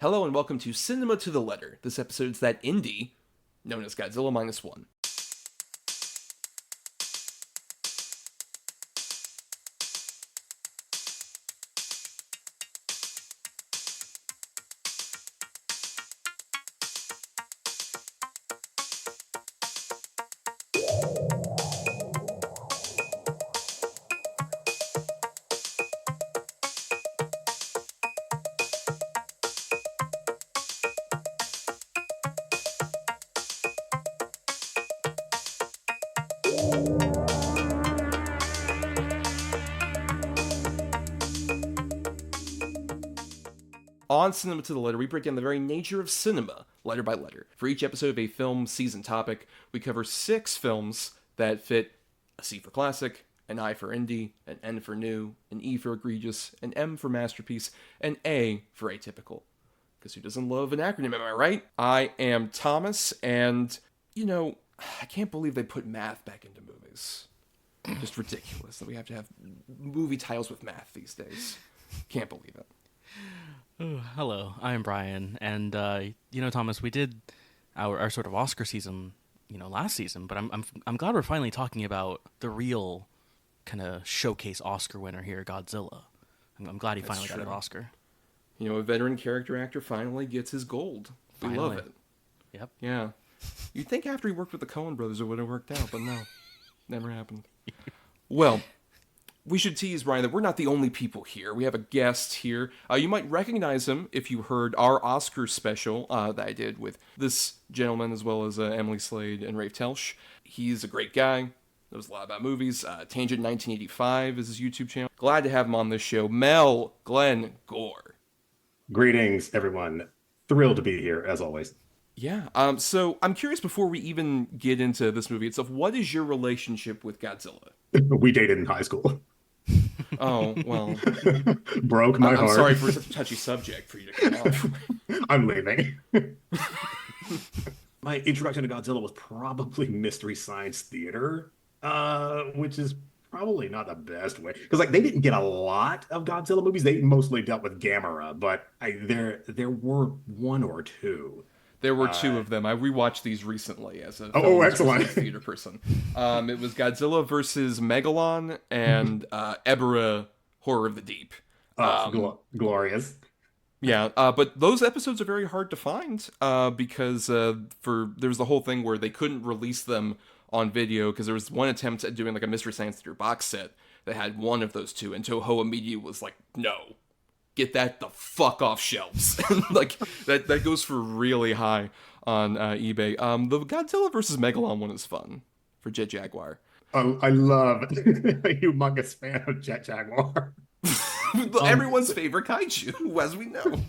Hello and welcome to Cinema to the Letter. This episode's that indie known as Godzilla Minus One. On Cinema to the Letter, we break down the very nature of cinema, letter by letter. For each episode of a film season topic, we cover 6 films that fit a C for classic, an I for indie, an N for new, an E for egregious, an M for masterpiece, an A for atypical. Because who doesn't love an acronym, am I right? I am Thomas, and, I can't believe they put math back into movies. Just ridiculous that we have to have movie titles with math these days. Can't believe it. Oh, hello, I am Bryan, and Thomas, we did our sort of Oscar season, last season, but I'm glad we're finally talking about the real kind of showcase Oscar winner here, Godzilla. I'm glad he finally got an Oscar. A veteran character actor finally gets his gold. We love it. Yep. Yeah. You'd think after he worked with the Coen brothers it would have worked out, but no. Never happened. Well, we should tease, Bryan, that we're not the only people here. We have a guest here. You might recognize him if you heard our Oscar special that I did with this gentleman, as well as Emily Slade and Rafe Telsch. He's a great guy. Knows a lot about movies. Tangent 1985 is his YouTube channel. Glad to have him on this show. Mel Glenn Gore. Greetings, everyone. Thrilled to be here, as always. Yeah. So I'm curious, before we even get into this movie itself, what is your relationship with Godzilla? We dated in high school. Oh, well. Broke my heart. I'm sorry for such a touchy subject for you to come off. I'm leaving. My introduction to Godzilla was probably Mystery Science Theater, which is probably not the best way. Because they didn't get a lot of Godzilla movies. They mostly dealt with Gamera, but there were one or two. There were 2 of them. I rewatched these recently as a excellent theater person. It was Godzilla versus Megalon and Ebirah, Horror of the Deep. Glorious. Yeah, but those episodes are very hard to find because there was the whole thing where they couldn't release them on video because there was one attempt at doing a Mystery Science Theater box set that had one of those 2, and Toho immediately was like, no. Get that the fuck off shelves. that goes for really high on eBay. The Godzilla versus Megalon one is fun for Jet Jaguar. I love a humongous fan of Jet Jaguar. Everyone's favorite kaiju, as we know.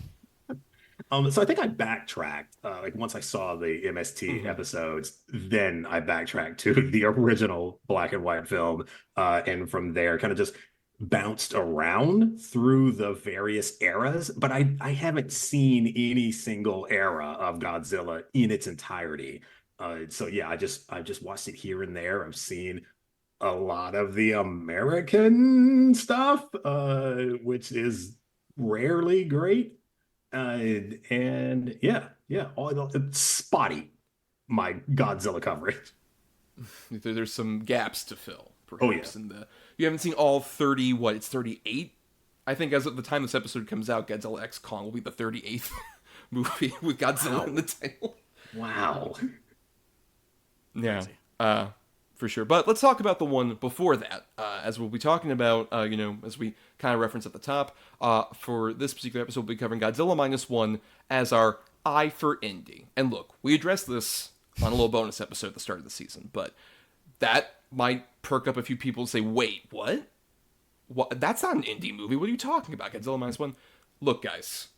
So I think I backtracked. Once I saw the MST episodes, then I backtracked to the original black and white film, and from there, kind of just bounced around through the various eras, but I haven't seen any single era of Godzilla in its entirety. So yeah, I just watched it here and there. I've seen a lot of the American stuff, which is rarely great. And yeah, it's spotty, my Godzilla coverage. There's some gaps to fill, Oh, perhaps, yeah. You haven't seen all 30, it's 38? I think as of the time this episode comes out, Godzilla X Kong will be the 38th movie with Godzilla in the title. Wow. Yeah, for sure. But let's talk about the one before that, as we'll be talking about, as we kind of reference at the top. For this particular episode, we'll be covering Godzilla Minus One as our I for Indie. And look, we addressed this on a little bonus episode at the start of the season, but that might perk up a few people and say, wait, what? That's not an indie movie. What are you talking about? Godzilla Minus One? Look, guys,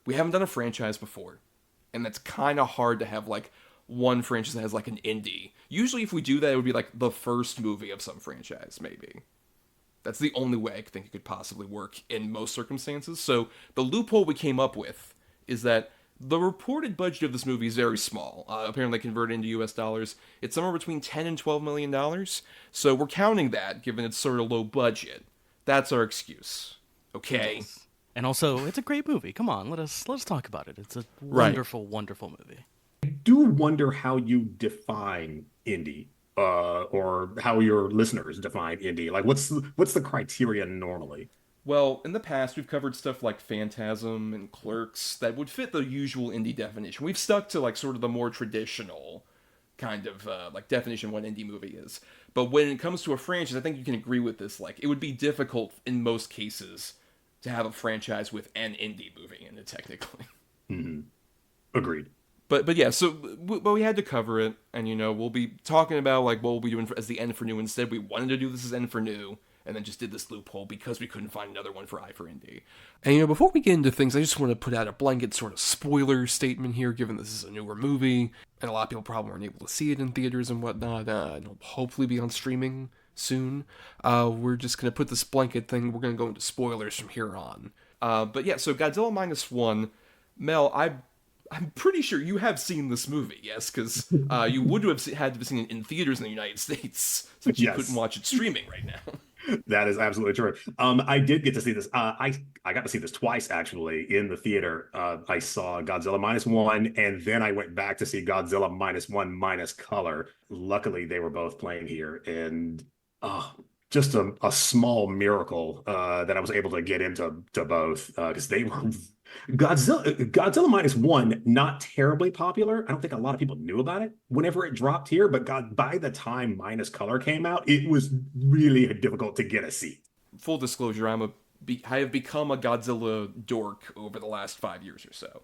we haven't done a franchise before, and that's kind of hard to have, one franchise that has, an indie. Usually, if we do that, it would be, the first movie of some franchise, maybe. That's the only way I think it could possibly work in most circumstances. So, the loophole we came up with is that the reported budget of this movie is very small. Apparently converted into US dollars. It's somewhere between $10 and $12 million. So we're counting that, given its sort of low budget. That's our excuse. Okay? Yes. And also, it's a great movie. Come on, let's talk about it. It's a Right. wonderful, wonderful movie. Do wonder how you define indie, or how your listeners define indie. Like, what's the criteria normally? Well, in the past, we've covered stuff like Phantasm and Clerks that would fit the usual indie definition. We've stuck to like sort of the more traditional kind of like definition of what an indie movie is. But when it comes to a franchise, I think you can agree with this. Like, it would be difficult in most cases to have a franchise with an indie movie in it, technically. Hmm. Agreed. But yeah, so but we had to cover it, and we'll be talking about like what we'll be doing as the end for new. Instead, we wanted to do this as end for new, and then just did this loophole because we couldn't find another one for I for Indie. And before we get into things, I just want to put out a blanket sort of spoiler statement here, given this is a newer movie, and a lot of people probably weren't able to see it in theaters and whatnot. It'll hopefully be on streaming soon. We're just gonna put this blanket thing. We're gonna go into spoilers from here on. But yeah, so Godzilla Minus One, Mel, I'm pretty sure you have seen this movie, yes, because you would have had to have seen it in theaters in the United States, since you couldn't Yes. watch it streaming right now. That is absolutely true. I did get to see this. I got to see this twice actually in the theater. I saw Godzilla Minus One, and then I went back to see Godzilla Minus One minus color. Luckily, they were both playing here, and just a small miracle that I was able to get into both, because they were Godzilla Minus One, not terribly popular. I don't think a lot of people knew about it whenever it dropped here, but God, by the time Minus Color came out, it was really difficult to get a seat. Full disclosure, I have become a Godzilla dork over the last 5 years or so,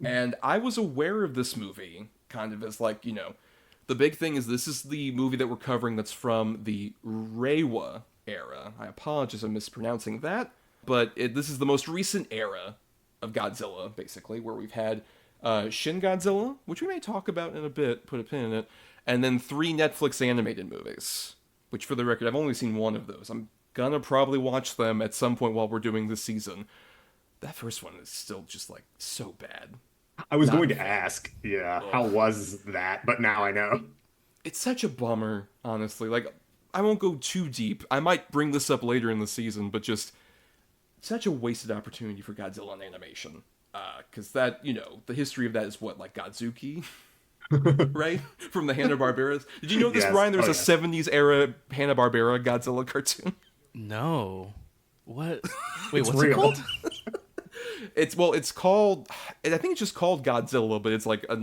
and I was aware of this movie kind of as like the big thing is this is the movie that we're covering that's from the Reiwa era. I apologize, I'm mispronouncing that, but this is the most recent era of Godzilla, basically, where we've had Shin Godzilla, which we may talk about in a bit, put a pin in it, and then 3 Netflix animated movies, which for the record, I've only seen one of those. I'm gonna probably watch them at some point while we're doing this season. That first one is still just like so bad. I was Not going to fun. ask, yeah, how Ugh. was that? But now I know. It's such a bummer, honestly. Like, I won't go too deep. I might bring this up later in the season, but just such a wasted opportunity for Godzilla in animation. Because that, the history of that is what, like Godzuki, right? From the Hanna-Barberas. Did you know this, Yes. Brian? There's Oh, a yes. 70s era Hanna-Barbera Godzilla cartoon. No, what? Wait, It's what's it real. called? It's called, I think it's just called Godzilla, but it's like a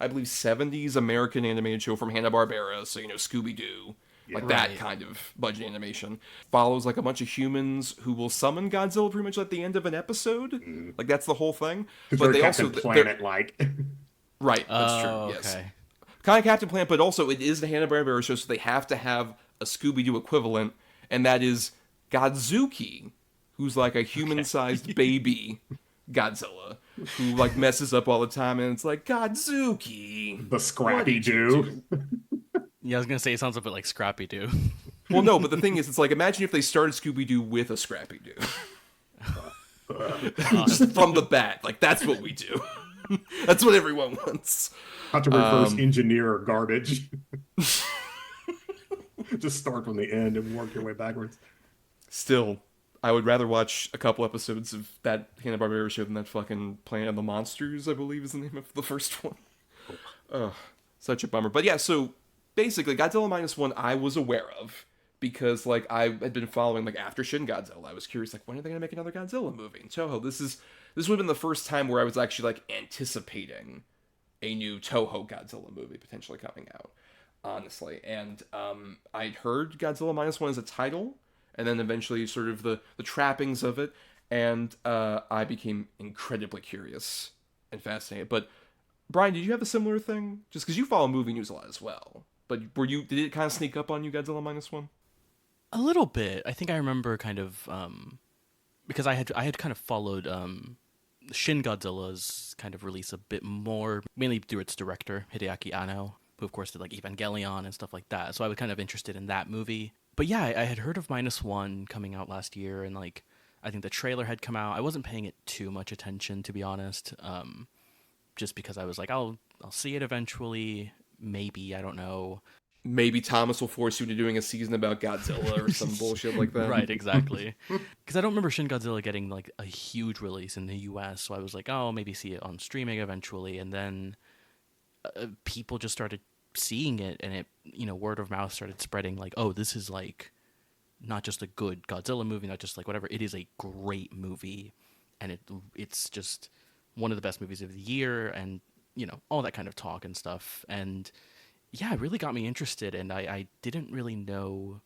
I believe 70s American animated show from Hanna-Barbera, so Scooby-Doo, like that Right. kind of budget animation. Follows like a bunch of humans who will summon Godzilla pretty much at the end of an episode. Mm. Like that's the whole thing. But Very they Captain also Planet like. right, that's Oh, true. Yes. okay. Kind of Captain Planet, but also it is the Hanna-Barbera show, so they have to have a Scooby-Doo equivalent, and that is Godzuki, who's like a human-sized baby Godzilla, who like messes up all the time, and it's like, Godzuki, The what Scrappy did you Jew. do? Yeah, I was gonna say it sounds a bit like Scrappy Doo. Well, no, but the thing is, it's like, imagine if they started Scooby-Doo with a Scrappy-Doo. Just from the bat, like, that's what we do. That's what everyone wants. How to reverse engineer garbage. Just start from the end and work your way backwards. Still, I would rather watch a couple episodes of that Hanna-Barbera show than that fucking Planet of the Monsters, I believe is the name of the first one. Ugh, such a bummer. But yeah, so basically, Godzilla Minus One I was aware of because like I had been following like after Shin Godzilla. I was curious like when are they gonna make another Godzilla movie? And Toho, this would have been the first time where I was actually like anticipating a new Toho Godzilla movie potentially coming out, honestly. And I'd heard Godzilla Minus One as a title, and then eventually sort of the trappings of it, and I became incredibly curious and fascinated. But Brian, did you have a similar thing? Just because you follow movie news a lot as well. But did it kind of sneak up on you, Godzilla Minus One? A little bit. I think I remember kind of because I had kind of followed Shin Godzilla's kind of release a bit more, mainly through its director Hideaki Anno, who of course did like Evangelion and stuff like that. So I was kind of interested in that movie. But yeah, I had heard of Minus One coming out last year, and like I think the trailer had come out. I wasn't paying it too much attention, to be honest, just because I was like, I'll see it eventually, maybe, I don't know. maybe Thomas will force you to doing a season about Godzilla or some bullshit like that. Right, exactly. Because I don't remember Shin Godzilla getting like a huge release in the US, so I was like, oh, maybe see it on streaming eventually, and then people just started seeing it, and it, word of mouth started spreading like, oh, this is like not just a good Godzilla movie, not just like whatever, it is a great movie, and it's just one of the best movies of the year, and all that kind of talk and stuff. And yeah, it really got me interested, and I didn't really know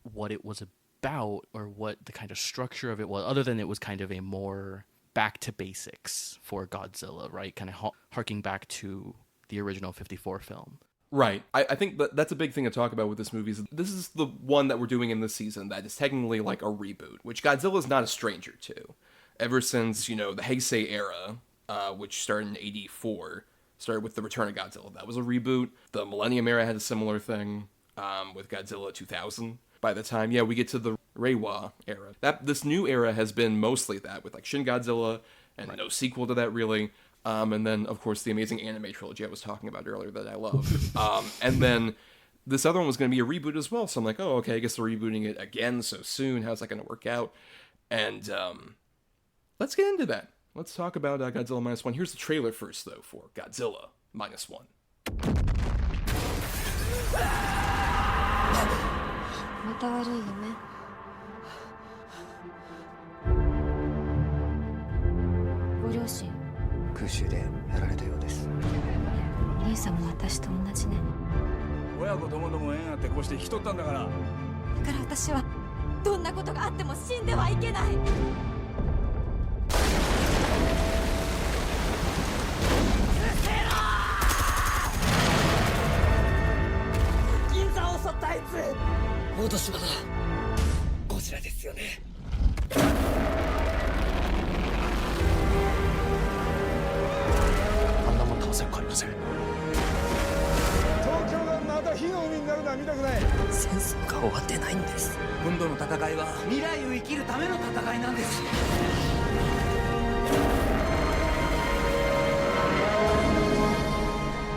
what it was about or what the kind of structure of it was, other than it was kind of a more back to basics for Godzilla, right? Kind of harking back to the original 54 film. Right. I think that's a big thing to talk about with this movie. Is this is the one that we're doing in this season that is technically like a reboot, which Godzilla's not a stranger to. Ever since, the Heisei era, which started in 84, started with the Return of Godzilla. That was a reboot. The Millennium era had a similar thing with Godzilla 2000. By the time, we get to the Reiwa era. This new era has been mostly that, with like Shin Godzilla and no sequel to that really. And then, of course, the amazing anime trilogy I was talking about earlier that I love. And then this other one was going to be a reboot as well. So I'm like, oh, okay, I guess they're rebooting it again so soon. How's that going to work out? And let's get into that. Let's talk about Godzilla Minus One. Here's the trailer first, though, for Godzilla Minus One. また悪い夢。ご両親、空襲でやられたようです。兄さんも私と同じね。親子ともども縁あってこうして引き取ったんだから。だから私はどんなことがあっても死んではいけない。銀座を襲ったあいつ。大島だ。ゴジラですよね。あんなもん倒せっこありません。東京がまた火の海になるのは見たくない。戦争が終わってないんです。今度の戦いは未来を生きるための戦いなんです。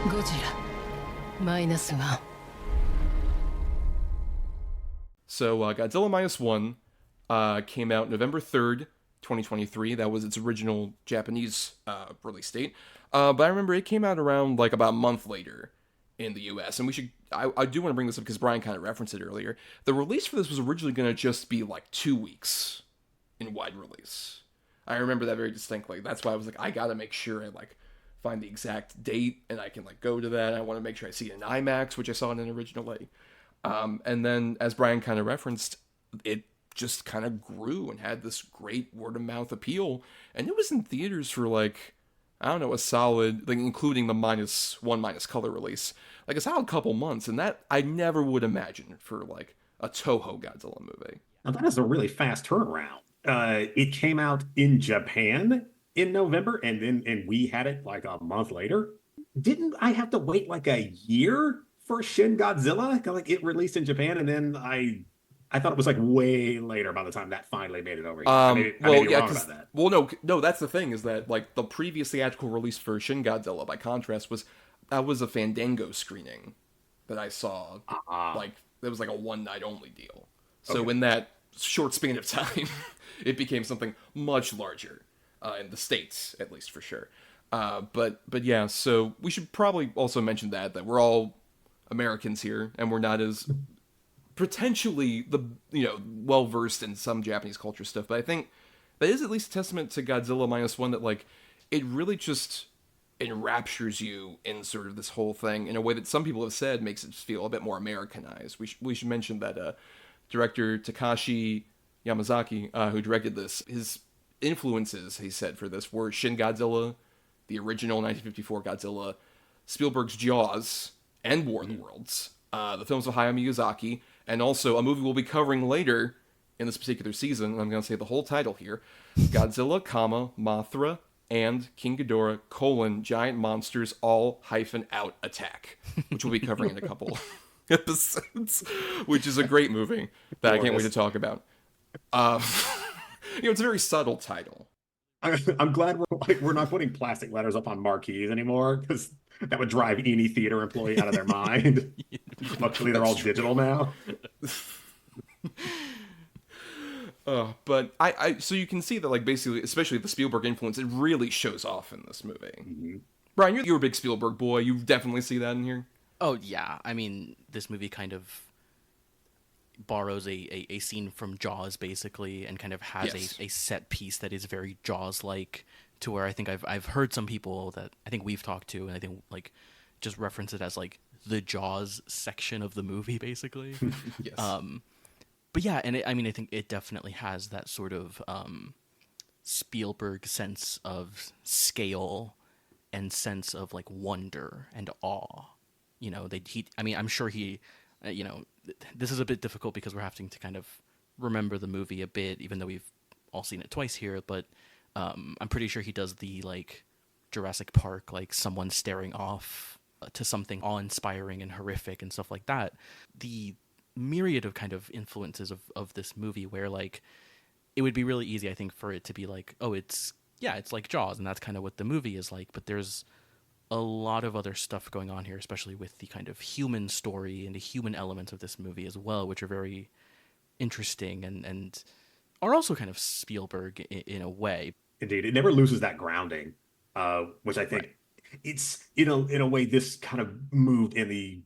ゴジラマイナスワン。So Godzilla Minus One came out November 3rd, 2023. That was its original Japanese release date. But I remember it came out around like about a month later in the US. And I do want to bring this up because Bryan kind of referenced it earlier. The release for this was originally going to just be like 2 weeks in wide release. I remember that very distinctly. That's why I was like, I got to make sure I like find the exact date and I can like go to that. I want to make sure I see it in IMAX, which I saw it in originally. And then, as Bryan kind of referenced, it just kind of grew and had this great word-of-mouth appeal. And it was in theaters for, like, I don't know, a solid, like, including the minus color release, like, a solid couple months. And that, I never would imagine for, like, a Toho Godzilla movie. Now, that is a really fast turnaround. It came out in Japan in November, and we had it, like, a month later. Didn't I have to wait, like, a year for Shin Godzilla? Like, it released in Japan, and then I thought it was like way later by the time that finally made it over here. I may be wrong about that. Well, no, that's the thing, is that like the previous theatrical release for Shin Godzilla, by contrast, was a Fandango screening that I saw. Like, it was like a one night only deal. So in that short span of time, it became something much larger in the States, at least for sure. But yeah, so we should probably also mention that we're all Americans here, and we're not as potentially well versed in some Japanese culture stuff, but I think that is at least a testament to Godzilla Minus One, that like it really just enraptures you in sort of this whole thing in a way that some people have said makes it feel a bit more Americanized. We should mention that director Takashi Yamazaki, who directed this, his influences, he said, for this were Shin Godzilla, the original 1954 Godzilla, Spielberg's Jaws, and War of the Worlds, the films of Hayao Miyazaki, and also a movie we'll be covering later in this particular season, and I'm going to say the whole title here, Godzilla, Mothra, and King Ghidorah, Giant Monsters, all -out attack, which we'll be covering in a couple episodes, which is a great movie that I can't wait to talk about. It's a very subtle title. I'm glad we're not putting plastic letters up on marquees anymore, because that would drive any theater employee out of their mind. Luckily, they're all digital now. But so you can see that, like, basically, especially the Spielberg influence, it really shows off in this movie. Mhm. Brian, you're a big Spielberg boy. You definitely see that in here. Oh yeah, I mean, this movie kind of borrows a scene from Jaws basically, and kind of has Yes. a set piece that is very Jaws like, to where I think I've heard some people that I think we've talked to, and I think like just reference it as like the Jaws section of the movie basically. Yes. But yeah, and I mean, I think it definitely has that sort of Spielberg sense of scale and sense of like wonder and awe. You know, I mean, I'm sure he, this is a bit difficult because we're having to kind of remember the movie a bit, even though we've all seen it twice here. But I'm pretty sure he does the like Jurassic Park, like someone staring off to something awe-inspiring and horrific and stuff like that. The myriad of kind of influences of this movie, where like it would be really easy, I think, for it to be like, oh, it's like Jaws, and that's kind of what the movie is like. But there's a lot of other stuff going on here, especially with the kind of human story and the human elements of this movie as well, which are very interesting and are also kind of Spielberg in a way. Indeed, it never loses that grounding, which I think it's in a way this kind of moved in the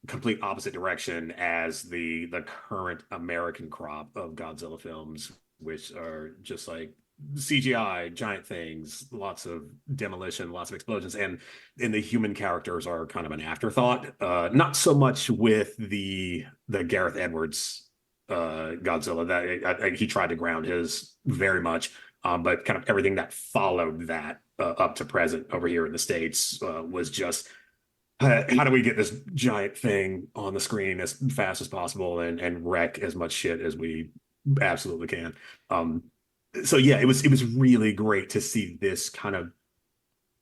complete opposite direction as the current American crop of Godzilla films, which are just like CGI, giant things, lots of demolition, lots of explosions, and the human characters are kind of an afterthought. Not so much with the Gareth Edwards Godzilla, that he tried to ground his very much, but kind of everything that followed that up to present over here in the States was just how do we get this giant thing on the screen as fast as possible and wreck as much shit as we absolutely can. So yeah, it was really great to see this kind of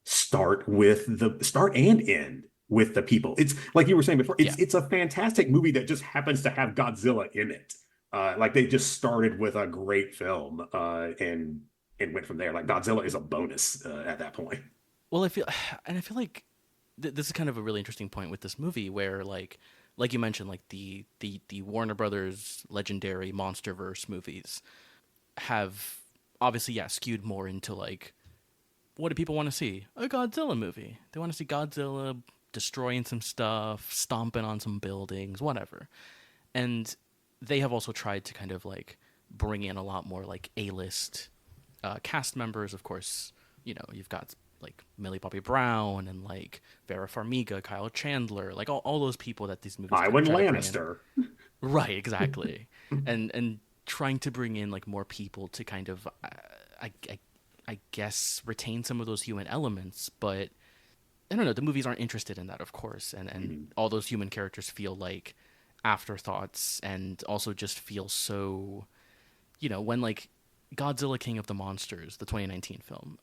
start and end with the people. It's like you were saying before, it's a fantastic movie that just happens to have Godzilla in it. Like they just started with a great film and went from there. Like Godzilla is a bonus at that point. Well, I feel like this is kind of a really interesting point with this movie, where like you mentioned, like the Warner Brothers legendary MonsterVerse movies have obviously skewed more into like, what do people want to see? A Godzilla movie. They want to see Godzilla destroying some stuff, stomping on some buildings, whatever. And they have also tried to kind of like bring in a lot more like A-list cast members. Of course, you've got like Millie Bobby Brown and like Vera Farmiga, Kyle Chandler, like all those people that these movies. Tywin Lannister. Right, exactly. and trying to bring in like more people to kind of, I guess, retain some of those human elements, but I don't know. The movies aren't interested in that, of course, and all those human characters feel like afterthoughts, and also just feel so, when like Godzilla King of the Monsters, the 2019 film,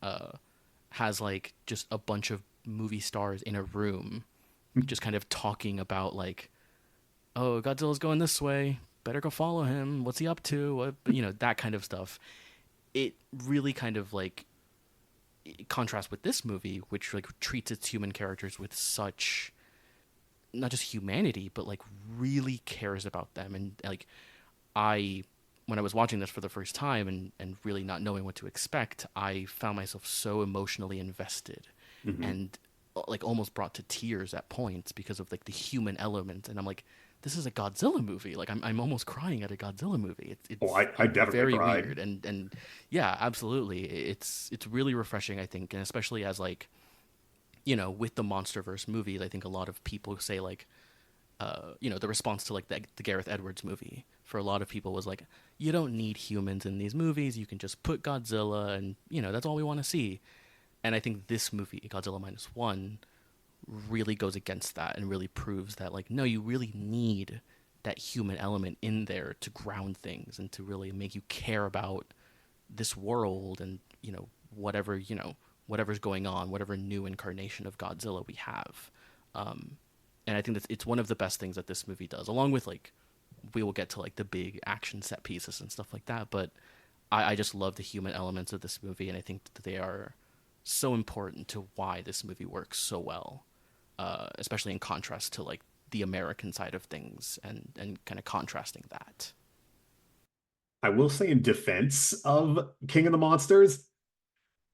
has like just a bunch of movie stars in a room just kind of talking about like, oh, Godzilla's going this way, better go follow him, what's he up to, that kind of stuff. It really kind of like contrasts with this movie, which like treats its human characters with such, not just humanity, but like really cares about them. And like when I was watching this for the first time and really not knowing what to expect, I found myself so emotionally invested and like almost brought to tears at points because of like the human element. And I'm like, this is a Godzilla movie. Like I'm almost crying at a Godzilla movie. It's I definitely very cried. weird. And yeah, absolutely. It's really refreshing, I think. And especially as like, with the MonsterVerse movies, I think a lot of people say like, the response to like the Gareth Edwards movie for a lot of people was like, you don't need humans in these movies. You can just put Godzilla and, that's all we want to see. And I think this movie, Godzilla Minus One, really goes against that and really proves that like, no, you really need that human element in there to ground things and to really make you care about this world and, whatever's going on, whatever new incarnation of Godzilla we have. And I think it's one of the best things that this movie does, along with like, we will get to like the big action set pieces and stuff like that. But I just love the human elements of this movie, and I think that they are so important to why this movie works so well, especially in contrast to like the American side of things, and kind of contrasting that. I will say in defense of King of the Monsters,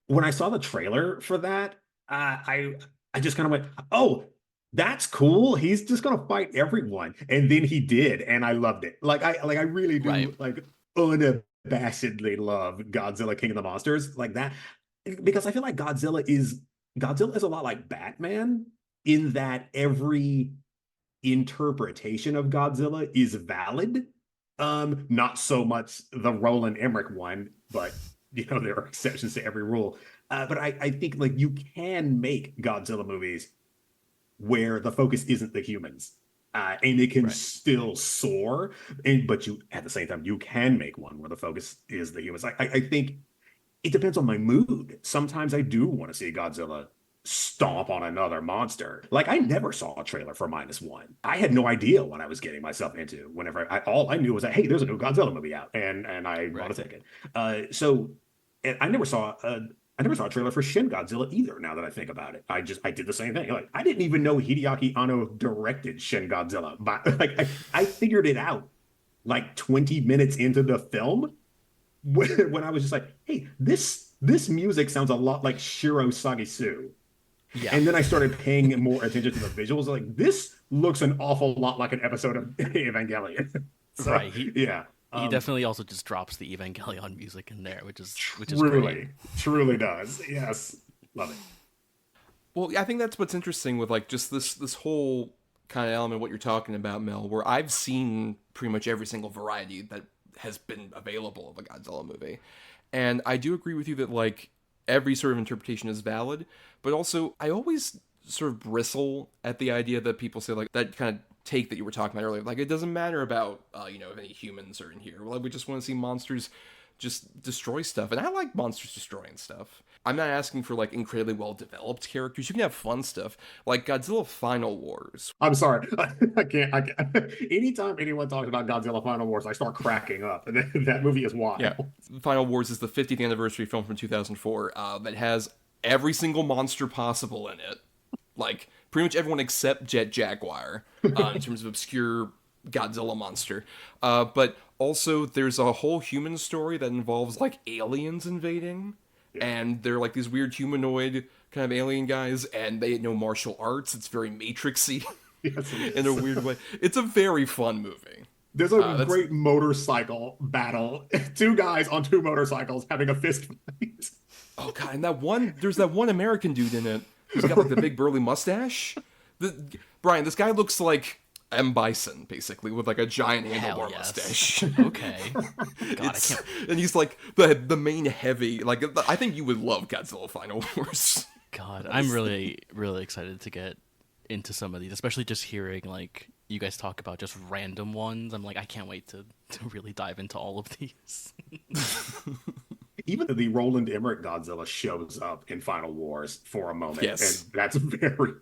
when I saw the trailer for that, I just kind of went, "Oh, that's cool. He's just gonna fight everyone," and then he did, and I loved it. I really do Right. like unabashedly love Godzilla King of the Monsters like that because I feel like Godzilla is a lot like Batman in that every interpretation of Godzilla is valid. Not so much the Roland Emmerich one, but there are exceptions to every rule. But I think like you can make Godzilla movies where the focus isn't the humans. And it can still soar, but you at the same time you can make one where the focus is the humans. I think it depends on my mood. Sometimes I do want to see Godzilla stomp on another monster. Like I never saw a trailer for Minus One. I had no idea what I was getting myself into. All I knew was that hey, there's a new Godzilla movie out, and I bought a ticket. So and I never saw a trailer for Shin Godzilla either. Now that I think about it, I did the same thing. Like I didn't even know Hideaki Anno directed Shin Godzilla, but like I figured it out like 20 minutes into the film when I was just like, hey, this music sounds a lot like Shiro Sagisu. Yeah. And then I started paying more attention to the visuals. Like this looks an awful lot like an episode of Evangelion. So, right. Yeah. He definitely also just drops the Evangelion music in there, which is truly, great. Truly does. Yes. Love it. Well, I think that's what's interesting with like just this whole kind of element what you're talking about, Mel, where I've seen pretty much every single variety that has been available of a Godzilla movie. And I do agree with you that like every sort of interpretation is valid, but also I always sort of bristle at the idea that people say like that kind of take that you were talking about earlier. Like it doesn't matter about if any humans are in here. Like we just want to see monsters just destroy stuff, and I like monsters destroying stuff. I'm not asking for like incredibly well developed characters. You can have fun stuff like Godzilla Final Wars. I'm sorry, I can't. Anytime anyone talks about Godzilla Final Wars, I start cracking up. That movie is wild. Yeah, Final Wars is the 50th anniversary film from 2004 that has every single monster possible in it. Like pretty much everyone except Jet Jaguar in terms of obscure Godzilla monster. But also there's a whole human story that involves like aliens invading. Yeah. And they're like these weird humanoid kind of alien guys, and they know martial arts. It's very Matrixy yes, in a weird way. It's a very fun movie. There's a great motorcycle battle. Two guys on two motorcycles having a fist fight. Oh god, and there's that one American dude in it who's got like the big burly mustache. Bryan, this guy looks like M. Bison, basically, with like a giant handlebar mustache. Okay. God, and he's like the main heavy. Like I think you would love Godzilla Final Wars. God, I'm really, really excited to get into some of these, especially just hearing like you guys talk about just random ones. I'm like, I can't wait to really dive into all of these. Even the Roland Emmerich Godzilla shows up in Final Wars for a moment. Yes. And that's very,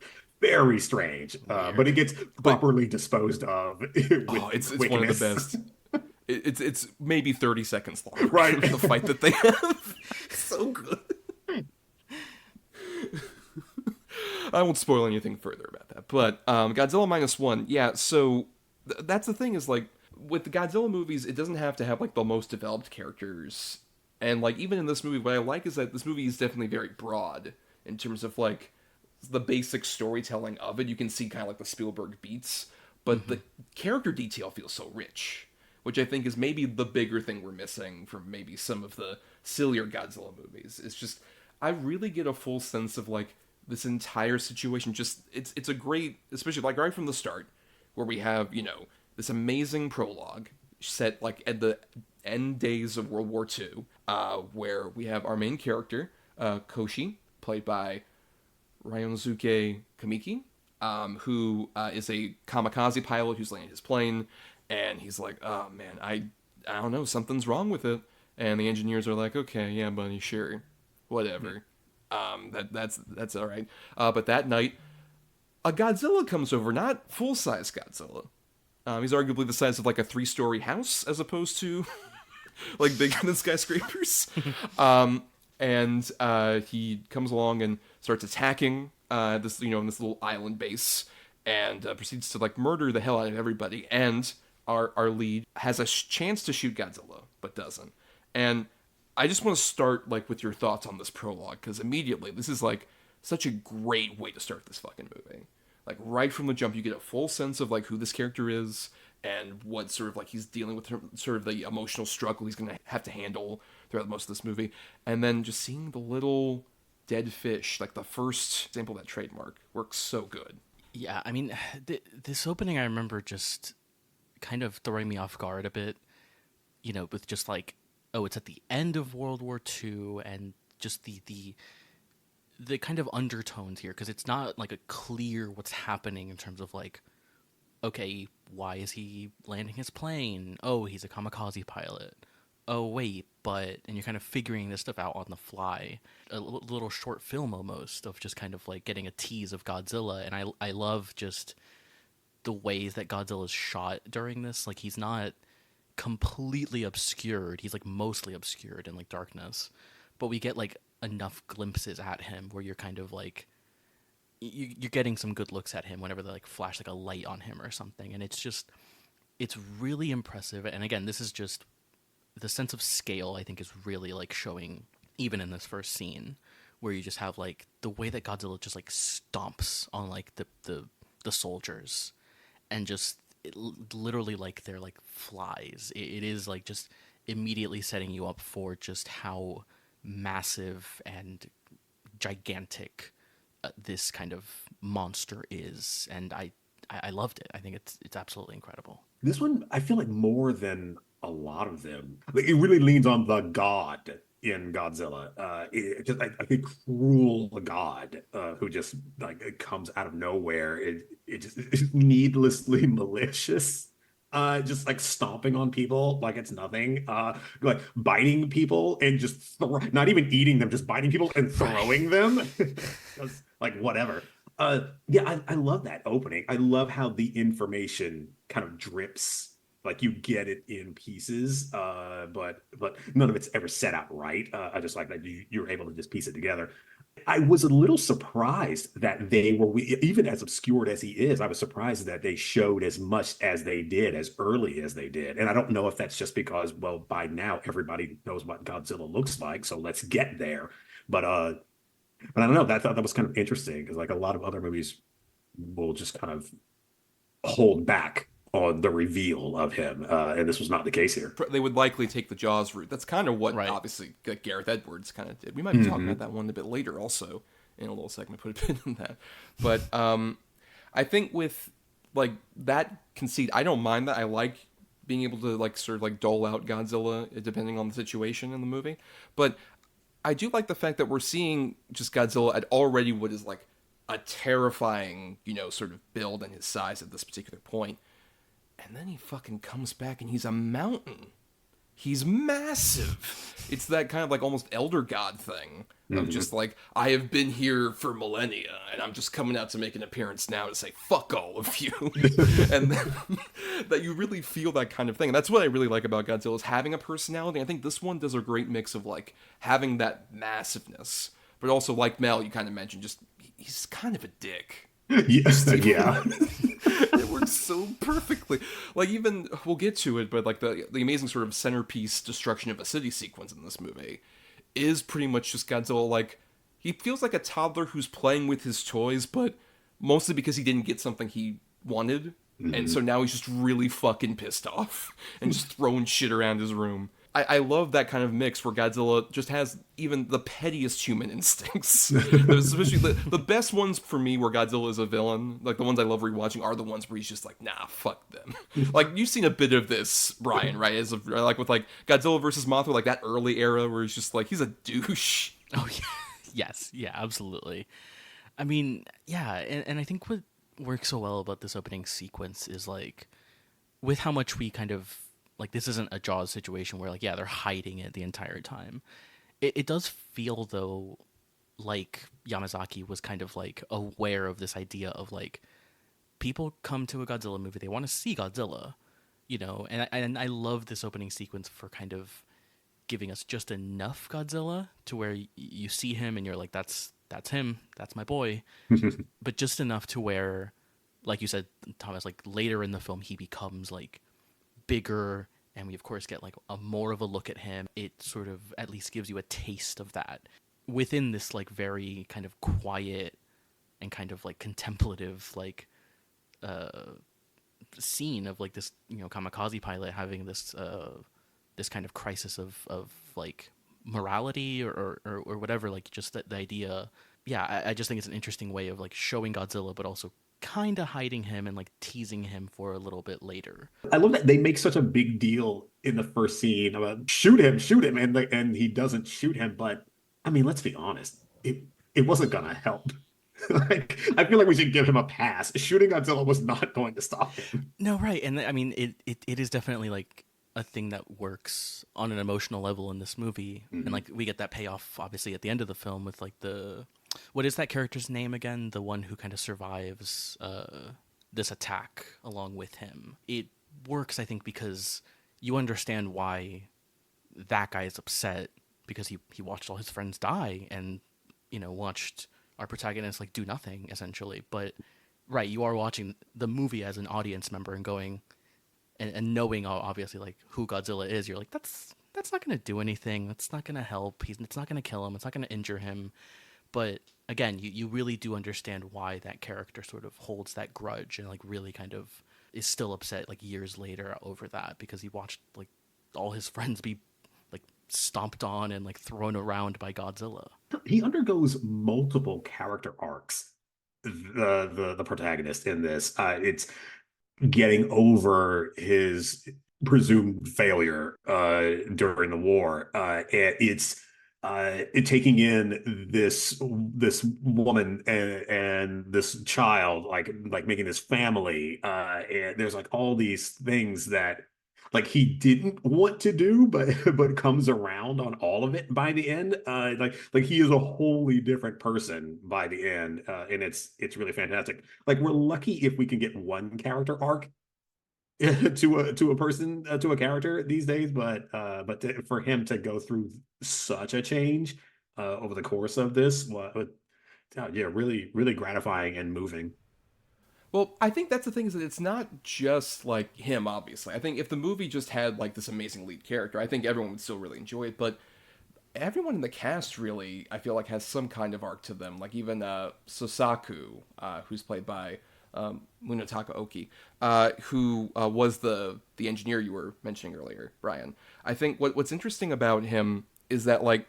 very strange. But it gets properly disposed of. It's one of the best. It's maybe 30 seconds long. Right. The fight that they have. So good. I won't spoil anything further about that. But Godzilla Minus One, yeah, so that's the thing is like with the Godzilla movies, it doesn't have to have like the most developed characters. And like even in this movie, what I like is that this movie is definitely very broad in terms of like the basic storytelling of it. You can see kind of like the Spielberg beats, but the character detail feels so rich, which I think is maybe the bigger thing we're missing from maybe some of the sillier Godzilla movies. It's just I really get a full sense of like this entire situation. Just it's a great, especially like right from the start, where we have this amazing prologue set like at the end days of World War II, where we have our main character, Koshi, played by Ryonosuke Kamiki, who is a kamikaze pilot who's landing his plane, and he's like, oh man, I don't know, something's wrong with it. And the engineers are like, okay, yeah, buddy, sure, whatever. That's all right. But that night, a Godzilla comes over, not full-size Godzilla. He's arguably the size of like a 3-story house, as opposed to like bigger than skyscrapers. And he comes along and starts attacking this, in this little island base, and proceeds to like murder the hell out of everybody. And our lead has a chance to shoot Godzilla, but doesn't. And I just want to start like with your thoughts on this prologue, because immediately this is like such a great way to start this fucking movie. Like right from the jump, you get a full sense of like who this character is and what sort of like he's dealing with, sort of the emotional struggle he's going to have to handle throughout most of this movie. And then just seeing the little dead fish, like the first example of that trademark, works so good. Yeah, I mean, this opening I remember just kind of throwing me off guard a bit, with just like, oh, it's at the end of World War II, and just the kind of undertones here, because it's not like a clear what's happening in terms of like, okay, why is he landing his plane? Oh, he's a kamikaze pilot. Oh, wait, and you're kind of figuring this stuff out on the fly. A little short film almost of just kind of like getting a tease of Godzilla, and I love just the ways that Godzilla's shot during this. Like, he's not completely obscured. He's like mostly obscured in like darkness, but we get like enough glimpses at him where you're kind of like you're getting some good looks at him whenever they like flash like a light on him or something, and it's really impressive. And again, this is just the sense of scale, I think, is really like showing even in this first scene, where you just have like the way that Godzilla just like stomps on like the soldiers, and just literally like they're like flies. It is like just immediately setting you up for just how massive and gigantic this kind of monster is, and I loved it. I think it's absolutely incredible. This one, I feel like more than a lot of them, like, it really leans on the god in Godzilla. Just I think cruel god who just like it comes out of nowhere. It's needlessly malicious. Just like stomping on people like it's nothing. Like biting people and just not even eating them, just biting people and throwing them. Like whatever. Yeah, I love that opening. I love how the information kind of drips. Like you get it in pieces, but none of it's ever set out right. I just like that you're able to just piece it together. I was a little surprised that they were, even as obscured as he is, I was surprised that they showed as much as they did, as early as they did. And I don't know if that's just because, well, by now everybody knows what Godzilla looks like, so let's get there. But I don't know. That was kind of interesting, because like a lot of other movies will just kind of hold back on the reveal of him, and this was not the case here. They would likely take the Jaws route. That's kind of what, obviously, Gareth Edwards kind of did. We might be talking about that one a bit later also, in a little segment, put a pin in that. But I think with, like, that conceit, I don't mind that. I like being able to, like, sort of, like, dole out Godzilla, depending on the situation in the movie. But I do like the fact that we're seeing just Godzilla at already what is, like, a terrifying, sort of build and his size at this particular point. And then he fucking comes back and he's a mountain. He's massive. It's that kind of like almost elder god thing of just like, I have been here for millennia and I'm just coming out to make an appearance now to say, fuck all of you. And then, that you really feel that kind of thing. And that's what I really like about Godzilla, is having a personality. I think this one does a great mix of like having that massiveness, but also, like Mel, you kind of mentioned, just he's kind of a dick. Yes, yeah. It works so perfectly. Like, even, we'll get to it, but like the amazing sort of centerpiece destruction of a city sequence in this movie is pretty much just Godzilla. Like, he feels like a toddler who's playing with his toys, but mostly because he didn't get something he wanted, and so now he's just really fucking pissed off and just throwing shit around his room. I love that kind of mix where Godzilla just has even the pettiest human instincts. Especially the best ones for me where Godzilla is a villain, like the ones I love rewatching, are the ones where he's just like, nah, fuck them. Like, you've seen a bit of this, Bryan, right? Like with like Godzilla versus Mothra, like that early era where he's just like, he's a douche. Oh, yeah. Yes. Yeah, absolutely. I mean, yeah, and I think what works so well about this opening sequence is like, with how much we kind of, like, this isn't a Jaws situation where, like, yeah, they're hiding it the entire time. It does feel, though, like Yamazaki was kind of, like, aware of this idea of, like, people come to a Godzilla movie, they want to see Godzilla, you know, and I love this opening sequence for kind of giving us just enough Godzilla to where you see him and you're like, that's him, that's my boy, but just enough to where, like you said, Thomas, like later in the film he becomes like bigger, and we of course get like a more of a look at him. It sort of at least gives you a taste of that within this like very kind of quiet and kind of like contemplative like scene of like this, you know, kamikaze pilot having this this kind of crisis of like morality or whatever, like just the idea. Yeah, I just think it's an interesting way of like showing Godzilla but also kind of hiding him and like teasing him for a little bit later. I love that they make such a big deal in the first scene about shoot him, and he doesn't shoot him. But I mean, let's be honest, it wasn't gonna help. Like, I feel like we should give him a pass. Shooting Godzilla was not going to stop him. No, right, and I mean it is definitely like a thing that works on an emotional level in this movie, and like we get that payoff obviously at the end of the film with like the, what is that character's name again? The one who kind of survives this attack along with him. It works, I think, because you understand why that guy is upset, because he watched all his friends die and, you know, watched our protagonist like do nothing essentially. But right, you are watching the movie as an audience member and going and knowing obviously like who Godzilla is. You're like, that's not going to do anything. That's not going to help. It's not going to kill him. It's not going to injure him. But again, you really do understand why that character sort of holds that grudge and like really kind of is still upset like years later over that, because he watched like all his friends be like stomped on and like thrown around by Godzilla. He undergoes multiple character arcs. The protagonist in this, it's getting over his presumed failure during the war. It's taking in this woman and this child, like making this family. And there's like all these things that like he didn't want to do, but comes around on all of it by the end. Like he is a wholly different person by the end, and it's really fantastic. Like, we're lucky if we can get one character arc to a person, to a character these days, but for him to go through such a change over the course of this, yeah, really gratifying and moving. Well, I think that's the thing, is that it's not just like him, obviously. I think if the movie just had like this amazing lead character, I think everyone would still really enjoy it, but everyone in the cast really, I feel like, has some kind of arc to them. Like even Sosaku, who's played by Munetaka Oki, who was the engineer you were mentioning earlier, Brian. I think what's interesting about him is that like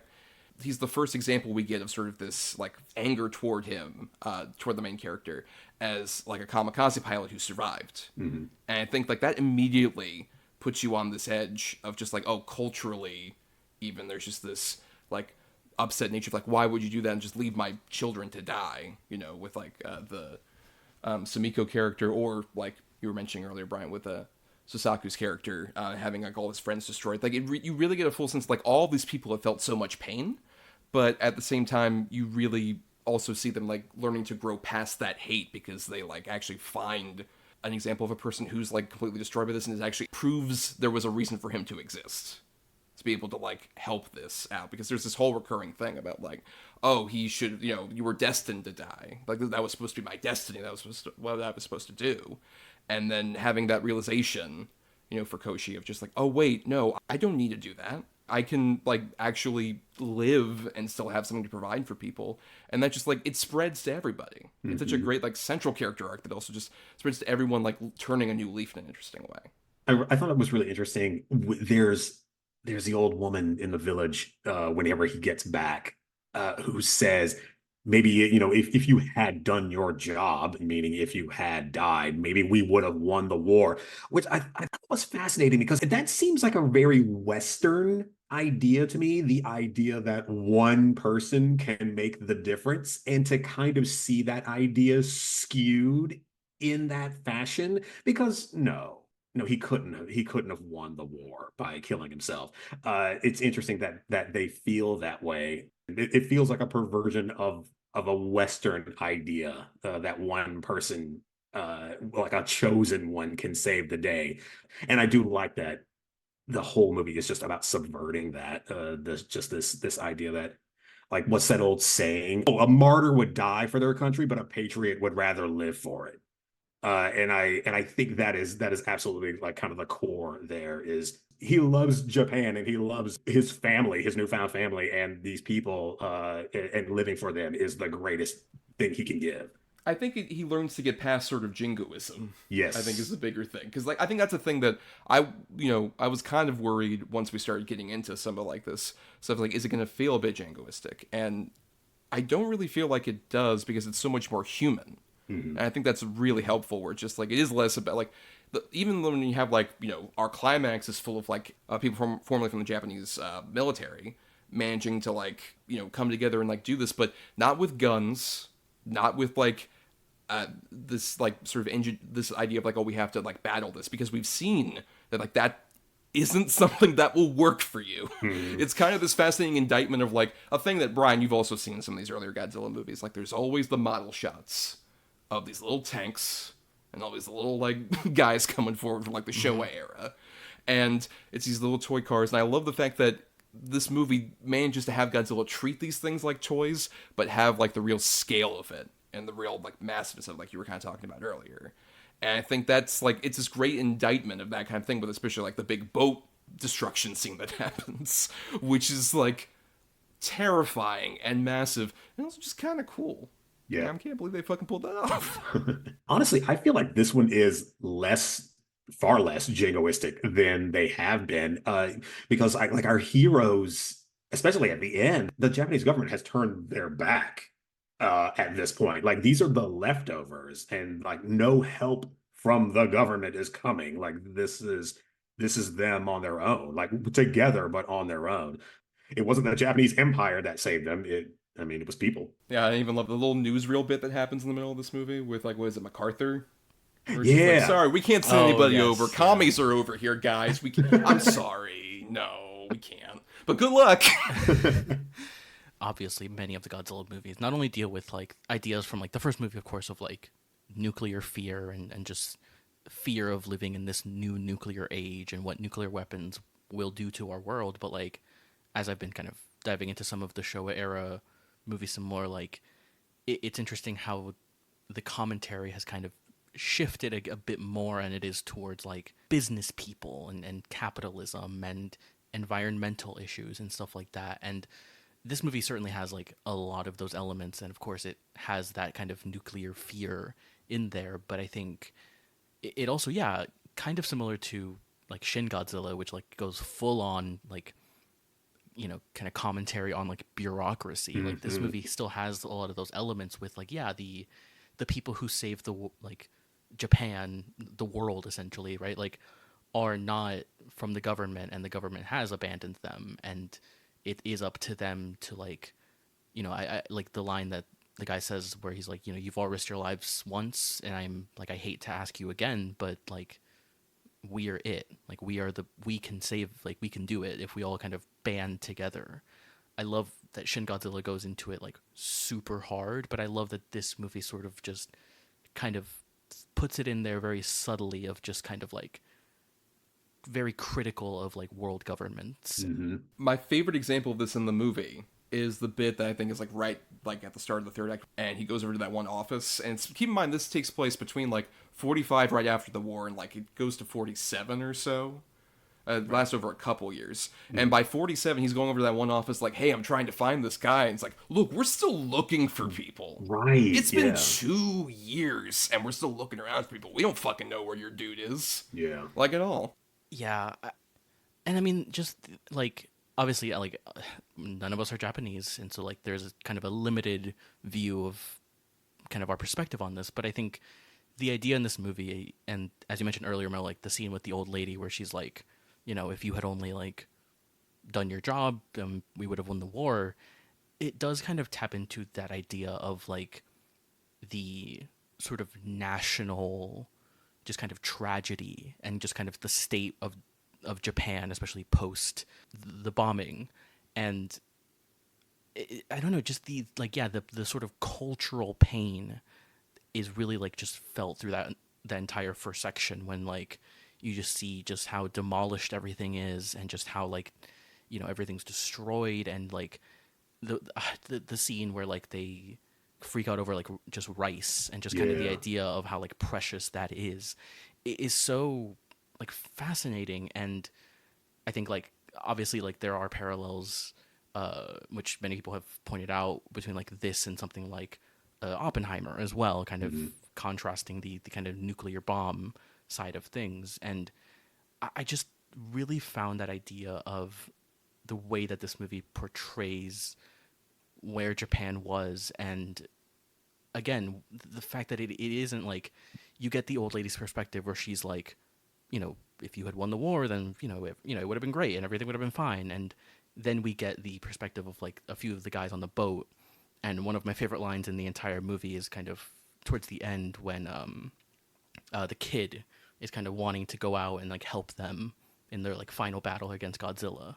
he's the first example we get of sort of this like anger toward him, toward the main character, as like a kamikaze pilot who survived. Mm-hmm. And I think like that immediately puts you on this edge of just like, oh, culturally, even there's just this like upset nature of like, why would you do that and just leave my children to die? You know, with like the Sumiko character, or like you were mentioning earlier, Brian, with Sasaku's character having like all his friends destroyed. Like you really get a full sense like all these people have felt so much pain, but at the same time you really also see them like learning to grow past that hate, because they like actually find an example of a person who's like completely destroyed by this, and it actually proves there was a reason for him to exist, to be able to like help this out. Because there's this whole recurring thing about like, oh, he should, you know, you were destined to die, like that was supposed to be my destiny, that was what I was supposed to do. And then having that realization, you know, for Koshi of just like, oh wait, no, I don't need to do that. I can like actually live and still have something to provide for people. And that just like, it spreads to everybody. Mm-hmm. It's such a great like central character arc that also just spreads to everyone, like turning a new leaf in an interesting way. I thought it was really interesting. There's the old woman in the village whenever he gets back, who says, maybe, you know, if you had done your job, meaning if you had died, maybe we would have won the war, which I thought was fascinating, because that seems like a very Western idea to me, the idea that one person can make the difference, and to kind of see that idea skewed in that fashion, because no, he couldn't have won the war by killing himself. It's interesting that they feel that way. It feels like a perversion of a Western idea, that one person like a chosen one can save the day. And I do like that the whole movie is just about subverting that. This idea that, like, what's that old saying? Oh, a martyr would die for their country, but a patriot would rather live for it. And I think that is absolutely like kind of the core there is he loves Japan and he loves his family, his newfound family, and these people, and living for them is the greatest thing he can give. I think he learns to get past sort of jingoism. I think is Yes. the bigger thing because like I think that's a thing that I was kind of worried once we started getting into some of like this stuff like is it going to feel a bit jingoistic, and I don't really feel like it does because it's so much more human. Mhm. And I think that's really helpful where it's just like it is less about like even when you have like our climax is full of like people from formerly from the Japanese military managing to like come together and like do this, but not with guns, not with like this like sort of this idea of like, oh, we have to like battle this because we've seen that like that isn't something that will work for you. Mhm. It's kind of this fascinating indictment of like a thing that Brian, you've also seen in some of these earlier Godzilla movies. Like there's always the model shots of these little tanks and all these little like guys coming forward from like the Showa era, and it's these little toy cars. And I love the fact that this movie manages to have Godzilla treat these things like toys, but have like the real scale of it and the real like massiveness of it, like you were kind of talking about earlier. And I think that's like it's this great indictment of that kind of thing, but especially like the big boat destruction scene that happens, which is like terrifying and massive, and also just kind of cool. Yeah. I can't believe they fucking pulled that off. Honestly, I feel like this one is far less jingoistic than they have been, because like our heroes, especially at the end, the Japanese government has turned their back at this point. Like these are the leftovers, and like no help from the government is coming. Like this is them on their own, like together, but on their own. It wasn't the Japanese Empire that saved them. I mean, it was people. Yeah, I even love the little newsreel bit that happens in the middle of this movie with like what is it, MacArthur? Where it's just like, Yeah. sorry, we can't send Oh, anybody yes, over. yeah. Commies are over here, guys. I'm sorry. No, we can't. But good luck. Obviously, many of the Godzilla movies not only deal with like ideas from like the first movie, of course, of like nuclear fear and just fear of living in this new nuclear age and what nuclear weapons will do to our world, but like as I've been kind of diving into some of the Showa era movies some more, like it's interesting how the commentary has kind of shifted a bit more, and it is towards like business people and capitalism and environmental issues and stuff like that. And this movie certainly has like a lot of those elements, and of course it has that kind of nuclear fear in there, but I think it also, yeah, kind of similar to like Shin Godzilla, which like goes full on like kind of commentary on like bureaucracy. Mm-hmm. Like this movie still has a lot of those elements with like, yeah, the people who saved like Japan, the world essentially, right? Like are not from the government, and the government has abandoned them, and it is up to them to like, I like the line that the guy says where he's like, you've all risked your lives once, and I'm like, I hate to ask you again, but like we are it. Like we can save, like we can do it if we all kind of band together. I love that Shin Godzilla goes into it like super hard, but I love that this movie sort of just kind of puts it in there very subtly of just kind of like very critical of like world governments. Mm-hmm. My favorite example of this in the movie is the bit that I think is like right like at the start of the third act, and he goes over to that one office, and keep in mind this takes place between like 45 right after the war and like it goes to 47 or so. It lasts over a couple years. Mm-hmm. And by 47, he's going over to that one office like, hey, I'm trying to find this guy. And it's like, look, we're still looking for people. Right. It's been 2 years, and we're still looking around for people. We don't fucking know where your dude is. Yeah. Like, at all. Yeah. And I mean, just like, obviously, like, none of us are Japanese. And so, like, there's kind of a limited view of kind of our perspective on this. But I think the idea in this movie, and as you mentioned earlier, Mel, like the scene with the old lady where she's like, if you had only like done your job, we would have won the war. It does kind of tap into that idea of like the sort of national, just kind of tragedy and just kind of the state of Japan, especially post the bombing. And I don't know, just the sort of cultural pain is really like just felt through that entire first section when like you just see just how demolished everything is and just how like everything's destroyed, and like the scene where like they freak out over like just rice and just kind of the idea of how like precious that is so like fascinating. And I think like obviously like there are parallels which many people have pointed out between like this and something like Oppenheimer as well, kind of contrasting the kind of nuclear bomb side of things. And I just really found that idea of the way that this movie portrays where Japan was, and again the fact that it isn't like you get the old lady's perspective where she's like, if you had won the war, then it would have been great and everything would have been fine. And then we get the perspective of like a few of the guys on the boat, and one of my favorite lines in the entire movie is kind of towards the end when the kid is kind of wanting to go out and like help them in their like final battle against Godzilla.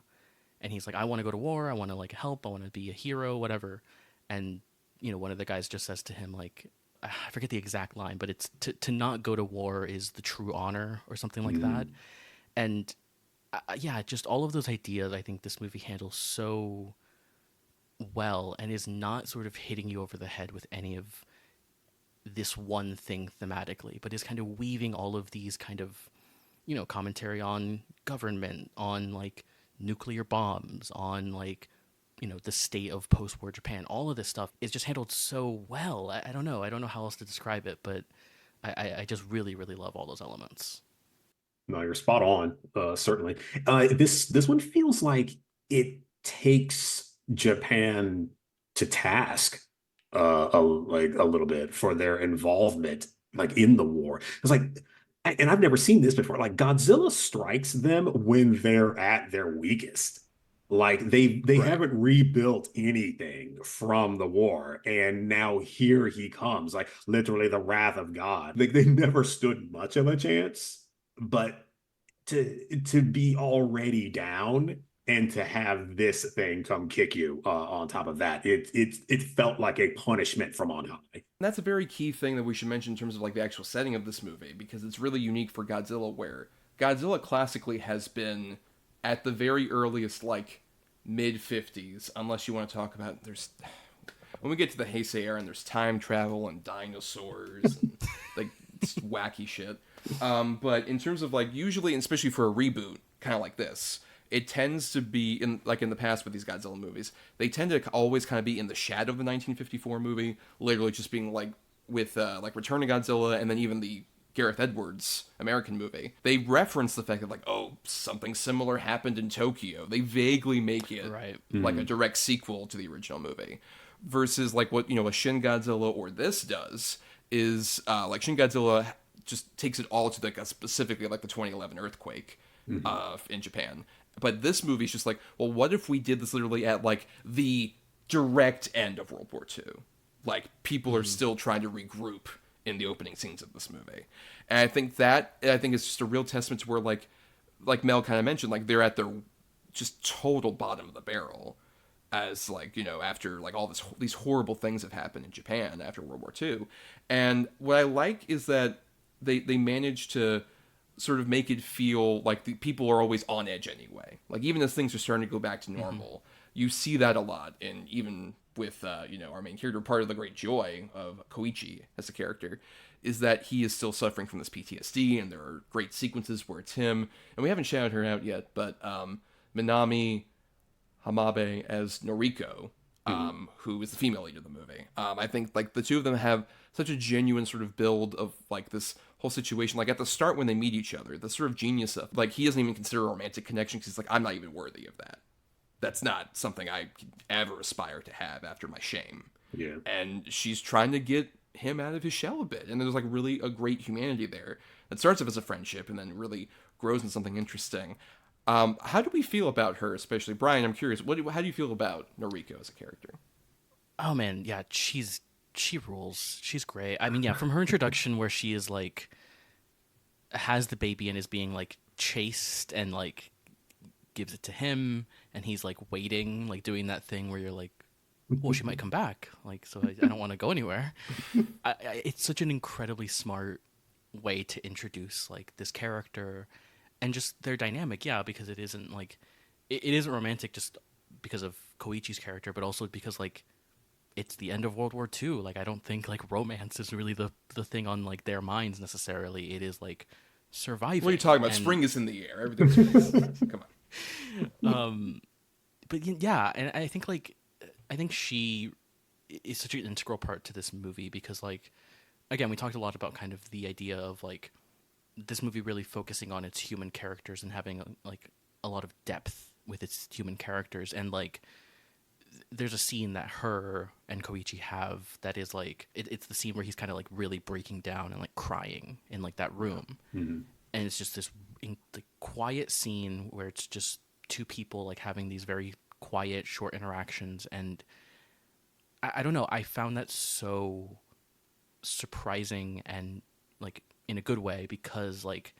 And he's like, I want to go to war. I want to like help. I want to be a hero, whatever. And, one of the guys just says to him, like, I forget the exact line, but it's to not go to war is the true honor or something like that. And yeah, just all of those ideas, I think this movie handles so well and is not sort of hitting you over the head with any of this one thing thematically, but is kind of weaving all of these kind of, commentary on government, on like nuclear bombs, on like, the state of post-war Japan. All of this stuff is just handled so well. I don't know. I don't know how else to describe it, but I just really, really love all those elements. No, you're spot on. Certainly, this one feels like it takes Japan to task, like a little bit for their involvement, like in the war. It's like, and I've never seen this before. Like Godzilla strikes them when they're at their weakest. Like they haven't rebuilt anything from the war, and now here he comes, like literally the wrath of God. Like they never stood much of a chance, but to be already down and to have this thing come kick you on top of that, it felt like a punishment from on high. And that's a very key thing that we should mention in terms of like the actual setting of this movie, because it's really unique for Godzilla, where Godzilla classically has been at the very earliest like mid 50s, unless you want to talk about when we get to the Heisei era and there's time travel and dinosaurs and like wacky shit. But in terms of like usually, and especially for a reboot kind of like this, it tends to be in the past with these Godzilla movies, they tend to always kind of be in the shadow of the 1954 movie, literally just being like with like Return to Godzilla, and then even the Gareth Edwards American movie. They reference the fact that like, oh, something similar happened in Tokyo. They vaguely make it like a direct sequel to the original movie, versus like what a Shin Godzilla or this does is like Shin Godzilla just takes it all to like specifically like the 2011 earthquake in Japan. But this movie is just like, well, what if we did this literally at like the direct end of World War II? Like people are still trying to regroup in the opening scenes of this movie. And I think it's just a real testament to where like Mel kind of mentioned, like they're at their just total bottom of the barrel, as like, after like all these horrible things have happened in Japan after World War II. And what I like is that they managed to sort of make it feel like the people are always on edge anyway. Like even as things are starting to go back to normal, you see that a lot. And even with, our main character, part of the great joy of Koichi as a character is that he is still suffering from this PTSD, and there are great sequences where it's him, and we haven't shouted her out yet, but Minami Hamabe as Noriko, who is the female lead of the movie. I think like the two of them have such a genuine sort of build of like this whole situation. Like at the start when they meet each other, the sort of genius of like he doesn't even consider a romantic connection because he's like, I'm not even worthy of that. That's not something I could ever aspire to have after my shame. Yeah. And she's trying to get him out of his shell a bit, and there's like really a great humanity there that starts off as a friendship and then really grows into something interesting. How do we feel about her, especially Bryan? I'm curious. How do you feel about Noriko as a character? Oh man, yeah, she rules. She's great. I mean, yeah, from her introduction where she is like has the baby and is being like chased and like gives it to him, and he's like waiting, like doing that thing where you're like, well, she might come back. Like, so I don't want to go anywhere. It's such an incredibly smart way to introduce like this character and just their dynamic. Yeah, because it isn't like it isn't romantic just because of Koichi's character, but also because like it's the end of World War II. Like, I don't think like romance is really the thing on like their minds necessarily. It is like surviving. What are you talking about? Spring is in the air. Everything's come on. But yeah, and I think she is such an integral part to this movie because, like, again, we talked a lot about kind of the idea of like this movie really focusing on its human characters and having like a lot of depth with its human characters, and like there's a scene that her and Koichi have that is like it's the scene where he's kind of like really breaking down and like crying in like that room, and it's just this like quiet scene where it's just two people like having these very quiet short interactions, and I don't know, I found that so surprising and like in a good way because like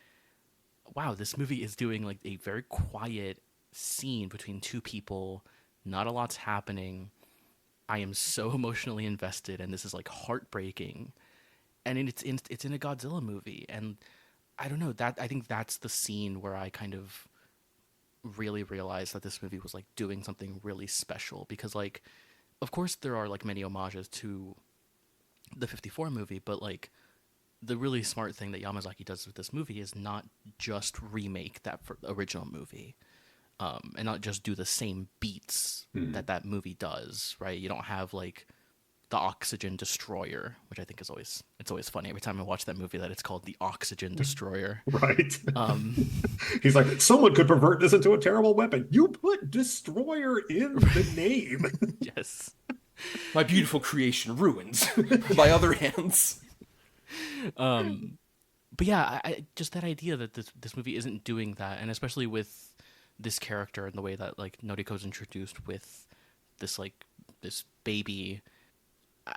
wow, this movie is doing like a very quiet scene between two people, not a lot's happening. I am so emotionally invested and this is like heartbreaking, and it's in a Godzilla movie, and I don't know, that I think that's the scene where I kind of really realized that this movie was like doing something really special because like of course there are like many homages to the 54 movie, but like the really smart thing that Yamazaki does with this movie is not just remake that original movie, and not just do the same beats that movie does, right? You don't have like the oxygen destroyer, which I think is always funny every time I watch that movie that it's called the oxygen destroyer. Right. He's like, someone could pervert this into a terrible weapon. You put destroyer in the name. Yes. My beautiful creation ruins by other hands. But yeah, I just that idea that this movie isn't doing that, and especially with this character and the way that like Noriko's introduced with this baby,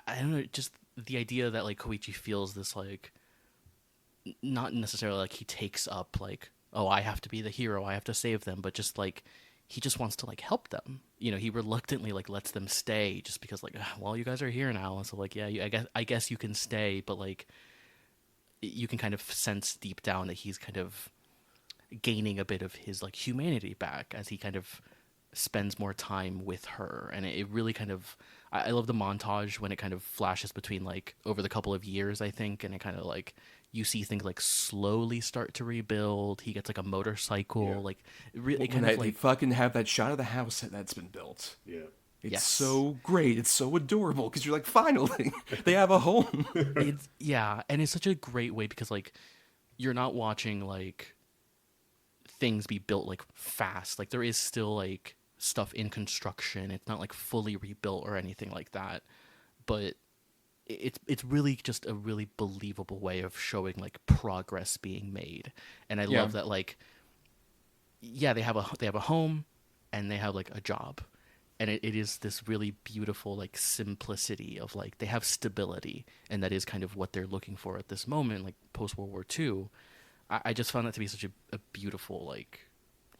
I don't know, just the idea that like Koichi feels this like not necessarily like he takes up like, oh, I have to be the hero, I have to save them, but just like he just wants to like help them. You know, he reluctantly like lets them stay just because like, well, you guys are here now, and so like yeah, I guess you can stay, but like you can kind of sense deep down that he's kind of gaining a bit of his like humanity back as he kind of spends more time with her, and it really kind of I love the montage when it kind of flashes between like over the couple of years, I think, and it kind of like you see things like slowly start to rebuild. He gets like a motorcycle, like it really kind of like they fucking have that shot of the house that's been built. Yeah. It's so great. It's so adorable because you're like, finally, they have a home. And it's such a great way because like you're not watching like things be built like fast. Like there is still like stuff in construction. It's not like fully rebuilt or anything like that, but it's really just a really believable way of showing like progress being made. And I love that like they have a home and they have like a job, and it is this really beautiful like simplicity of like they have stability, and that is kind of what they're looking for at this moment, like post World War II. I just found that to be such a beautiful like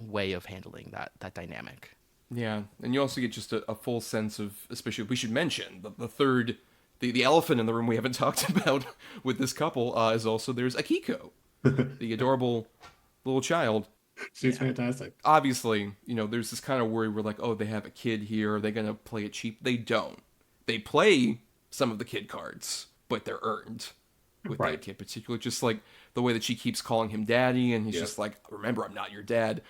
way of handling that dynamic. Yeah, and you also get just a full sense of, especially we should mention the third, the elephant in the room we haven't talked about with this couple is also there's Akiko, the adorable little child. She's fantastic. Obviously, you know, there's this kind of worry where like, oh, they have a kid here, are they gonna play it cheap? They don't. They play some of the kid cards, but they're earned with that kid, particularly just like the way that she keeps calling him daddy, and he's just like, remember, I'm not your dad,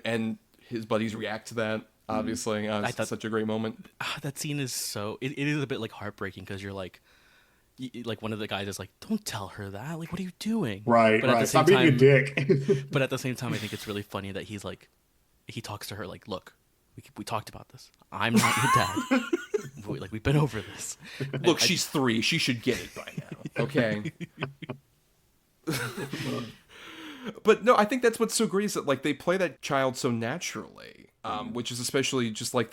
and his buddies react to that. Obviously, it's such a great moment. That scene is so it is a bit like heartbreaking because you're like one of the guys is like, don't tell her that, like what are you doing, right, but at the same stop being time, a dick. but at the same time I think it's really funny that he's like, he talks to her like, look, we talked about this, I'm not your dad. Like we've been over this. Look, she's 3, she should get it by now, okay? But no, I think that's what's so great is that like they play that child so naturally, which is especially just like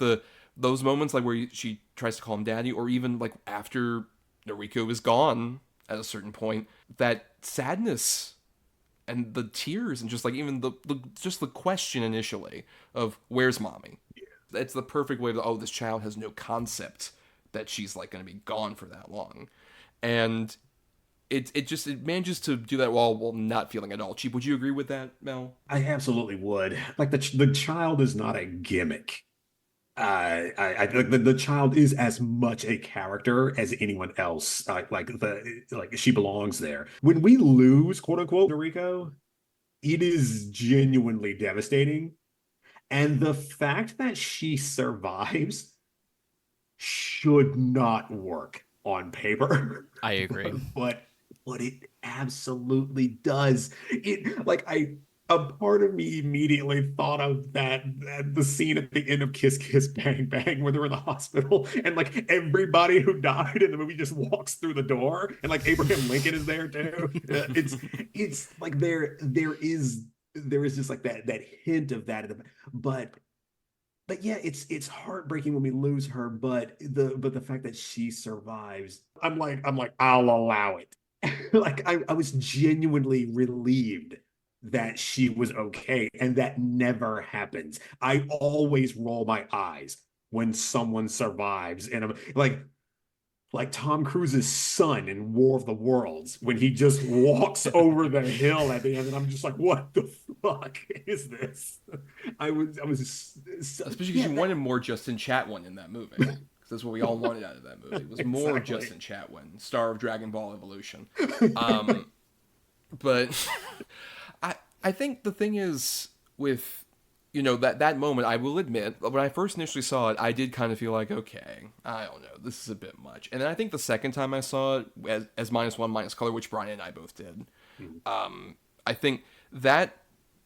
those moments like where she tries to call him daddy, or even like after Noriko is gone at a certain point, that sadness and the tears and just like even the just the question initially of where's mommy. It's the perfect way to, oh, this child has no concept that she's like going to be gone for that long. And it manages to do that while not feeling at all cheap. Would you agree with that, Mel? I absolutely would. Like the child is not a gimmick. I think the child is as much a character as anyone else. Like she belongs there. When we lose, quote unquote, Noriko, it is genuinely devastating. And the fact that she survives should not work on paper. I agree. But it absolutely does. It like I a part of me immediately thought of the scene at the end of Kiss Kiss Bang Bang where they're in the hospital and like everybody who died in the movie just walks through the door and like Abraham Lincoln is there too. It's like there is just like that hint of that, but yeah, it's heartbreaking when we lose her, but the fact that she survives, I'm like I'll allow it. Like I was genuinely relieved that she was okay, and that never happens. I always roll my eyes when someone survives, and I'm like Tom Cruise's son in War of the Worlds when he just walks over the hill at the end, and I'm just like, what the fuck is this? I was especially because you wanted more Justin Chatwin in that movie. Because that's what we all wanted out of that movie. It was more Justin Chatwin, star of Dragon Ball Evolution. But I think the thing is with, you know, that moment, I will admit, when I first initially saw it, I did kind of feel like, okay, I don't know, this is a bit much. And then I think the second time I saw it as -1 minus color, which Bryan and I both did, I think that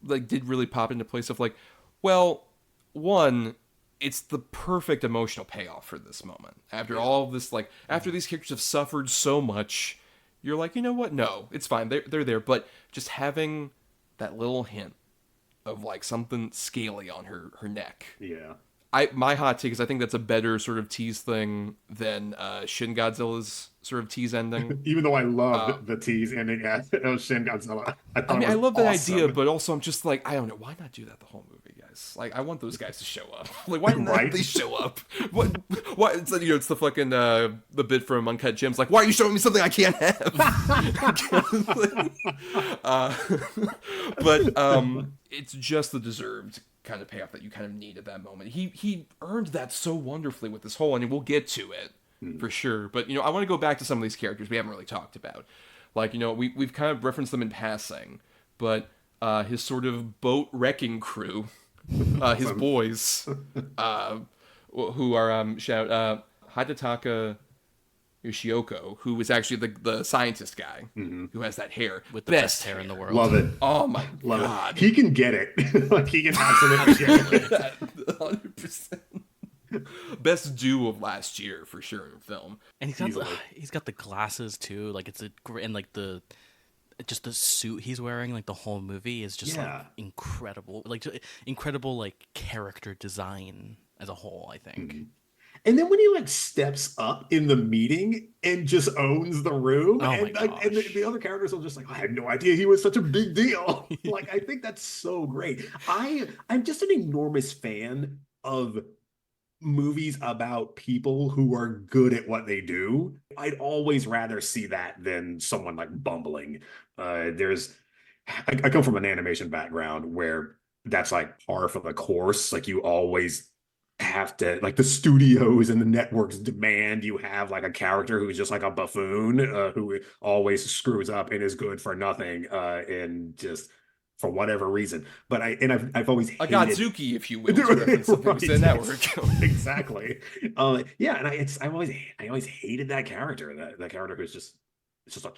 like did really pop into place of like, well, one, it's the perfect emotional payoff for this moment. After all of this, like, after these characters have suffered so much, you're like, you know what? No, it's fine. They're there. But just having that little hint of like something scaly on her neck. Yeah. My hot take is I think that's a better sort of tease thing than Shin Godzilla's sort of tease ending. Even though I love the tease ending at Shin Godzilla. I love that idea, but also I'm just like, I don't know, why not do that the whole movie, guys? Like, I want those guys to show up. Like, why didn't they show up? What? It's you know, it's the fucking the bit from Uncut Gems. Like, why are you showing me something I can't have? But it's just the deserved kind of payoff that you kind of need at that moment. He earned that so wonderfully with this whole, and we'll get to it for sure. But you know, I want to go back to some of these characters we haven't really talked about. Like, you know, we've kind of referenced them in passing, but his sort of boat wrecking crew, his boys, who are Hidataka Yoshioko, who is actually the scientist guy who has that hair with the best hair in the world. Love it. Oh my god, he can get it. Like, he can absolutely get it. 100%. Best duo of last year for sure in film. And he's got the glasses too. Like, it's and like the suit he's wearing, like the whole movie is just like incredible. Like, incredible like character design as a whole, I think. And then when he like steps up in the meeting and just owns the room, and the other characters are just like, I had no idea he was such a big deal. Like, I think that's so great. I'm just an enormous fan of movies about people who are good at what they do. I'd always rather see that than someone like bumbling. I come from an animation background where that's like par for the course. Like, you always have to, like, the studios and the networks demand you have like a character who's just like a buffoon who always screws up and is good for nothing and just for whatever reason. But I've always hated... a Godzuki, if you will, to reference something we said network. Exactly. Yeah, and I always hated that character. That character who's just a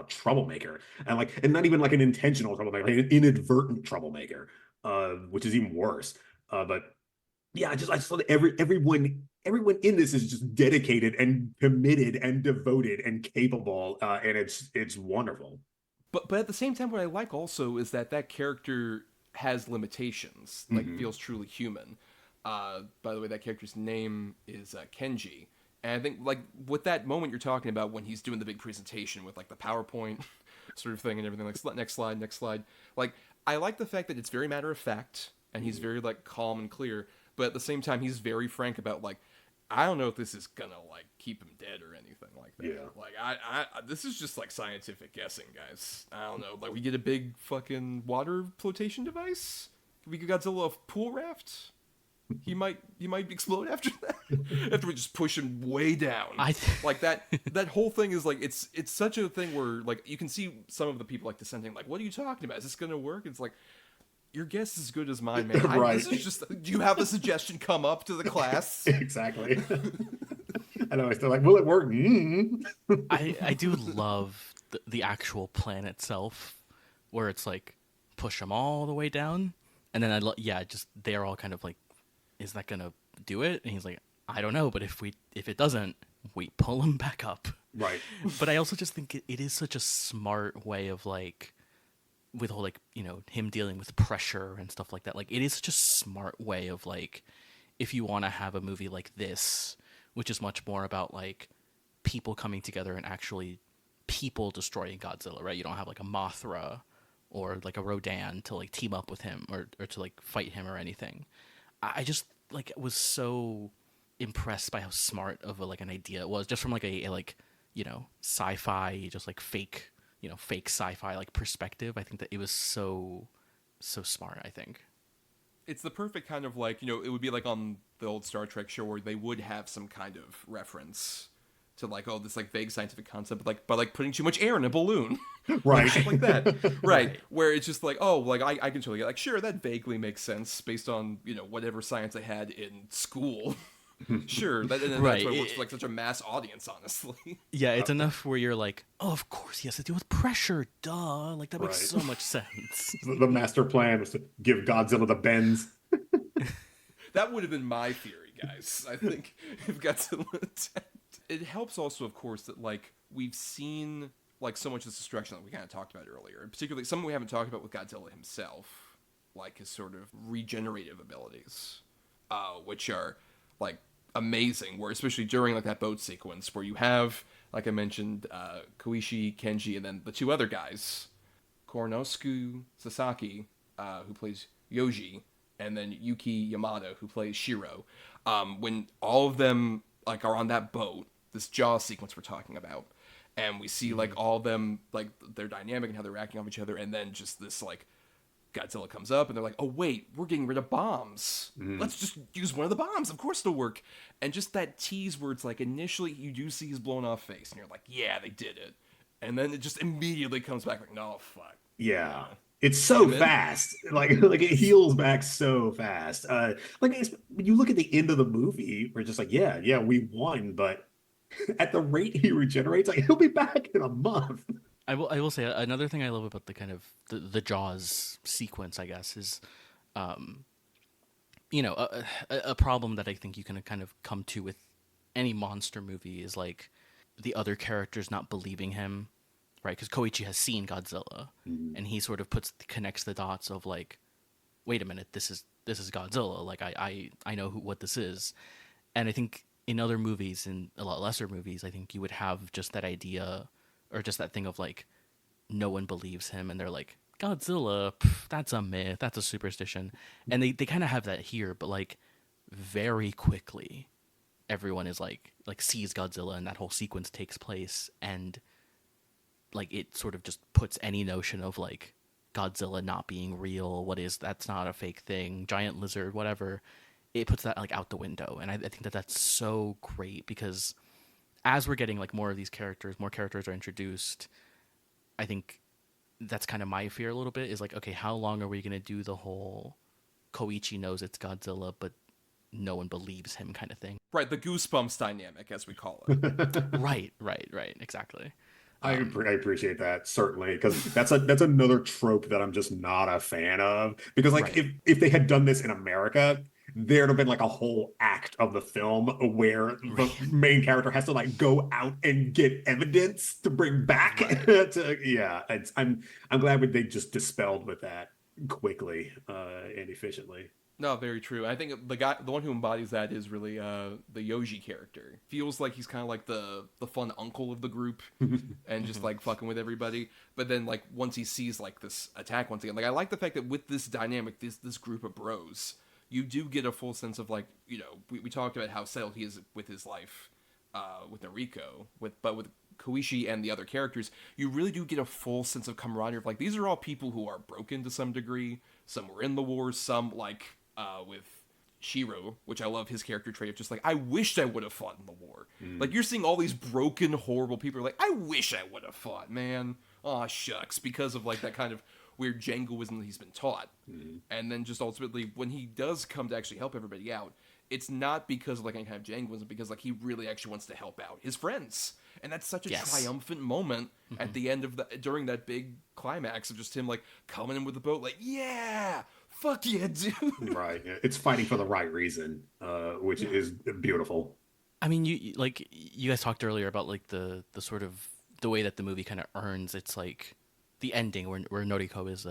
troublemaker, and not even like an intentional troublemaker, like an inadvertent troublemaker, which is even worse. But yeah, I just thought that everyone in this is just dedicated and committed and devoted and capable, and it's wonderful. But at the same time, what I like also is that character has limitations, like feels truly human. By the way, that character's name is Kenji. And I think, like, with that moment you're talking about when he's doing the big presentation with, like, the PowerPoint sort of thing and everything, like, next slide. Like, I like the fact that it's very matter of fact, and he's very, like, calm and clear, but at the same time, he's very frank about, like, I don't know if this is gonna like keep him dead or anything like that. Yeah. Like I this is just like scientific guessing, guys. I don't know. Like we get a big fucking water flotation device. We get Godzilla a pool raft. He might explode after that. After we just push him way down. Like that whole thing is like it's such a thing where like you can see some of the people like dissenting, like, what are you talking about? Is this gonna work? It's like, your guess is as good as mine, man. Right. This is just, do you have a suggestion come up to the class? Exactly. I know, they're like, will it work? I do love the actual plan itself, where it's like push them all the way down, and then just they're all kind of like, is that gonna do it? And he's like, I don't know, but if it doesn't, we pull him back up. Right. But I also just think it is such a smart way of like, with whole like, you know, him dealing with pressure and stuff like that. Like, it is such a smart way of like, if you want to have a movie like this, which is much more about like people coming together and actually people destroying Godzilla, right? You don't have like a Mothra or like a Rodan to like team up with him or to like fight him or anything. I just like was so impressed by how smart of a, like an idea it was, just from like a like, you know, sci-fi, just like fake sci-fi like perspective. I think that it was so smart. I think It's the perfect kind of like, you know, it would be like on the old Star Trek show where they would have some kind of reference to like, oh, this like vague scientific concept, but like by like putting too much air in a balloon. Right. Shit like that. Right. Where it's just like, oh, like I can totally get like, sure, that vaguely makes sense based on, you know, whatever science I had in school. Sure. That's why it works for like such a mass audience, honestly. Yeah, it's enough where you're like, oh, of course he has to deal with pressure. Duh. Like that makes so much sense. The master plan was to give Godzilla the bends. That would have been my theory, guys. I think if Godzilla attacked. It helps also, of course, that like we've seen like so much of this destruction that we kind of talked about earlier, and particularly something we haven't talked about with Godzilla himself, like his sort of regenerative abilities, which are like amazing. Where especially during like that boat sequence where you have, like I mentioned, Koichi, Kenji, and then the two other guys, Koronosuke Sasaki, who plays Yoji, and then Yuki Yamada, who plays Shiro. When all of them like are on that boat, this jaw sequence we're talking about, and we see like all of them, like their dynamic and how they're reacting off each other, and then just this like Godzilla comes up and they're like, oh wait, we're getting rid of bombs. Let's just use one of the bombs. Of course it'll work. And just that tease where it's like initially you do see his blown off face and you're like, yeah, they did it. And then it just immediately comes back like, no, fuck. Yeah. It's so fast. Like it heals back so fast. Like when you look at the end of the movie, we're just like, yeah, we won, but at the rate he regenerates, like he'll be back in a month. I will say another thing I love about the kind of the Jaws sequence, I guess, is, you know, a problem that I think you can kind of come to with any monster movie is like the other characters not believing him, right? Because Koichi has seen Godzilla, and he sort of connects the dots of like, wait a minute, this is Godzilla. Like I know what this is, and I think in other movies, in a lot lesser movies, I think you would have just that idea. Or just that thing of like, no one believes him, and they're like, Godzilla, that's a myth, that's a superstition, and they kind of have that here, but like very quickly, everyone is like sees Godzilla, and that whole sequence takes place, and like it sort of just puts any notion of like Godzilla not being real, that's not a fake thing, giant lizard, whatever, it puts that like out the window, and I think that that's so great because as we're getting like more of these characters, more characters are introduced, I think that's kind of my fear a little bit is like, okay, how long are we going to do the whole Koichi knows it's Godzilla, but no one believes him kind of thing? Right, the Goosebumps dynamic, as we call it. Right, exactly. I appreciate that, certainly, because that's another trope that I'm just not a fan of. Because like if they had done this in America, there'd have been like a whole act of the film where the main character has to like go out and get evidence to bring back. I'm glad they just dispelled with that quickly and efficiently. No, very true. I think the one who embodies that is really the Yoji character. Feels like he's kind of like the fun uncle of the group, and just like fucking with everybody. But then like once he sees like this attack once again, like I like the fact that with this dynamic, this group of bros, you do get a full sense of like, we talked about how settled he is with his life, with Noriko, but with Koichi and the other characters, you really do get a full sense of camaraderie of like, these are all people who are broken to some degree. Some were in the wars, some like with Shiro, which I love his character trait of just like, I wished I would have fought in the war. Like, you're seeing all these broken, horrible people like, I wish I would have fought, man. Aw, shucks, because of like that kind of weird jingoism that he's been taught. And then just ultimately, when he does come to actually help everybody out, it's not because of like any kind of jingoism, because like he really actually wants to help out his friends. And that's such a triumphant moment at the end of during that big climax of just him like coming in with the boat, like, yeah, fuck yeah, dude. Right. Yeah. It's fighting for the right reason, which is beautiful. I mean, you guys talked earlier about like the sort of the way that the movie kind of earns its like the ending where Noriko is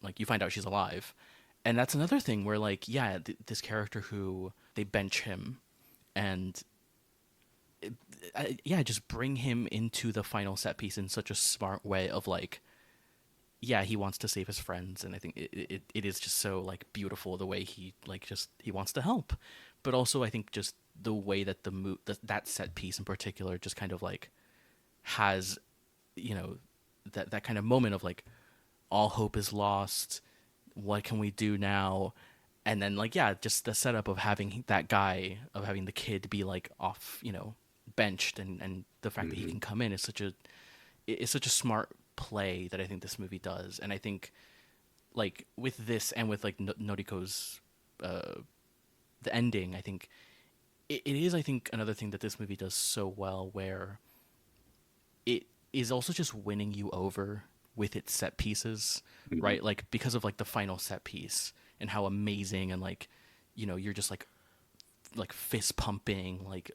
like, you find out she's alive. And that's another thing where like, yeah, this character who they bench him and just bring him into the final set piece in such a smart way of like, yeah, he wants to save his friends, and I think it is just so like beautiful the way he like just he wants to help, but also I think just the way that that set piece in particular just kind of like has, that kind of moment of like, all hope is lost, what can we do now? And then like, yeah, just the setup of having the kid be like off, benched, and the fact that he can come in is such a smart play that I think this movie does. And I think like with this and with like Noriko's the ending, I think it is, I think, another thing that this movie does so well, where it is also just winning you over with its set pieces, right? Like, because of like the final set piece and how amazing, and like, you're just like fist pumping, like,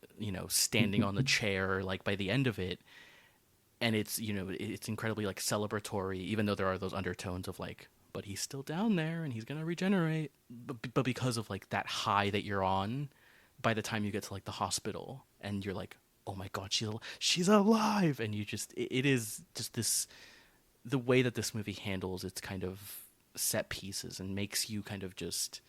standing on the chair, like by the end of it. And it's, it's incredibly like celebratory, even though there are those undertones of like, but he's still down there and he's going to regenerate. But because of like that high that you're on, by the time you get to like the hospital and you're like, oh my God, she's alive. And you just, it is just this, the way that this movie handles its kind of set pieces and makes you kind of just,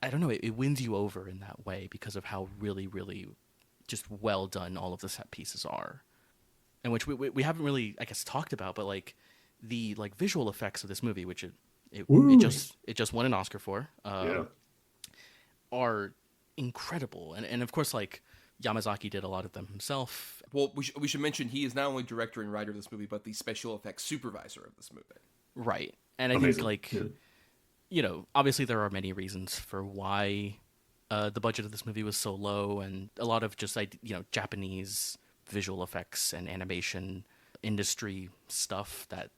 I don't know, it wins you over in that way because of how really, really just well done all of the set pieces are. And which we haven't really, I guess, talked about, but like the like visual effects of this movie, which it just won an Oscar for, are incredible. And of course, like, Yamazaki did a lot of them himself. Well, we should mention he is not only director and writer of this movie, but the special effects supervisor of this movie. Right. And I think like, obviously there are many reasons for why the budget of this movie was so low, and a lot of just like, Japanese visual effects and animation industry stuff that,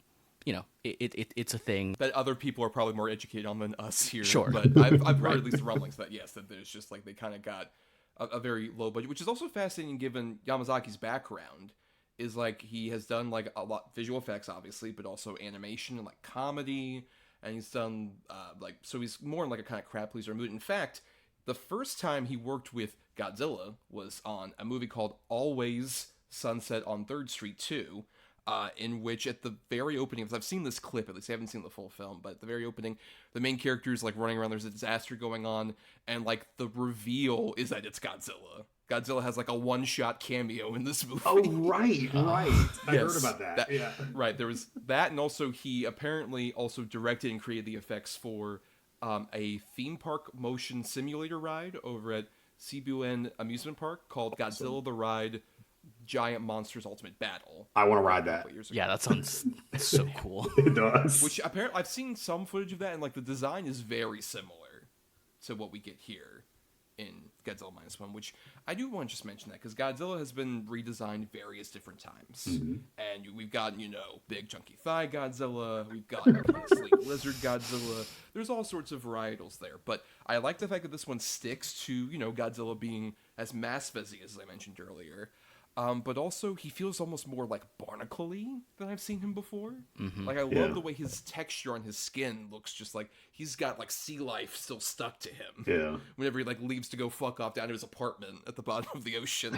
it's a thing that other people are probably more educated on than us here. Sure. But I've heard at least the rumblings that, yes, that there's just like, they kind of got a very low budget, which is also fascinating given Yamazaki's background. Is like, he has done like a lot visual effects, obviously, but also animation and like comedy, and he's done so he's more in like a kind of crowd pleaser mood. In fact, the first time he worked with Godzilla was on a movie called Always Sunset on 3rd Street 2, in which at the very opening, because I've seen this clip, at least I haven't seen the full film, but at the very opening, the main character is like running around, there's a disaster going on, and like the reveal is that it's Godzilla. Godzilla has like a one-shot cameo in this movie. Oh, right. I heard about that. Yeah. Right, there was that, and also he apparently also directed and created the effects for a theme park motion simulator ride over at Shibuya Amusement Park called Godzilla the Ride Giant Monsters Ultimate Battle. I want to ride that. Yeah, that sounds so cool. It does. Which apparently I've seen some footage of that, and like the design is very similar to what we get here in Godzilla Minus One, which I do want to just mention that because Godzilla has been redesigned various different times. And we've got, big chunky thigh Godzilla, we've got sleek lizard Godzilla, there's all sorts of varietals there. But I like the fact that this one sticks to, Godzilla being as mass-fuzzy as I mentioned earlier. But also, he feels almost more like barnacle-y than I've seen him before. Like, I love the way his texture on his skin looks just like he's got, like, sea life still stuck to him. Yeah. Whenever he, like, leaves to go fuck off down to his apartment at the bottom of the ocean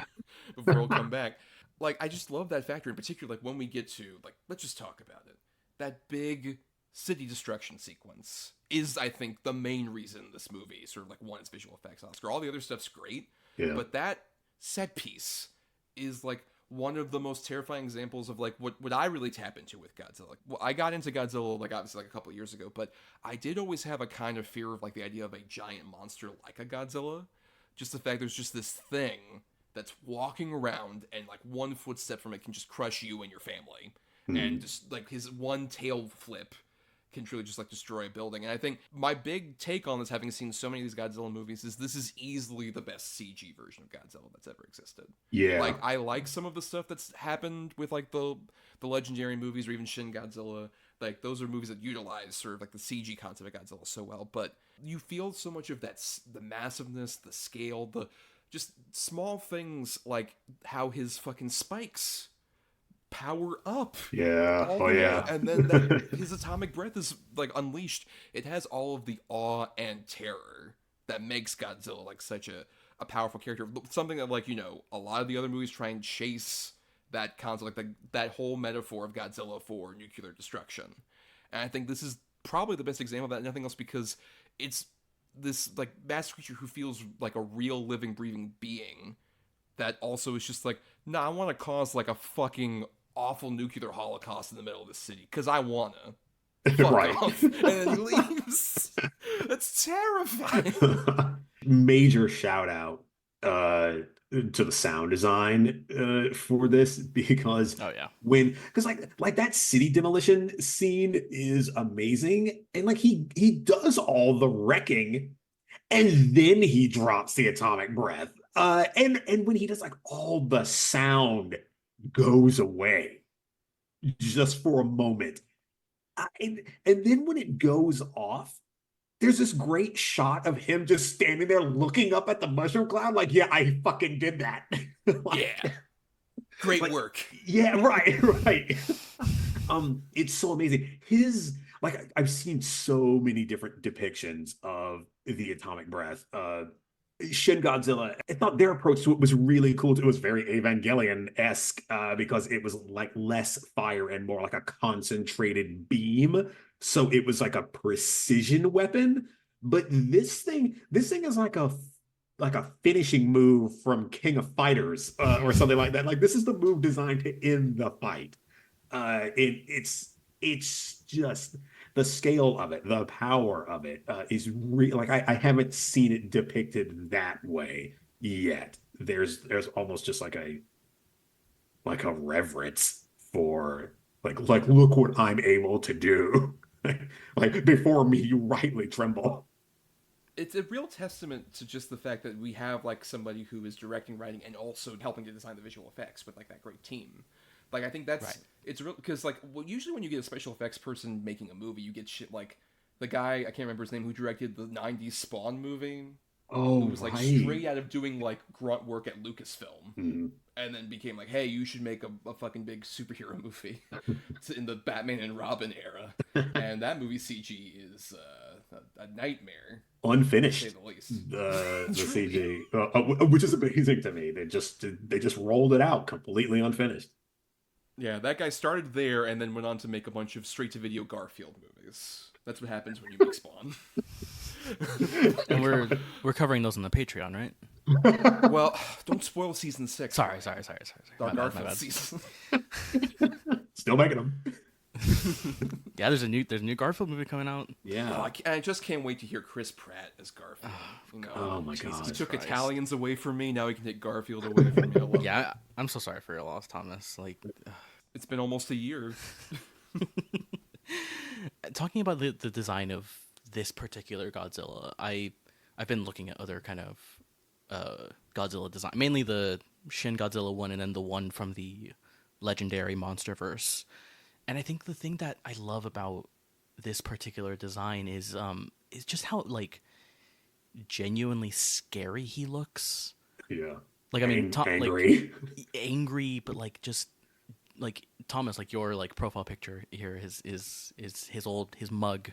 before he'll come back. Like, I just love that factor in particular, like, when we get to, like, let's just talk about it. That big city destruction sequence is, I think, the main reason this movie sort of like won its visual effects Oscar. All the other stuff's great, but that set piece is like one of the most terrifying examples of like what I really tap into with Godzilla. Like, well, I got into Godzilla like obviously like a couple of years ago, but I did always have a kind of fear of like the idea of a giant monster like a Godzilla. Just the fact there's just this thing that's walking around and like one footstep from it can just crush you and your family. And just like his one tail flip can truly just like destroy a building. And I think my big take on this, having seen so many of these Godzilla movies, is this is easily the best CG version of Godzilla that's ever existed. Yeah. Like, I like some of the stuff that's happened with like the legendary movies or even Shin Godzilla. Like, those are movies that utilize sort of like the CG concept of Godzilla so well, but you feel so much of that, the massiveness, the scale, the just small things like how his fucking spikes power up. Yeah. Oh yeah. And then his atomic breath is like unleashed. It has all of the awe and terror that makes Godzilla like such a powerful character. Something that, like, you know, a lot of the other movies try and chase that concept, like that whole metaphor of Godzilla for nuclear destruction. And I think this is probably the best example of that, nothing else, because it's this like mass creature who feels like a real living, breathing being that also is just like, nah, I want to cause like a fucking awful nuclear holocaust in the middle of the city because I wanna. Fuck Right. off. And then he leaves. That's terrifying. Major shout out to the sound design for this, because because like that city demolition scene is amazing, and like he does all the wrecking and then he drops the atomic breath, and when he does, like, all the sound goes away just for a moment, and then when it goes off, there's this great shot of him just standing there looking up at the mushroom cloud like, yeah, I fucking did that. Like, yeah. Great like, work. Yeah, right. It's so amazing. His, like, I've seen so many different depictions of the atomic breath. Shin Godzilla, I thought their approach to it was really cool. It was very Evangelion-esque, because it was like less fire and more like a concentrated beam. So it was like a precision weapon. But this thing is like a finishing move from King of Fighters, or something like that. Like, this is the move designed to end the fight. It's just the scale of it, the power of it, is real. Like, I haven't seen it depicted that way yet. There's almost just like a reverence for like look what I'm able to do. Like, before me, you rightly tremble. It's a real testament to just the fact that we have like somebody who is directing, writing, and also helping to design the visual effects with like that great team. Like, I think that's right. It's real, because like, well, usually when you get a special effects person making a movie, you get shit like the guy, I can't remember his name, who directed the 90s Spawn movie. Oh, who was like straight out of doing like grunt work at Lucasfilm, and then became like, hey, you should make a fucking big superhero movie in the Batman and Robin era. And that movie CG is a nightmare, unfinished, to say the least. The CG, which is amazing to me. They just rolled it out completely unfinished. Yeah, that guy started there and then went on to make a bunch of straight-to-video Garfield movies. That's what happens when you make Spawn. And we're covering those on the Patreon, right? Well, don't spoil season 6. Sorry. Our Garfield season. Still making them. Yeah, there's a new Garfield movie coming out. Yeah, oh, I just can't wait to hear Chris Pratt as Garfield. Oh my god, he took Italians away from me. Now he can take Garfield away from me. Yeah, I'm so sorry for your loss, Thomas. Like, it's been almost a year. Talking about the design of this particular Godzilla, I've been looking at other kind of Godzilla design, mainly the Shin Godzilla one, and then the one from the legendary MonsterVerse. And I think the thing that I love about this particular design is just how like genuinely scary he looks. Yeah. Like, I mean, angry, like, angry, but like just like Thomas, like your like profile picture here is his mug,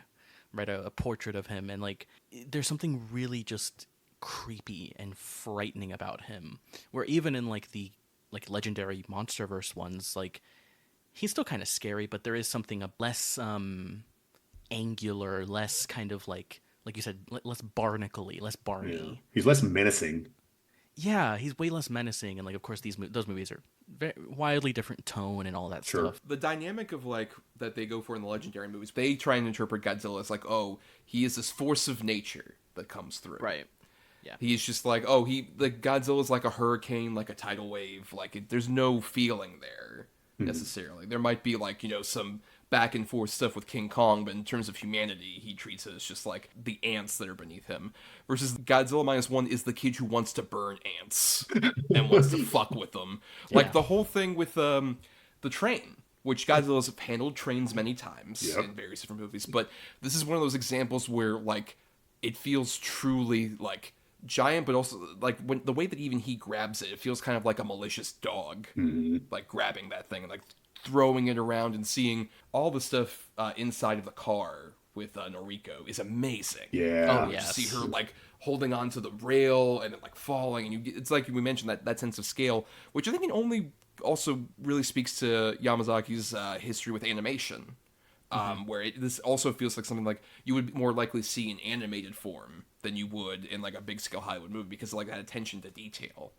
right? A portrait of him, and like there's something really just creepy and frightening about him. Where even in like the like legendary MonsterVerse ones, like, he's still kind of scary, but there is something less angular, less kind of like you said, less barnacle-y, less Barney. Yeah. He's less menacing. Yeah, he's way less menacing, and like of course those movies are very wildly different tone and all that stuff. The dynamic of like that they go for in the legendary movies, they try and interpret Godzilla as like, oh, he is this force of nature that comes through. Right. Yeah. He's just like, oh, Godzilla's like a hurricane, like a tidal wave. Like there's no feeling there necessarily. There might be like, some back and forth stuff with King Kong, but in terms of humanity, he treats it as just like the ants that are beneath him. Versus Godzilla Minus One is the kid who wants to burn ants and wants to fuck with them. Yeah. Like the whole thing with the train, which Godzilla's handled trains many times in various different movies, but this is one of those examples where like it feels truly like giant, but also like when the way that even he grabs it, it feels kind of like a malicious dog, like grabbing that thing and like throwing it around, and seeing all the stuff inside of the car with Noriko is amazing. Yeah. Oh, yes. See her like holding onto the rail and then like falling, and it's like we mentioned that sense of scale, which I think it only also really speaks to Yamazaki's history with animation, where this also feels like something like you would more likely see in animated form than you would in like a big scale Hollywood movie, because of like that attention to detail.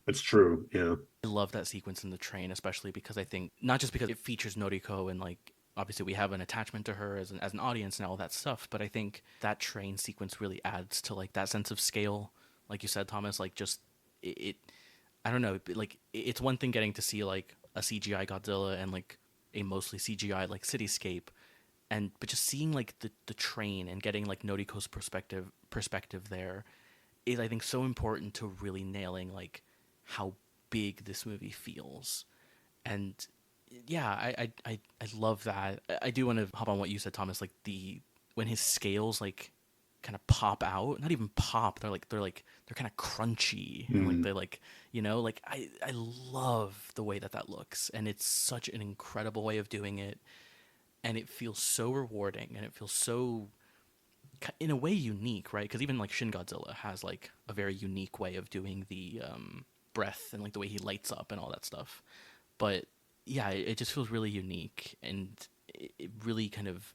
It's true, yeah. I love that sequence in the train, especially because I think, not just because it features Noriko and like, obviously we have an attachment to her as an audience and all that stuff, but I think that train sequence really adds to like that sense of scale. Like you said, Thomas, like just, it I don't know, like it's one thing getting to see like a CGI Godzilla and like a mostly CGI like cityscape, but just seeing like the train and getting like Noriko's perspective there is, I think, so important to really nailing like how big this movie feels. And yeah, I love that. I do want to hop on what you said, Thomas, like when his scales like kind of pop out, not even pop, they're kind of crunchy, and like they're like, like I love the way that looks, and it's such an incredible way of doing it, and it feels so rewarding, and it feels so in a way unique, right? Because even like Shin Godzilla has like a very unique way of doing the breath and like the way he lights up and all that stuff. But yeah, it just feels really unique, and it really kind of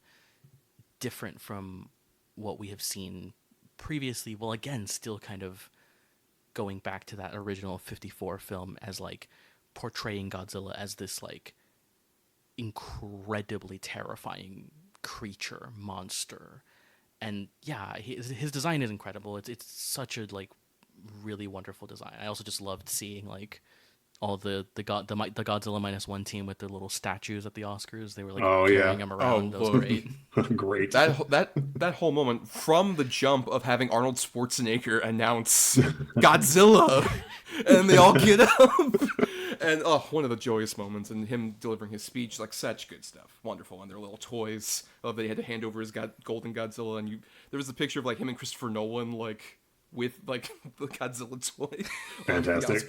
different from what we have seen previously. Well, again, still kind of going back to that original 54 film as like portraying Godzilla as this like incredibly terrifying creature, monster. And yeah, his design is incredible. It's such a like really wonderful design. I also just loved seeing like all the Godzilla Minus One team with their little statues at the Oscars. They were like carrying them around. That was great. Great. That whole moment from the jump of having Arnold Schwarzenegger announce Godzilla, and they all get up, and one of the joyous moments, and him delivering his speech, like such good stuff, wonderful, and their little toys. Love that he had to hand over his golden Godzilla, and there was a picture of like him and Christopher Nolan like with like the Godzilla toy. Fantastic.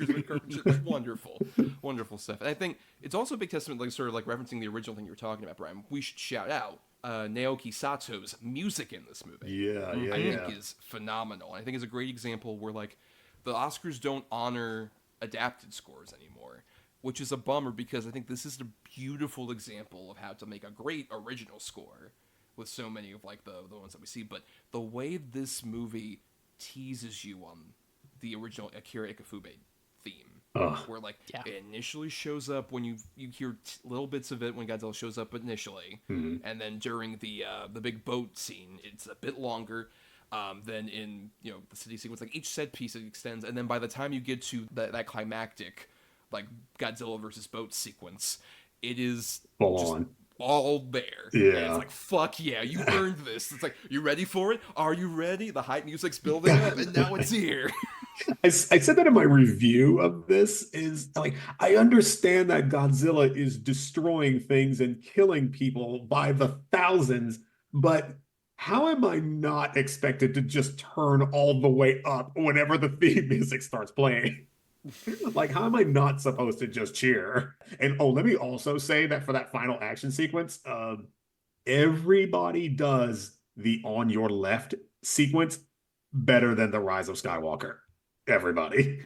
Wonderful stuff. And I think it's also a big testament, like sort of like referencing the original thing you were talking about, Brian. We should shout out Naoki Sato's music in this movie. I think is phenomenal. I think it's a great example where like the Oscars don't honor adapted scores anymore, which is a bummer, because I think this is a beautiful example of how to make a great original score with so many of like the ones that we see. But the way this movie teases you on the original Akira Ikefube theme, where like it initially shows up when you hear little bits of it when Godzilla shows up initially, and then during the big boat scene it's a bit longer, then in the city sequence, like each set piece it extends, and then by the time you get to that climactic like Godzilla versus boat sequence, it is full on all there. Yeah. And it's like, fuck yeah, you earned this. It's like, you ready for it? Are you ready? The hype music's building up, and now it's here. I said that in my review of this, is like, I understand that Godzilla is destroying things and killing people by the thousands, but how am I not expected to just turn all the way up whenever the theme music starts playing? Like, how am I not supposed to just cheer? And let me also say that for that final action sequence, everybody does the on your left sequence better than the Rise of Skywalker. Everybody.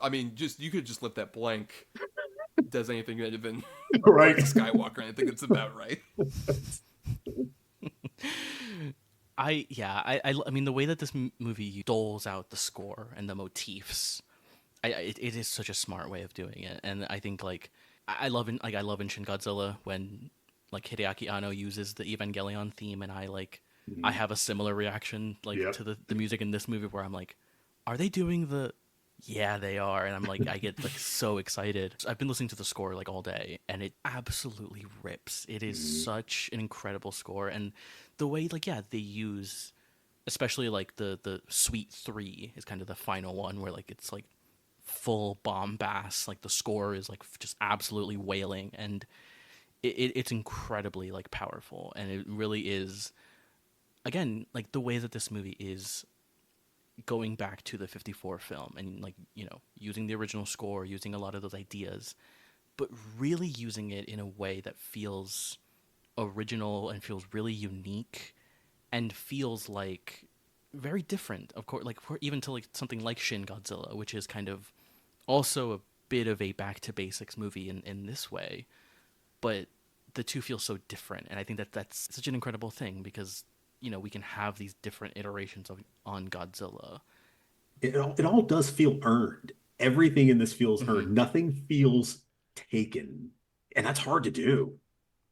I mean, you could just let that blank does anything better than Right. Skywalker. And I think it's about right. I mean the way that this movie doles out the score and the motifs, it is such a smart way of doing it, and I think like I love in Shin Godzilla when like Hideaki Anno uses the Evangelion theme, and I have a similar reaction to the music in this movie where I'm like, are they doing the? Yeah, they are, and I'm like, I get like so excited. I've been listening to the score like all day, and it absolutely rips. It is such an incredible score, and the way they use, especially like the Suite 3 is kind of the final one where like it's like full bombast, like the score is like just absolutely wailing, and it's incredibly like powerful, and it really is. Again, like the way that this movie is going back to the 54 film and like, using the original score, using a lot of those ideas, but really using it in a way that feels original and feels really unique and feels like very different, of course, like even to like something like Shin Godzilla, which is kind of also a bit of a back to basics movie in this way, but the two feel so different. And I think that's such an incredible thing because we can have these different iterations on Godzilla. It all does feel earned. Everything in this feels earned. Nothing feels taken, and that's hard to do.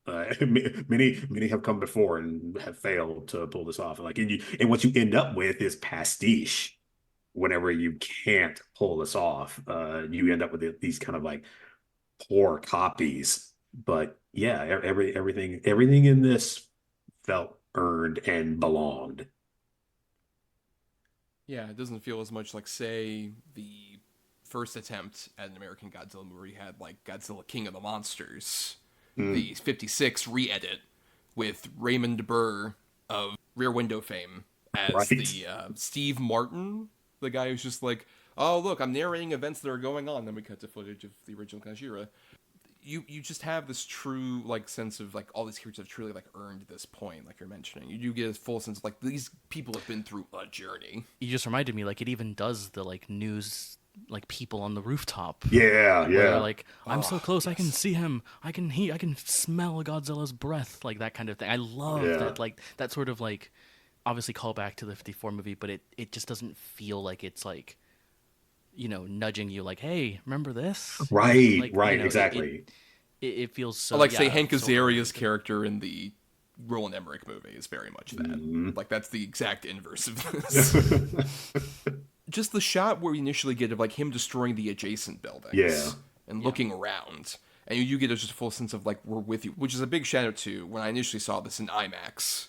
Many have come before and have failed to pull this off. And what you end up with is pastiche. Whenever you can't pull this off, you end up with these kind of like poor copies. But yeah, everything in this felt earned and belonged. Yeah, it doesn't feel as much like, say, the first attempt at an American Godzilla movie where you had like Godzilla King of the Monsters, the 56 re-edit with Raymond Burr of Rear Window fame as the Steve Martin, the guy who's just like, oh look, I'm narrating events that are going on. Then we cut to footage of the original Kajira. You just have this true like sense of like all these characters have truly like earned this point, like you're mentioning. You do get a full sense of like these people have been through a journey. You just reminded me, like it even does the like news, like people on the rooftop. Yeah. Where, like I'm so close, yes. I can see him. I can smell Godzilla's breath, like that kind of thing. I love that, like that sort of like obviously callback to the 54 movie, but it just doesn't feel like it's like nudging you like, hey, remember this? Right, like, right, exactly. It feels so. Like say Hank Azaria's character in the Roland Emmerich movie is very much that. Like that's the exact inverse of this. Just the shot where we initially get of like him destroying the adjacent buildings, and looking around, and you get just a full sense of like we're with you, which is a big shout out to when I initially saw this in IMAX.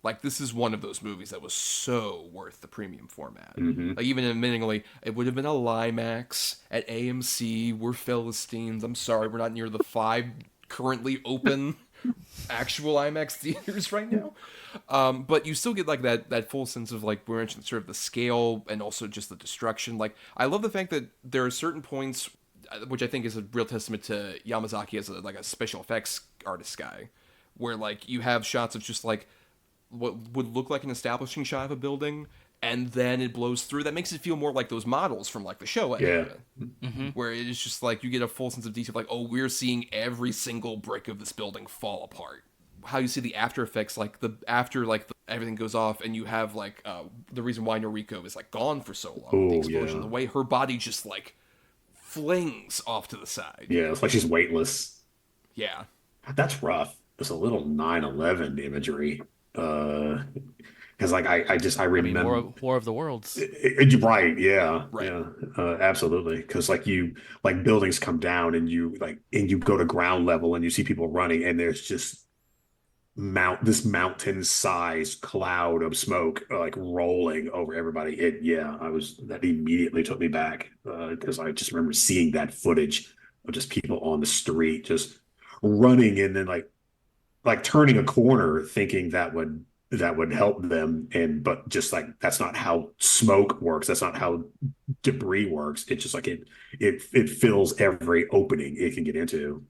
Like, this is one of those movies that was so worth the premium format. Like, even admittingly, it would have been a Limax at AMC. We're Philistines. I'm sorry, we're not near the 5 currently open actual IMAX theaters right now. But you still get, like, that full sense of, like, we mentioned sort of the scale and also just the destruction. Like, I love the fact that there are certain points, which I think is a real testament to Yamazaki as a special effects artist guy, where, like, you have shots of just, like, what would look like an establishing shot of a building, and then it blows through. That makes it feel more like those models from like the show era, where it is just like you get a full sense of detail, like, oh, we're seeing every single brick of this building fall apart. How you see the after effects, like everything goes off, and you have like the reason why Noriko is like gone for so long, the explosion, the way her body just like flings off to the side. Yeah, it's like she's weightless. Yeah, that's rough. There's a little 9/11 imagery. Because like I remember, I mean, War of the Worlds. Right, yeah, right. Absolutely. Because like buildings come down and you go to ground level and you see people running and there's just this mountain-sized cloud of smoke like rolling over everybody. That immediately took me back because I just remember seeing that footage of just people on the street just running and then like turning a corner thinking that would help them, but just like that's not how smoke works, that's not how debris works. It's just like it fills every opening it can get into.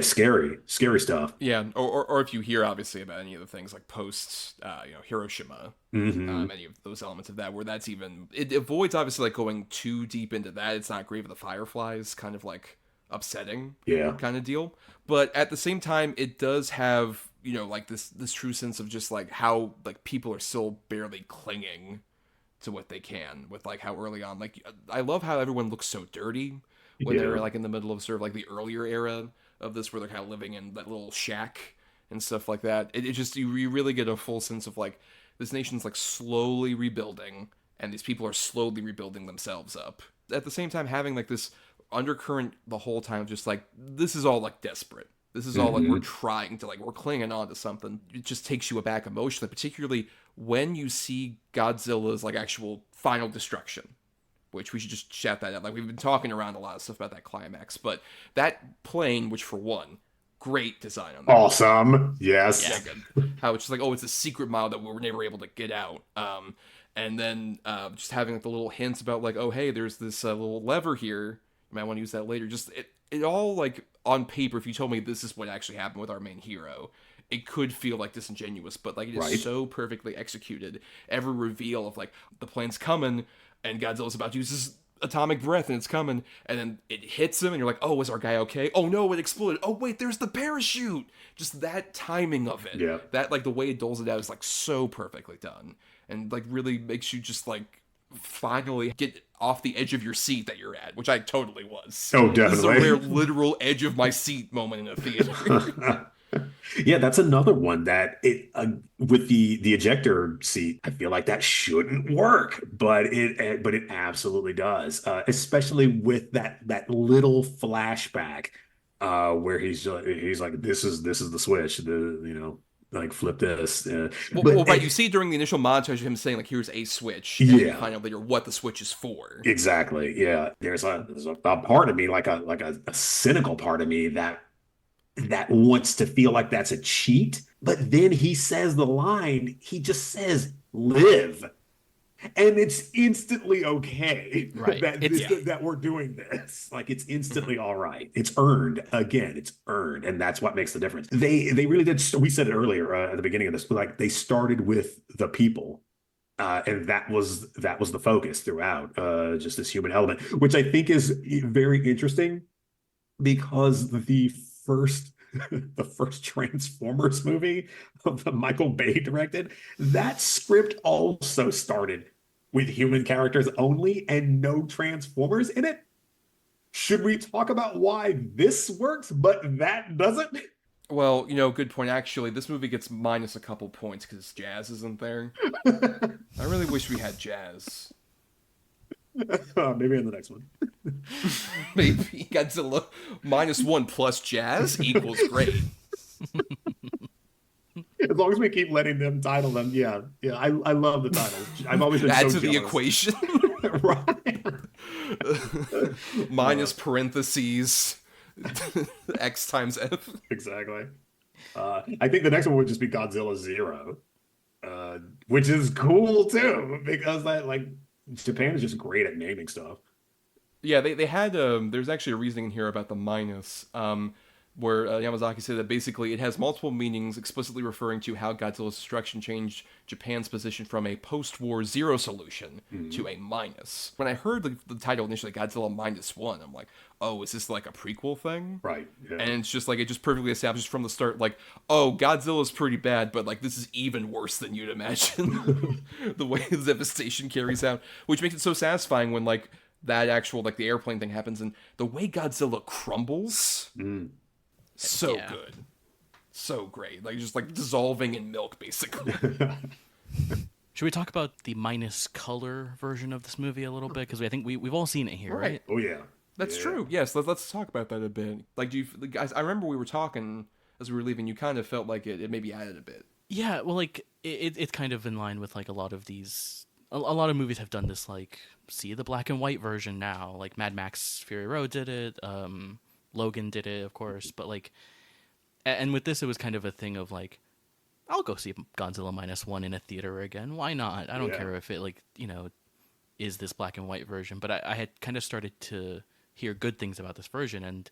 Scary stuff. Or if you hear obviously about any of the things like post Hiroshima, any of those elements of that, where that's even it avoids obviously like going too deep into that. It's not Grave of the Fireflies kind of like upsetting Yeah. kind of deal. But at the same time, it does have, you know, like this true sense of just like how like people are still barely clinging to what they can with like how early on, like I love how everyone looks so dirty when Yeah. they're like in the middle of sort of like the earlier era of this, where they're kind of living in that little shack and stuff like that. It just, you really get a full sense of like this nation's like slowly rebuilding, and these people are slowly rebuilding themselves up. At the same time, having like this undercurrent the whole time, just like this is all like desperate. This is all like we're trying to, like, we're clinging on to something. It just takes you aback emotionally, particularly when you see Godzilla's like actual final destruction, which we should just shout that out. Like, we've been talking around a lot of stuff about that climax, but that plane, which for one, great design on that. Awesome. Yes. Yeah, good. How it's just like, oh, it's a secret mile that we were never able to get out. And then just having like the little hints about like, oh, hey, there's this little lever here. You might want to use that later. Just it all, like, on paper, if you told me this is what actually happened with our main hero, it could feel like disingenuous, but like it is so perfectly executed. Every reveal of like the plane's coming and Godzilla's about to use his atomic breath and it's coming, and then it hits him and you're like, oh, is our guy okay? Oh no, it exploded. Oh wait, there's the parachute. Just that timing of it. Yeah. That, like, the way it doles it out is like so perfectly done, and like really makes you just like finally get off the edge of your seat that you're at, which I totally was. Oh, This is a definitely. rare literal edge of my seat moment in a theater. Yeah, that's another one that it with the ejector seat, I feel like that shouldn't work, but it absolutely does. Especially with that little flashback where he's like, this is the switch, like flip this. Well, right, you see during the initial montage of him saying like, here's a switch, and then you find out later what the switch is for. Exactly. Yeah. There's a part of me, like a cynical part of me that wants to feel like that's a cheat. But then he says the line, he just says, live. And it's instantly okay Right. that we're doing this. Like, it's instantly all right. It's earned. Again, it's earned. And that's what makes the difference. They really did. We said it earlier at the beginning of this, like, they started with the people. And that was the focus throughout, just this human element, which I think is very interesting, because first the first Transformers movie that Michael Bay directed, that script also started with human characters only and no Transformers in it. Should we talk about why this works but that doesn't? Well, good point. Actually, this movie gets minus a couple points because Jazz isn't there. I really wish we had Jazz. Maybe in the next one. Maybe Godzilla -1 plus Jazz equals great. As long as we keep letting them title them, yeah. I love the titles. I've always been Add so to the jealous. equation. Right. Minus parentheses X times F. Exactly. I think the next one would just be Godzilla 0, which is cool too, because Japan is just great at naming stuff. Yeah, they had there's actually a reasoning in here about the minus, where Yamazaki said that basically it has multiple meanings, explicitly referring to how Godzilla's destruction changed Japan's position from a post-war zero solution to a minus. When I heard the title initially, Godzilla -1, I'm like, oh, is this like a prequel thing? Right. Yeah. And it's just like, it just perfectly establishes from the start, like, oh, Godzilla's pretty bad, but like this is even worse than you'd imagine. The way the devastation carries out, which makes it so satisfying when like that actual, like, the airplane thing happens, and the way Godzilla crumbles, so good. So great. Like, just like dissolving in milk, basically. Should we talk about the minus color version of this movie a little bit? Because I think we've all seen it here, right? Oh, yeah. That's true. Yes, let's talk about that a bit. Like, guys, I remember we were talking as we were leaving, you kind of felt like it maybe added a bit. Yeah, well, like, it's kind of in line with, like, a lot of these... A lot of movies have done this, like, see the black and white version now. Like, Mad Max Fury Road did it, Logan did it, of course, but, like... And with this, it was kind of a thing of, like, I'll go see Godzilla -1 in a theater again. Why not? I don't care if it, like, is this black and white version. But I had kind of started to hear good things about this version, and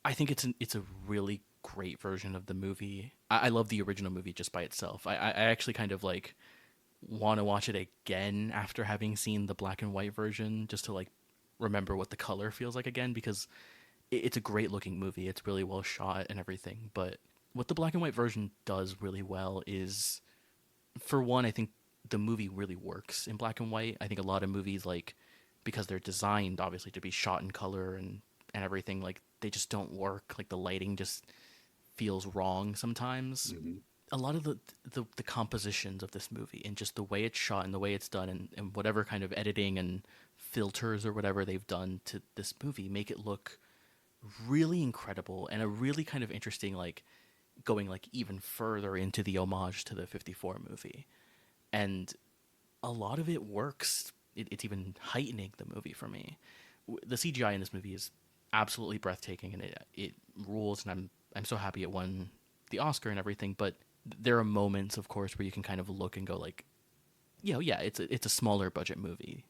I think it's a really great version of the movie. I love the original movie just by itself. I actually kind of, like, want to watch it again after having seen the black and white version, just to, like, remember what the color feels like again, because it's a great looking movie. It's really well shot and everything. But what the black and white version does really well is, for one, I think the movie really works in black and white. I think a lot of movies, like, because they're designed obviously to be shot in color and everything, like, they just don't work. Like, the lighting just feels wrong sometimes. A lot of the compositions of this movie and just the way it's shot and the way it's done and whatever kind of editing and filters or whatever they've done to this movie make it look really incredible and a really kind of interesting, like, going like even further into the homage to the 54 movie. And a lot of it works. It's even heightening the movie for me. The CGI in this movie is absolutely breathtaking, and it rules, and I'm so happy it won the Oscar and everything. But there are moments, of course, where you can kind of look and go like, yeah, it's a smaller budget movie.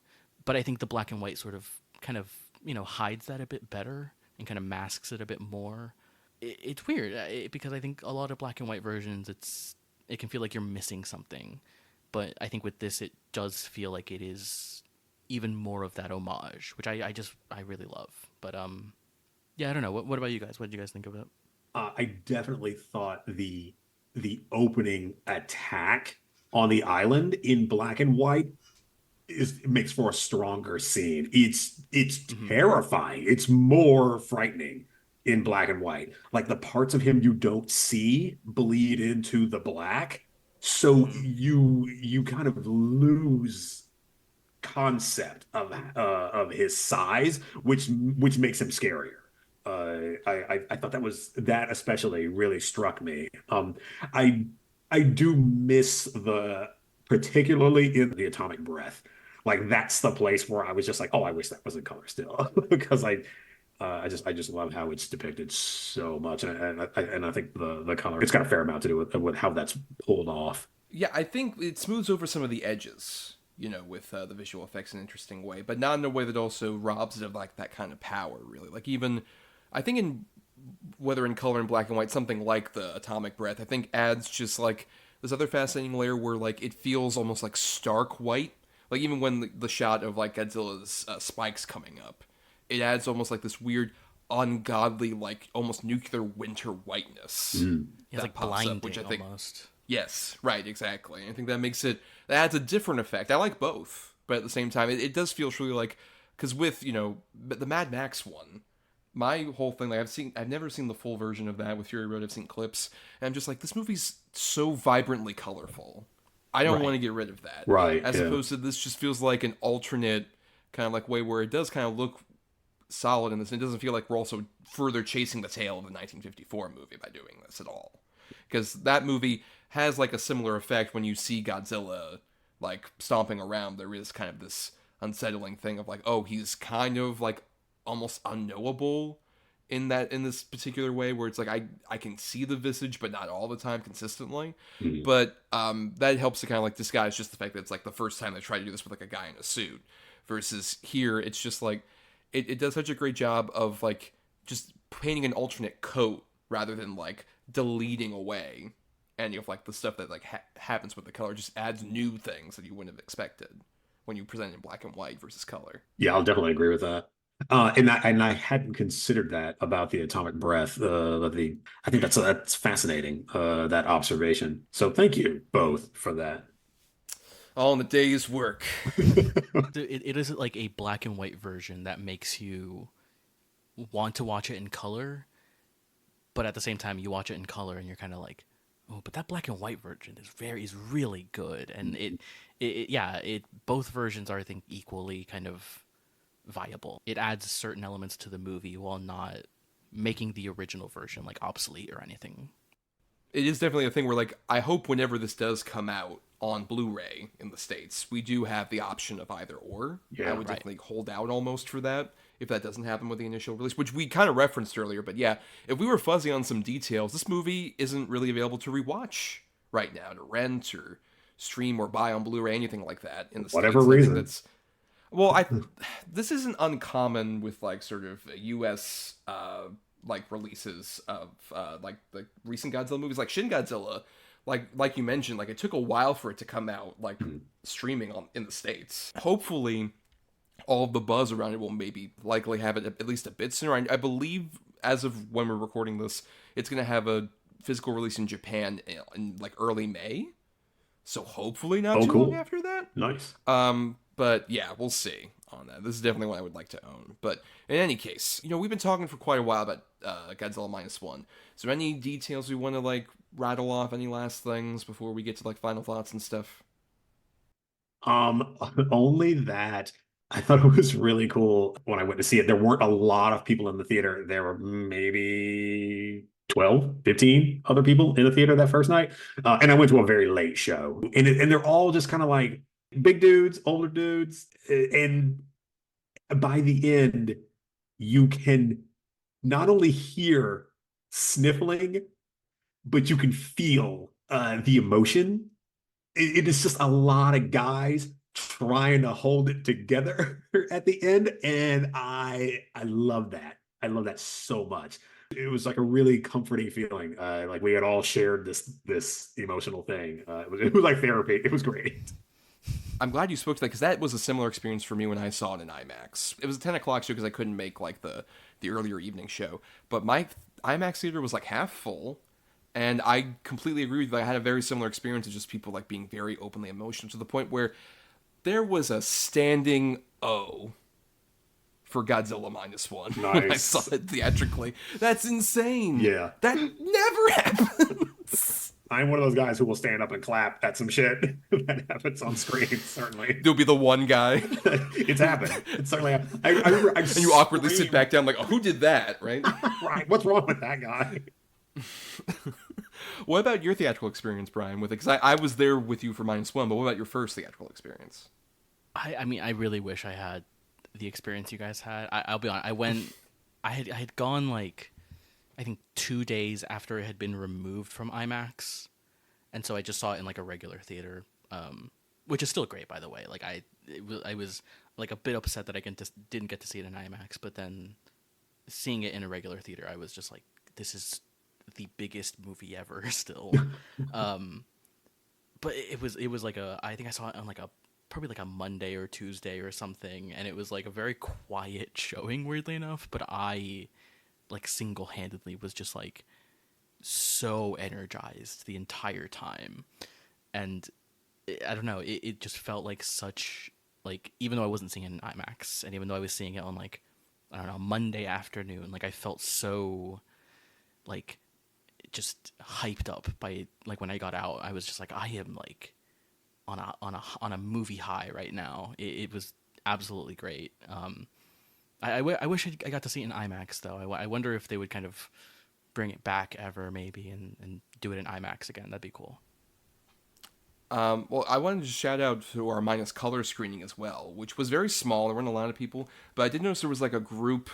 But I think the black and white sort of kind of, hides that a bit better and kind of masks it a bit more. It's weird because I think a lot of black and white versions, it can feel like you're missing something. But I think with this, it does feel like it is even more of that homage, which I really love. But yeah, I don't know. What about you guys? What did you guys think of it? I definitely thought the opening attack on the island in black and white makes for a stronger scene. It's terrifying. It's more frightening in black and white. Like, the parts of him you don't see bleed into the black, so you kind of lose concept of his size, which makes him scarier. I thought that especially really struck me. I do miss particularly in the atomic breath. Like, that's the place where I was just like, oh, I wish that was in color still, because I just love how it's depicted so much, and I think the color, it's got a fair amount to do with how that's pulled off. Yeah, I think it smooths over some of the edges, with the visual effects in an interesting way, but not in a way that also robs it of like that kind of power, really. Like, even I think whether in color and black and white, something like the atomic breath, I think adds just like this other fascinating layer where like it feels almost like stark white. Like, even when the shot of like Godzilla's spikes coming up, it adds almost like this weird, ungodly, like almost nuclear winter whiteness. It's like blinding, which I think, almost. Yes, right, exactly. I think that adds a different effect. I like both, but at the same time, it does feel truly like, because with the Mad Max one, my whole thing, like, I've never seen the full version of that with Fury Road. I've seen clips, and I'm just like, this movie's so vibrantly colorful. I don't want to get rid of that. Right. As opposed to this just feels like an alternate kind of like way where it does kind of look solid in this, and it doesn't feel like we're also further chasing the tail of the 1954 movie by doing this at all. Because that movie has like a similar effect when you see Godzilla like stomping around. There is kind of this unsettling thing of like, oh, he's kind of like almost unknowable in this particular way, where it's like I can see the visage, but not all the time consistently. But that helps to kind of like disguise just the fact that it's like the first time they try to do this with like a guy in a suit, versus here it's just like it does such a great job of like just painting an alternate coat rather than like deleting away any of like the stuff that like happens with the color. Just adds new things that you wouldn't have expected when you present it in black and white versus color. Yeah, I'll definitely agree with that. And I hadn't considered that about the atomic breath. I think that's fascinating, that observation. So thank you both for that. All in the day's work. It is like a black and white version that makes you want to watch it in color, but at the same time you watch it in color and you're kind of like, oh, but that black and white version is really good. And it both versions are, I think, equally kind of viable. It adds certain elements to the movie while not making the original version like obsolete or anything. It is definitely a thing where like I hope whenever this does come out on Blu-ray in the States, we do have the option of either or. Yeah, I would definitely hold out almost for that if that doesn't happen with the initial release, which we kind of referenced earlier. But yeah, if we were fuzzy on some details, this movie isn't really available to rewatch right now, to rent or stream or buy on Blu-ray, anything like that in the whatever States. reason. That's well, this isn't uncommon with like sort of U.S. Like releases of like the recent Godzilla movies, like Shin Godzilla. Like you mentioned, like it took a while for it to come out like streaming in the States. Hopefully, all of the buzz around it will maybe likely have it at least a bit sooner. I believe as of when we're recording this, it's going to have a physical release in Japan in like early May. So hopefully not too long after that. Nice. But yeah, we'll see on that. This is definitely one I would like to own. But in any case, we've been talking for quite a while about Godzilla Minus One. Is there any details we want to like rattle off? Any last things before we get to like final thoughts and stuff? Only that I thought it was really cool when I went to see it. There weren't a lot of people in the theater. There were maybe 12, 15 other people in the theater that first night. And I went to a very late show. And they're all just kind of like big dudes, older dudes. And by the end, you can not only hear sniffling, but you can feel the emotion. It is just a lot of guys trying to hold it together at the end, and I love that. I love that so much. It was like a really comforting feeling. Like we had all shared this emotional thing. It was like therapy. It was great. I'm glad you spoke to that because that was a similar experience for me when I saw it in IMAX. It was a 10 o'clock show because I couldn't make like the earlier evening show, but my IMAX theater was like half full. And I completely agree with you. I had a very similar experience of just people like being very openly emotional to the point where there was a standing O for Godzilla Minus One when I saw it theatrically. That's insane. Yeah. That never happens. I'm one of those guys who will stand up and clap at some shit that happens on screen, certainly. You'll be the one guy. It's happened. It's certainly happened. I remember and you awkwardly sit back down like, oh, who did that, right? Right. What's wrong with that guy? What about your theatrical experience, Brian, with it? Because I was there with you for Minus One, but what about your first theatrical experience? I mean, I really wish I had the experience you guys had. I'll be honest. I had gone like, I think 2 days after it had been removed from IMAX, and so I just saw it in like a regular theater, which is still great, by the way. Like I was like a bit upset that I didn't get to see it in IMAX, but then seeing it in a regular theater, I was just like, this is the biggest movie ever still. But it was like I think I saw it on like probably like a Monday or Tuesday or something, and it was like a very quiet showing, weirdly enough, but I like single-handedly was just like so energized the entire time. And I don't know, it just felt like such, like, even though I wasn't seeing it in IMAX, and even though I was seeing it on like, I don't know, Monday afternoon, like I felt so like just hyped up by, like, when I got out, I was just like, I am like on a movie high right now. It was absolutely great. I wish I got to see it in IMAX though. I wonder if they would kind of bring it back ever, maybe, and do it in IMAX again. That'd be cool. Well, I wanted to shout out to our Minus Color screening as well, which was very small. There weren't a lot of people, but I did notice there was like a group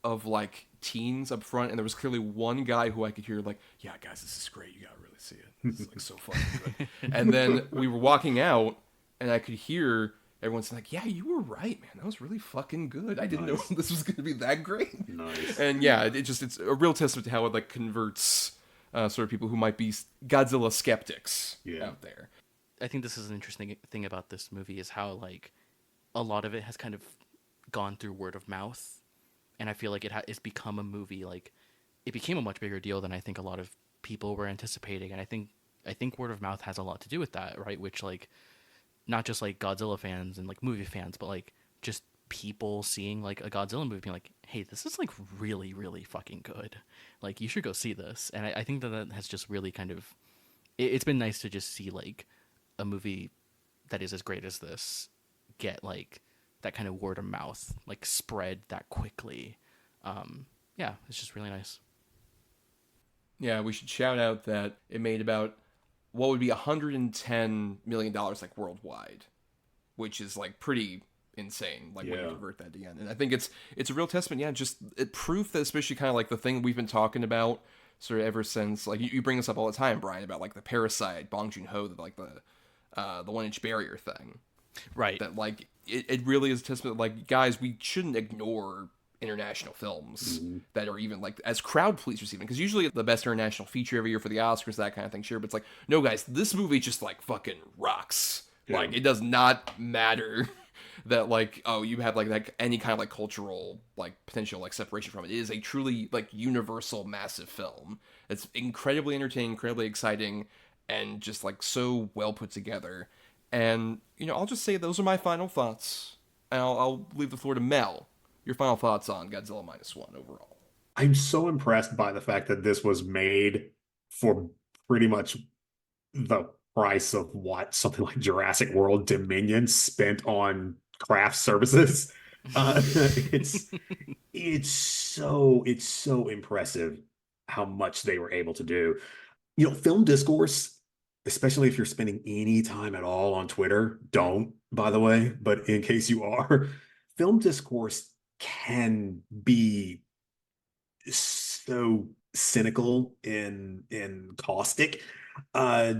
of like teens up front, and there was clearly one guy who I could hear like, yeah, guys, this is great. You gotta really see it. This is like so fun. And then we were walking out, and I could hear everyone saying like, yeah, you were right, man. That was really fucking good. I didn't know this was going to be that great. Nice. And yeah, it's a real testament to how it like converts sort of people who might be Godzilla skeptics out there. I think this is an interesting thing about this movie is how like a lot of it has kind of gone through word of mouth. And I feel like it's become a movie, like, it became a much bigger deal than I think a lot of people were anticipating. And I think word of mouth has a lot to do with that, right? Which, like, not just, like, Godzilla fans and, like, movie fans, but, like, just people seeing, like, a Godzilla movie being like, hey, this is, like, really, really fucking good. Like, you should go see this. And I think that has just really kind of... It's been nice to just see, like, a movie that is as great as this get, like, that kind of word of mouth, like, spread that quickly. Yeah, it's just really nice. Yeah, we should shout out that it made about what would be $110 million like worldwide, which is like pretty insane, like when you convert that again. And I think it's a real testament, just proof that, especially kind of like the thing we've been talking about sort of ever since, like you bring this up all the time, Brian, about like the Parasite, Bong Joon-ho, like the 1-inch barrier thing. Right. That, like, it really is a testament, like, guys, we shouldn't ignore international films that are even, like, as crowd pleasers even. Because usually the best international feature every year for the Oscars, that kind of thing, sure. But it's like, no, guys, this movie just, like, fucking rocks. Yeah. Like, it does not matter that like, oh, you have like any kind of like cultural like potential like separation from it. It is a truly like universal massive film. It's incredibly entertaining, incredibly exciting, and just like so well put together. And I'll just say those are my final thoughts. And I'll leave the floor to Mel. Your final thoughts on Godzilla Minus One overall. I'm so impressed by the fact that this was made for pretty much the price of what something like Jurassic World Dominion spent on craft services. It's it's so impressive how much they were able to do. Film discourse, especially if you're spending any time at all on Twitter, don't, by the way, but in case you are, film discourse can be so cynical and caustic. Uh,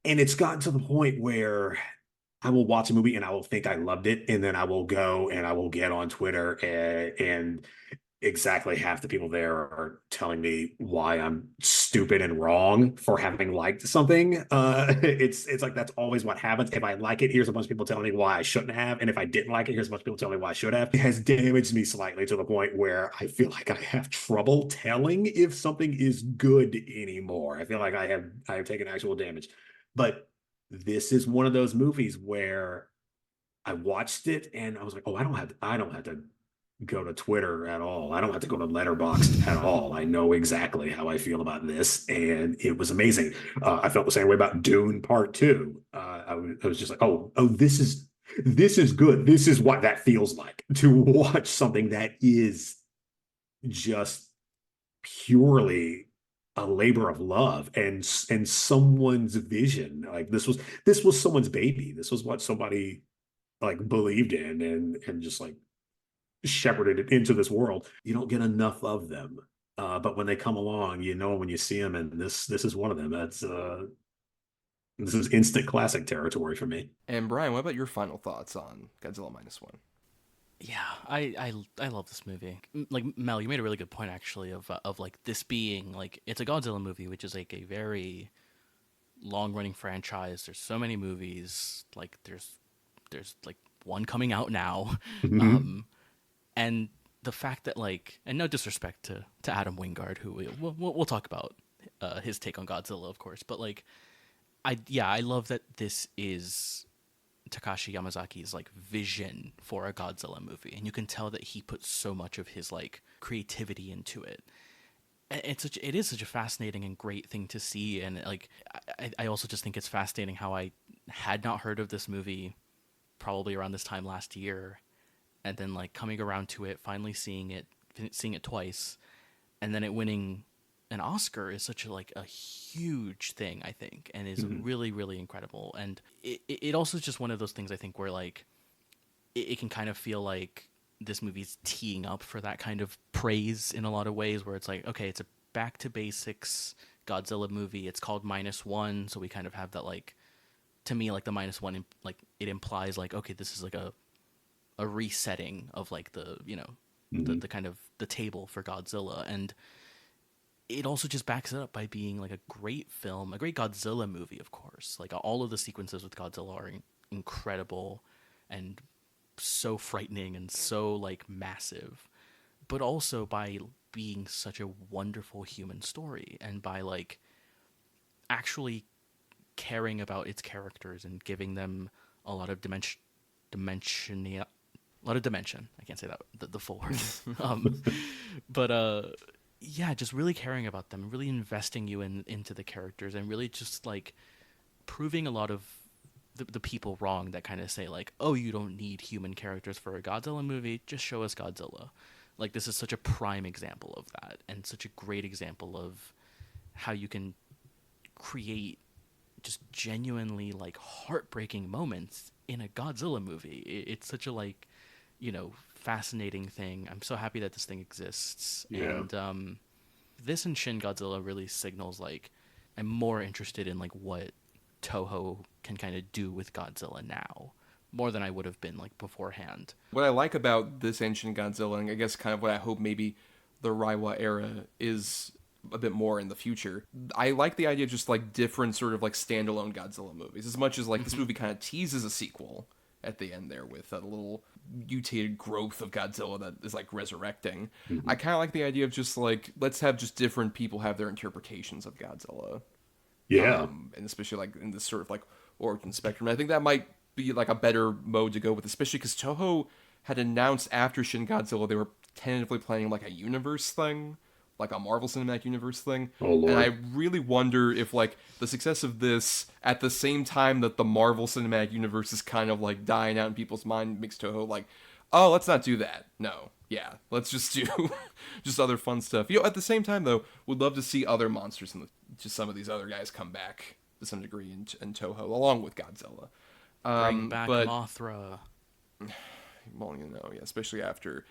and it's gotten to the point where I will watch a movie and I will think I loved it, and then I will go and I will get on Twitter and exactly half the people there are telling me why I'm stupid and wrong for having liked something. It's like that's always what happens. If I like it, here's a bunch of people telling me why I shouldn't have, and if I didn't like it, here's a bunch of people telling me why I should have. It has damaged me slightly to the point where I feel like I have trouble telling if something is good anymore. I feel like I have taken actual damage. But this is one of those movies where I watched it and I was like, oh, I don't have to go to Twitter at all. I don't have to go to Letterboxd at all. I know exactly how I feel about this, and it was amazing. I felt the same way about Dune Part Two. I was just like, oh, this is good. This is what that feels like to watch something that is just purely a labor of love and someone's vision. Like this was someone's baby. This was what somebody like believed in and just like shepherded it into this world. You don't get enough of them, but when they come along, when you see them, and this is one of them. This is instant classic territory for me. And Brian, what about your final thoughts on Godzilla Minus One? Yeah, I love this movie. Like Mel, you made a really good point actually of like this being like it's a Godzilla movie, which is like a very long running franchise. There's so many movies. Like there's like one coming out now, Mm-hmm. and the fact that like, and no disrespect to Adam Wingard, who we'll talk about his take on Godzilla, of course, but like I love that this is Takashi Yamazaki's like vision for a Godzilla movie, and you can tell that he put so much of his like creativity into it. It is such a fascinating and great thing to see, and like I also just think it's fascinating how I had not heard of this movie probably around this time last year, and then like coming around to it, finally seeing it twice, and then it winning an Oscar is such a huge thing, I think, and is really, really incredible. And it also is just one of those things I think where like it can kind of feel like this movie's teeing up for that kind of praise in a lot of ways, where it's like, okay, it's a back to basics Godzilla movie. It's called Minus One, so we kind of have that like, to me, like the minus one, like it implies like, okay, this is like a resetting of like the the kind of the table for Godzilla, and it also just backs it up by being like a great film, a great Godzilla movie, of course. Like all of the sequences with Godzilla are incredible and so frightening and so like massive, but also by being such a wonderful human story and by like actually caring about its characters and giving them a lot of dimension. I can't say that the full word. But yeah, just really caring about them, really investing you into the characters, and really just like proving a lot of the people wrong that kind of say like, oh, you don't need human characters for a Godzilla movie, just show us Godzilla. Like this is such a prime example of that, and such a great example of how you can create just genuinely like heartbreaking moments in a Godzilla movie. It's such a like, fascinating thing. I'm so happy that this thing exists. Yeah. And this and Shin Godzilla really signals like I'm more interested in like what Toho can kind of do with Godzilla now, more than I would have been like beforehand. What I like about this Ancient Godzilla, and I guess kind of what I hope maybe the Reiwa era is a bit more in the future, I like the idea of just like different sort of like standalone Godzilla movies. As much as like this movie kind of teases a sequel, at the end there with a little mutated growth of Godzilla that is like resurrecting. I kind of like the idea of just like, let's have just different people have their interpretations of Godzilla. Yeah. And especially like in this sort of like origin spectrum. I think that might be like a better mode to go with, especially because Toho had announced after Shin Godzilla they were tentatively planning like a universe thing, like a Marvel Cinematic Universe thing. Oh, Lord. And I really wonder if like the success of this at the same time that the Marvel Cinematic Universe is kind of like dying out in people's mind makes Toho like, oh, let's not do that. No. Yeah, let's just do just other fun stuff. At the same time though, would love to see other monsters and just some of these other guys come back to some degree in Toho along with Godzilla. Bring back but Mothra. well, yeah, especially after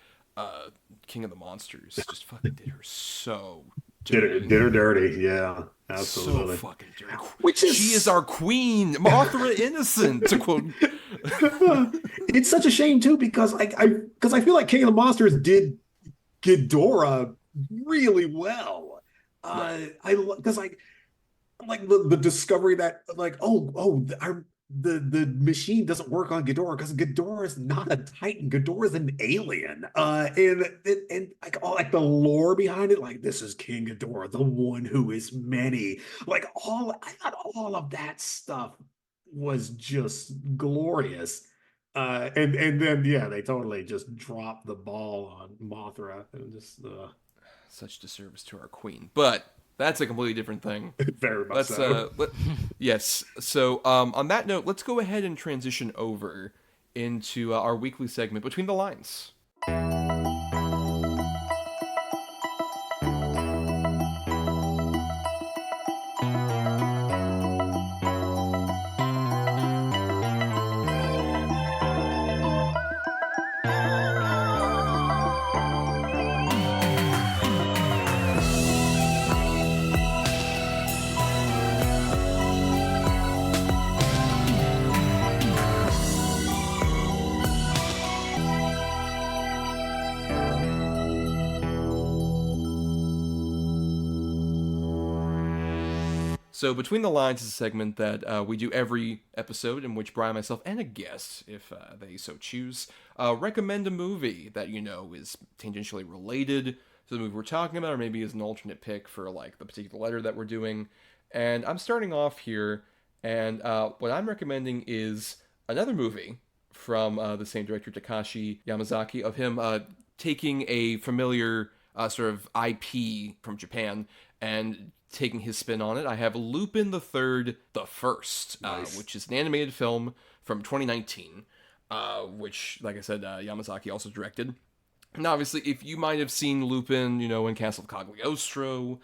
King of the Monsters just fucking did her so dirty. Did her dirty. Yeah, absolutely. So fucking dirty. She is our queen, Mothra innocent, to quote. It's such a shame too because I feel like King of the Monsters did Ghidorah really well. Because like the discovery that like the machine doesn't work on Ghidorah because Ghidorah is not a Titan. Ghidorah is an alien. And like all like the lore behind it, like this is King Ghidorah, the one who is many. Like I thought all of that stuff was just glorious. And then yeah, they totally just dropped the ball on Mothra and just such disservice to our queen. But that's a completely different thing. Very much so. Yes. So on that note, let's go ahead and transition over into our weekly segment, Between the Lines. So Between the Lines is a segment that we do every episode in which Bryan, myself, and a guest, if they so choose, recommend a movie that is tangentially related to the movie we're talking about, or maybe is an alternate pick for like the particular letter that we're doing. And I'm starting off here, and what I'm recommending is another movie from the same director, Takashi Yamazaki, of him taking a familiar sort of IP from Japan and taking his spin on it. I have Lupin the Third, the First, Nice. which is an animated film from 2019, which, like I said, Yamazaki also directed. And obviously, if you might have seen Lupin, in Castle of Cagliostro,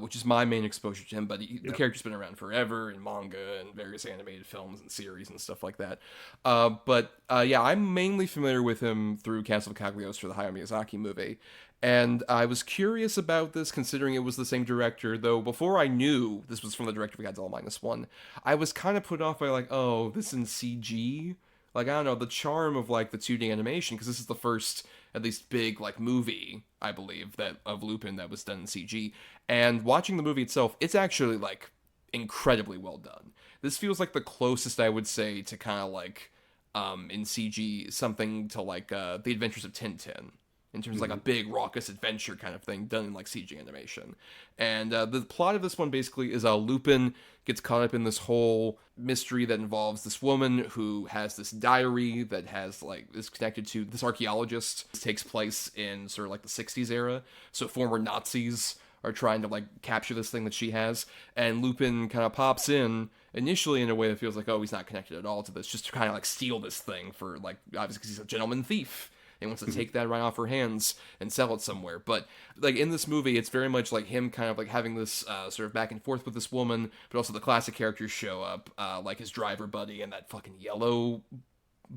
which is my main exposure to him, but the character's been around forever in manga and various animated films and series and stuff like that. But I'm mainly familiar with him through Castle of Cagliostro, the Hayao Miyazaki movie. And I was curious about this, considering it was the same director, though before I knew this was from the director of Godzilla Minus One, I was kind of put off by like, oh, this in CG? Like, I don't know, the charm of like the 2D animation, because this is the first, at least big like movie, I believe, that of Lupin that was done in CG. And watching the movie itself, it's actually like incredibly well done. This feels like the closest I would say to kind of like in CG something to like The Adventures of Tintin, in terms of like a big raucous adventure kind of thing done in like CG animation. And the plot of this one basically is Lupin gets caught up in this whole mystery that involves this woman who has this diary that has like is connected to this archaeologist. This takes place in sort of like the 60s era, so former Nazis are trying to like capture this thing that she has, and Lupin kind of pops in initially in a way that feels like, oh, he's not connected at all to this, just to kind of like steal this thing for like, obviously because he's a gentleman thief. He wants to take that right off her hands and sell it somewhere. But like in this movie, it's very much like him kind of like having this sort of back and forth with this woman, but also the classic characters show up, like his driver buddy and that fucking yellow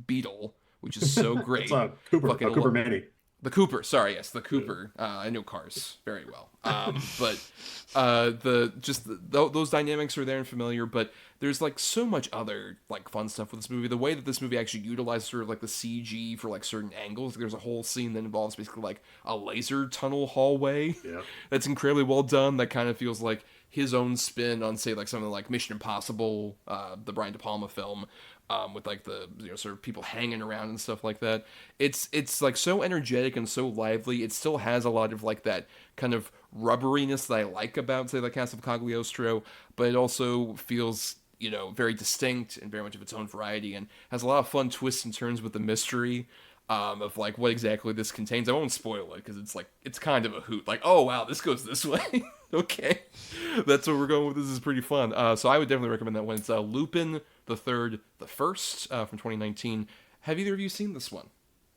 beetle, which is so great. It's Cooper, Fucking Cooper Manny. The Cooper, sorry, yes, the Cooper. I know cars very well, but those dynamics are there and familiar. But there's like so much other like fun stuff with this movie. The way that this movie actually utilizes sort of like the CG for like certain angles. There's a whole scene that involves basically like a laser tunnel hallway that's incredibly well done. That kind of feels like his own spin on, say, like something like Mission Impossible, the Brian De Palma film, with like the sort of people hanging around and stuff like that. It's like so energetic and so lively. It still has a lot of like that kind of rubberiness that I like about, say, the cast of Cagliostro, but it also feels very distinct and very much of its own variety, and has a lot of fun twists and turns with the mystery of like what exactly this contains. I won't spoil it because it's kind of a hoot. Like, oh wow, this goes this way. Okay, that's what we're going with. This is pretty fun. So I would definitely recommend that one. It's Lupin the Third, the First, from 2019. Have either of you seen this one?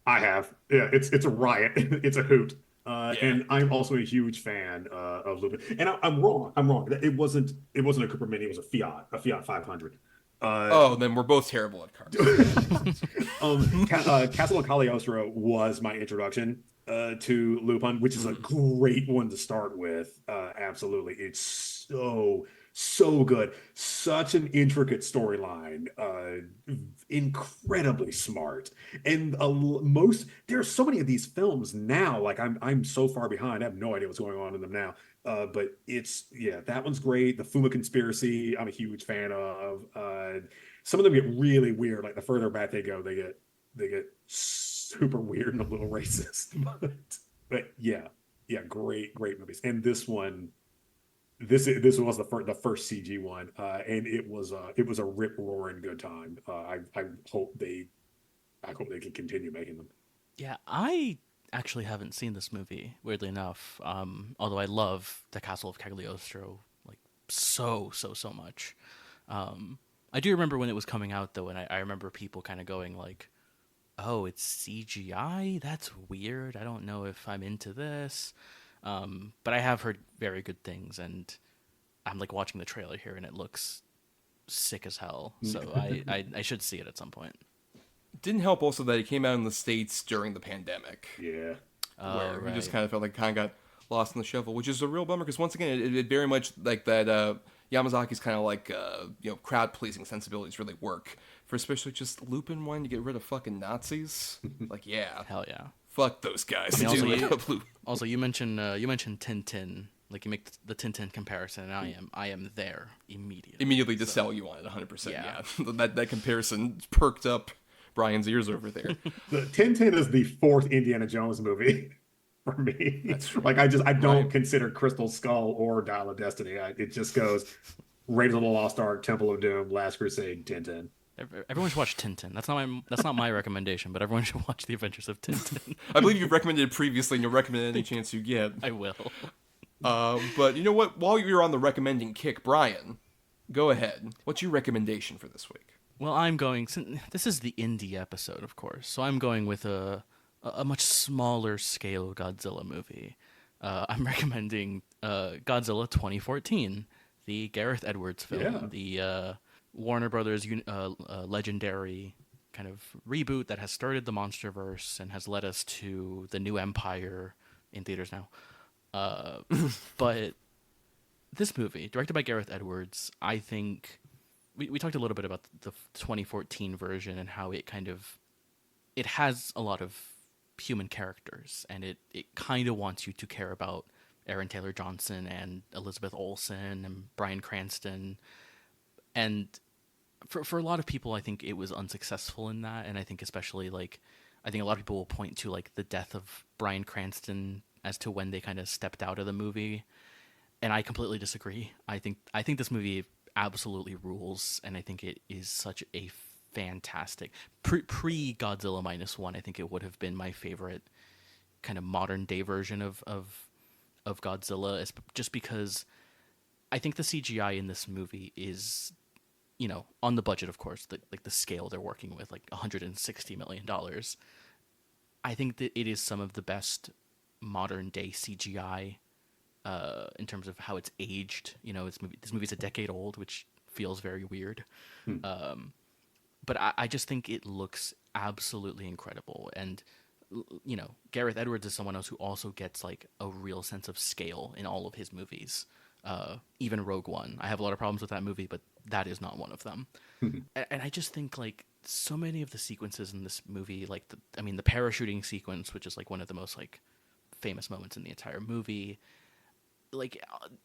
I have. Yeah, it's a riot. It's a hoot. Yeah. And I'm also a huge fan of Lupin. And I'm wrong. I'm wrong. It wasn't a Cooper Mini. It was a Fiat 500. Then we're both terrible at cars. Castle of Cagliostro was my introduction to Lupin, which is a great one to start with. Absolutely, it's so good. Such an intricate storyline, incredibly smart, and there's so many of these films now. Like I'm so far behind. I have no idea what's going on in them now. But that one's great. The Fuma Conspiracy, I'm a huge fan of. Some of them get really weird. Like the further back they go, they get super weird and a little racist. But yeah, great movies. And this one, this was the first CG one, and it was a rip roaring good time. I hope they can continue making them. Yeah, I actually haven't seen this movie, weirdly enough. Although I love The Castle of Cagliostro like so much. I do remember when it was coming out though, and I remember people kind of going like, "Oh, it's CGI? That's weird. I don't know if I'm into this." But I have heard very good things, and I'm like watching the trailer here, and it looks sick as hell. So I should see it at some point. Didn't help also that it came out in the States during the pandemic. Yeah. Where we just kind of felt like kind of got lost in the shuffle, which is a real bummer because once again, it very much like that Yamazaki's kind of like crowd-pleasing sensibilities really work for especially just Lupin wanting to get rid of fucking Nazis. Like, yeah. Hell yeah. Fuck those guys. I mean, also, you mentioned Tintin. Like you make the Tintin comparison, and I am there immediately. Immediately to sell you on it, 100%. Yeah. that comparison perked up Brian's ears over there. The Tintin is the fourth Indiana Jones movie for me. That's true. Like I don't consider Crystal Skull or Dial of Destiny. It just goes Raiders of the Lost Ark, Temple of Doom, Last Crusade, Tintin. Everyone should watch Tintin. That's not my recommendation, but everyone should watch The Adventures of Tintin. I believe you've recommended it previously, and you'll recommend it any chance you get. I will. But you know what? While you're on the recommending kick, Brian, go ahead. What's your recommendation for this week? Well, this is the indie episode, of course, so I'm going with a much smaller scale Godzilla movie. I'm recommending Godzilla 2014, the Gareth Edwards film, the Warner Brothers legendary kind of reboot that has started the MonsterVerse and has led us to the New Empire in theaters now. But this movie, directed by Gareth Edwards, I think we talked a little bit about the 2014 version and how it has a lot of human characters, and it kind of wants you to care about Aaron Taylor Johnson and Elizabeth Olsen and Bryan Cranston. And for a lot of people, I think it was unsuccessful in that, and I think especially I think a lot of people will point to like the death of Bryan Cranston as to when they kind of stepped out of the movie, and I completely disagree. I think this movie absolutely rules, and I think it is such a fantastic pre Godzilla Minus One. I think it would have been my favorite kind of modern day version of Godzilla, just because I think the CGI in this movie is, on the budget, of course, the scale they're working with, like $160 million. I think that it is some of the best modern day CGI in terms of how it's aged. This movie's a decade old, which feels very weird. But I just think it looks absolutely incredible. And, Gareth Edwards is someone else who also gets like a real sense of scale in all of his movies. Even Rogue One. I have a lot of problems with that movie, but that is not one of them. And I just think like so many of the sequences in this movie, like the parachuting sequence, which is like one of the most like famous moments in the entire movie.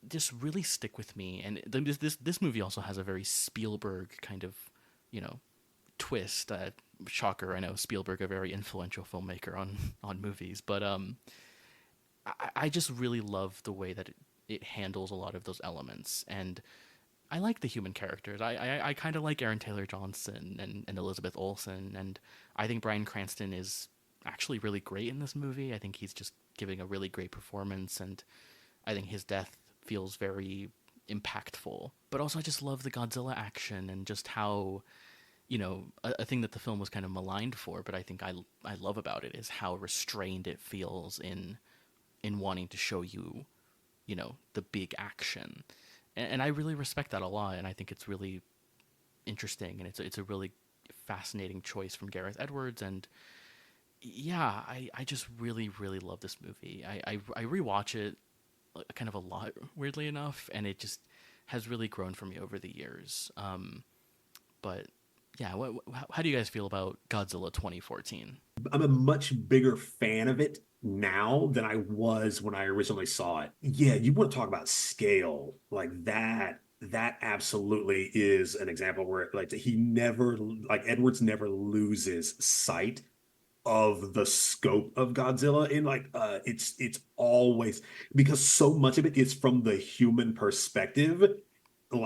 just really stick with me. And this movie also has a very Spielberg kind of, twist. Shocker, I know Spielberg, a very influential filmmaker on movies, but I just really love the way that it handles a lot of those elements, and I like the human characters. I kind of like Aaron Taylor Johnson and Elizabeth Olsen, and I think Bryan Cranston is actually really great in this movie. I think he's just giving a really great performance, and I think his death feels very impactful. But also, I just love the Godzilla action and just how, a thing that the film was kind of maligned for, but I think I love about it is how restrained it feels in wanting to show you, the big action. And I really respect that a lot, and I think it's really interesting, and it's a really fascinating choice from Gareth Edwards. And yeah, I just really, really love this movie. I rewatch it kind of a lot, weirdly enough, and it just has really grown for me over the years. But yeah, how do you guys feel about Godzilla 2014? I'm a much bigger fan of it now than I was when I originally saw it. Yeah, you want to talk about scale, like that absolutely is an example where Edwards never loses sight of the scope of Godzilla. And it's always, because so much of it is from the human perspective, the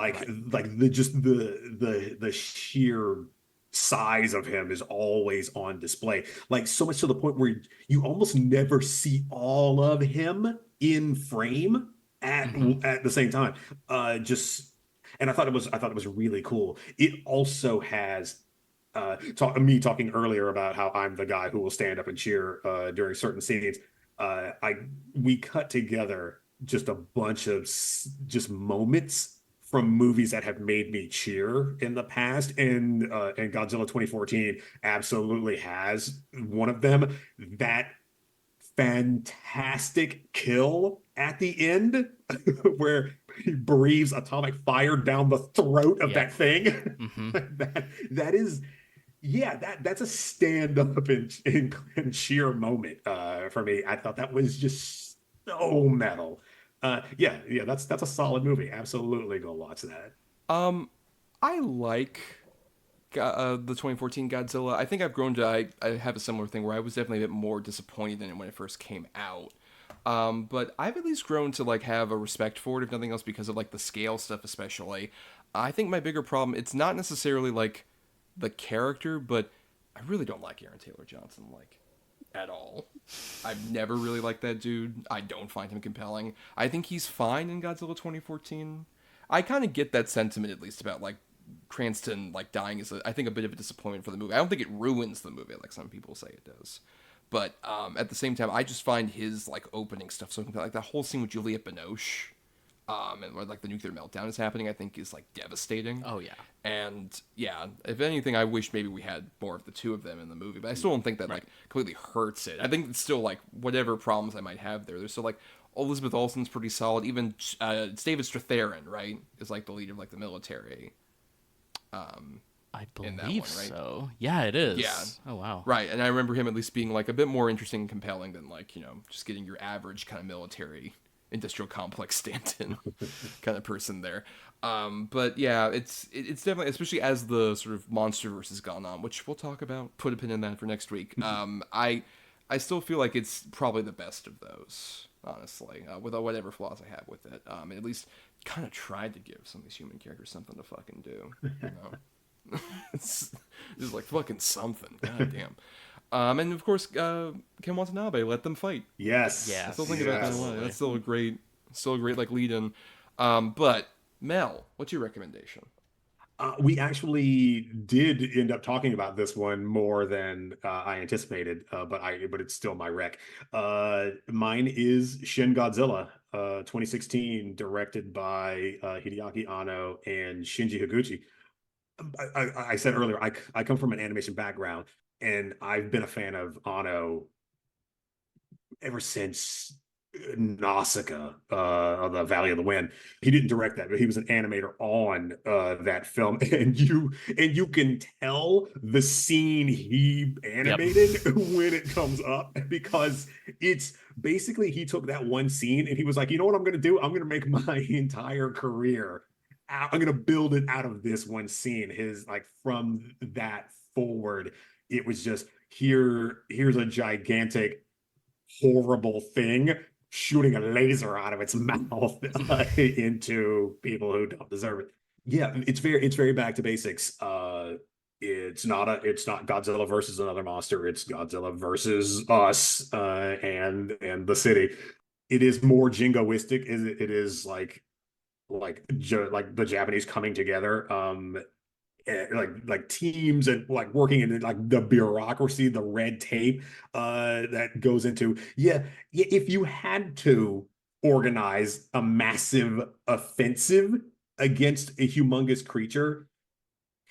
sheer size of him is always on display, like so much to the point where you almost never see all of him in frame at the same time. And I thought it was really cool. It also has me talking earlier about how I'm the guy who will stand up and cheer during certain scenes. We cut together just a bunch of just moments from movies that have made me cheer in the past, and Godzilla 2014 absolutely has one of them. That fantastic kill at the end where he breathes atomic fire down the throat of that thing. that is, that's a stand-up and cheer moment for me. I thought that was just so metal. That's a solid movie. Absolutely go watch that. I like the 2014 Godzilla. I think I've grown to I have a similar thing where I was definitely a bit more disappointed in it when it first came out. But I've at least grown to have a respect for it, if nothing else, because of the scale stuff especially. I think my bigger problem, it's not necessarily the character, but I really don't like Aaron Taylor Johnson at all. I've never really liked that dude. I don't find him compelling. I think he's fine in Godzilla 2014. I kind of get that sentiment, at least, about Cranston dying is I think a bit of a disappointment for the movie. I don't think it ruins the movie like some people say it does, but at the same time, I just find his opening stuff so compelling. That whole scene with Juliette Binoche, and where the nuclear meltdown is happening, I think is devastating. Oh yeah. And yeah, if anything, I wish maybe we had more of the two of them in the movie, but I still don't think that completely hurts it. I think it's still whatever problems I might have there's still Elizabeth Olsen's pretty solid. Even it's David Strathairn, right, is the leader of the military. I believe that one, right? so. Yeah, it is. Yeah. Oh wow. Right, and I remember him at least being a bit more interesting and compelling than just getting your average kind of military industrial complex stand-in kind of person there. But yeah, it's definitely, especially as the sort of monster versus gone on, which we'll talk about, put a pin in that for next week. I still feel like it's probably the best of those, honestly, with whatever flaws I have with it. At least kind of tried to give some of these human characters something to fucking do, it's just fucking something. God damn. And of course, Ken Watanabe, Let Them Fight. Yes. I still think about that a lot. That's still a great lead in. But Mel, what's your recommendation? We actually did end up talking about this one more than I anticipated, but it's still my rec. Mine is Shin Godzilla, 2016, directed by Hideaki Anno and Shinji Higuchi. I said earlier, I come from an animation background, and I've been a fan of Anno ever since Nausicaa, the Valley of the Wind. He didn't direct that, but he was an animator on that film, and you can tell the scene he animated when it comes up, because it's basically he took that one scene and he was like, you know what I'm going to do? I'm going to make my entire career. I'm going to build it out of this one scene. His like from that forward, it was just here's a gigantic, horrible thing shooting a laser out of its mouth into people who don't deserve it. Yeah, it's very back to basics. It's not Godzilla versus another monster. It's Godzilla versus us and the city. It is more jingoistic. It is like the Japanese coming together. Like teams and like working in like the bureaucracy, the red tape that goes into if you had to organize a massive offensive against a humongous creature,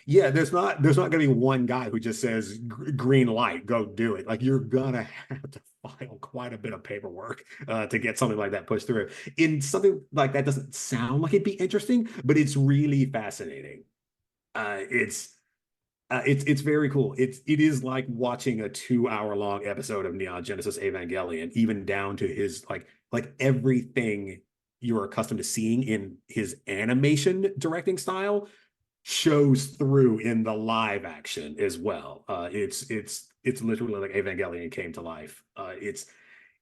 there's not going to be one guy who just says green light, go do it. Like you're gonna have to file quite a bit of paperwork to get something like that pushed through. In something like that doesn't sound like it'd be interesting, but it's really fascinating. It's very cool. It is like watching a 2-hour long episode of Neon Genesis Evangelion, even down to his like everything you're accustomed to seeing in his animation directing style shows through in the live action as well. It's literally like Evangelion came to life. It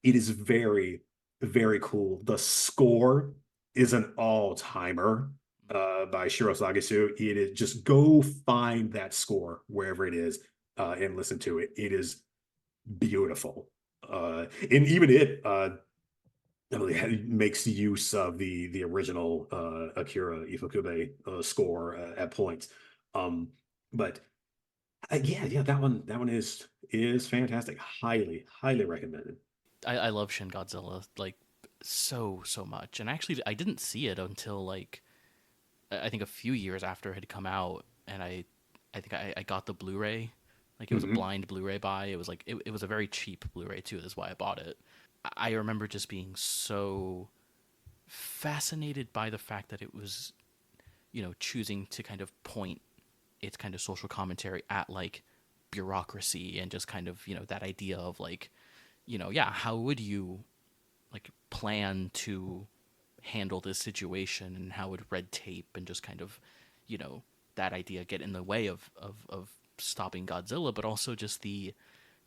is very, very cool. The score is an all-timer by Shiro Sagesu. It is just go find that score wherever it is and listen to it. It is beautiful. And even it makes use of the original Akira Ifukube score at points. But that one is fantastic. Highly recommended. I love Shin Godzilla like so much, and actually I didn't see it until like I think a few years after it had come out, and I think I got the Blu-ray. Like it was a blind Blu-ray buy. It was like it was a very cheap Blu-ray too. That's why I bought it. I remember just being so fascinated by the fact that it was, choosing to kind of point its kind of social commentary at like bureaucracy and just kind of, that idea of like, how would you like plan to handle this situation, and how would red tape and just kind of, that idea get in the way of stopping Godzilla, but also just the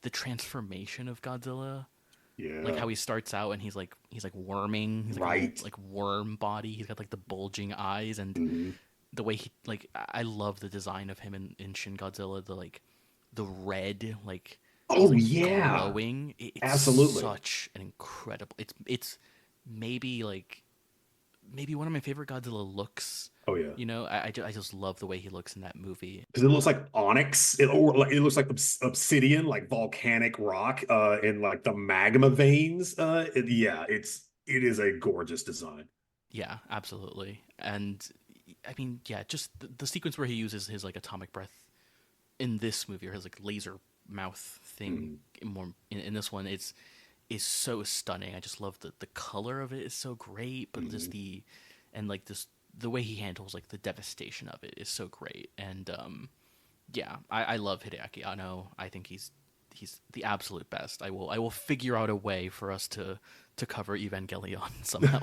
transformation of Godzilla. Yeah. Like how he starts out and he's like worming, he's like like worm body. He's got like the bulging eyes, and the way he like I love the design of him in Shin Godzilla. The red like glowing. It's absolutely such an incredible. It's maybe one of my favorite Godzilla looks. Oh yeah. I just love the way he looks in that movie. Because it looks like onyx. It looks like obsidian, like volcanic rock, in like the magma veins. It is a gorgeous design. Yeah, absolutely. And I mean, just the sequence where he uses his like atomic breath in this movie, or his like laser mouth thing in this one, is so stunning. I just love the color of it is so great, but just the way he handles like the devastation of it is so great. And I love Hideaki Anno. I think he's the absolute best. I will figure out a way for us to cover Evangelion somehow.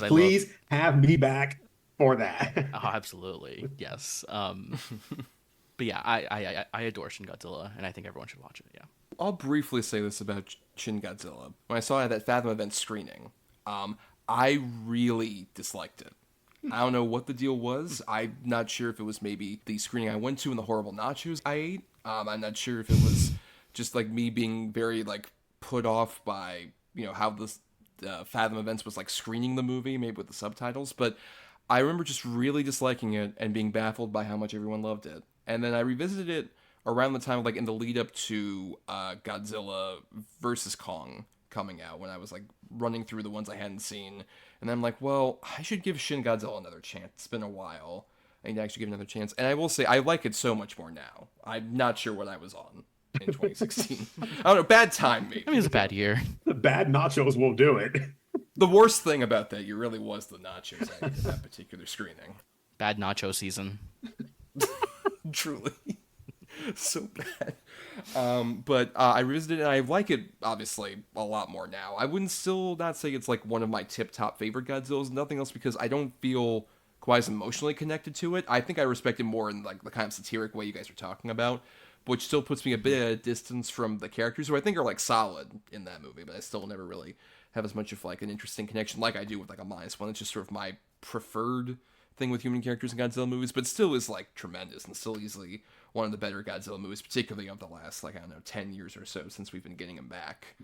Please have me back for that. Oh, absolutely, yes. But yeah, I adore Shin Godzilla, and I think everyone should watch it. Yeah. I'll briefly say this about Shin Godzilla. When I saw it at that Fathom event screening, I really disliked it. I don't know what the deal was. I'm not sure if it was maybe the screening I went to and the horrible nachos I ate. I'm not sure if it was just like me being very like put off by how this Fathom events was like screening the movie, maybe with the subtitles. But I remember just really disliking it and being baffled by how much everyone loved it. And then I revisited it around the time, like in the lead up to Godzilla versus Kong coming out, when I was like running through the ones I hadn't seen. And I'm like, well, I should give Shin Godzilla another chance. It's been a while. I need to actually give it another chance. And I will say, I like it so much more now. I'm not sure what I was on in 2016. I don't know, bad time maybe. I mean, it was a bad year. The bad nachos will do it. The worst thing about that year really was the nachos I ate at that particular screening. Bad nacho season. Truly. So bad. But I revisited it, and I like it, obviously, a lot more now. I wouldn't still not say it's like one of my tip-top favorite Godzillas, nothing else, because I don't feel quite as emotionally connected to it. I think I respect it more in like the kind of satiric way you guys are talking about, which still puts me a bit at a distance from the characters, who I think are like solid in that movie, but I still never really have as much of like an interesting connection like I do with like a Minus One. It's just sort of my preferred thing with human characters in Godzilla movies, but still is like tremendous and still easily one of the better Godzilla movies, particularly of the last, like, I don't know, 10 years or so since we've been getting them back,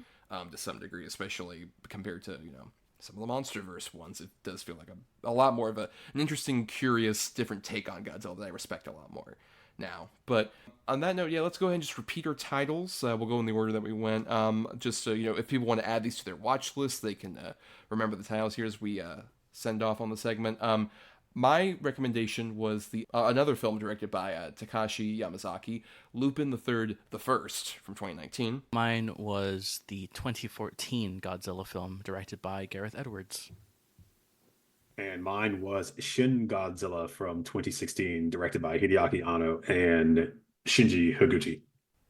to some degree, especially compared to, you know, some of the MonsterVerse ones. It does feel like a lot more of an interesting, curious, different take on Godzilla that I respect a lot more now. But on that note, yeah, let's go ahead and just repeat our titles. We'll go in the order that we went. Just so, you know, if people want to add these to their watch list, they can remember the titles here as we send off on the segment. My recommendation was the another film directed by Takashi Yamazaki, Lupin the Third, the First, from 2019. Mine was the 2014 Godzilla film directed by Gareth Edwards. And mine was Shin Godzilla from 2016, directed by Hideaki Anno and Shinji Higuchi.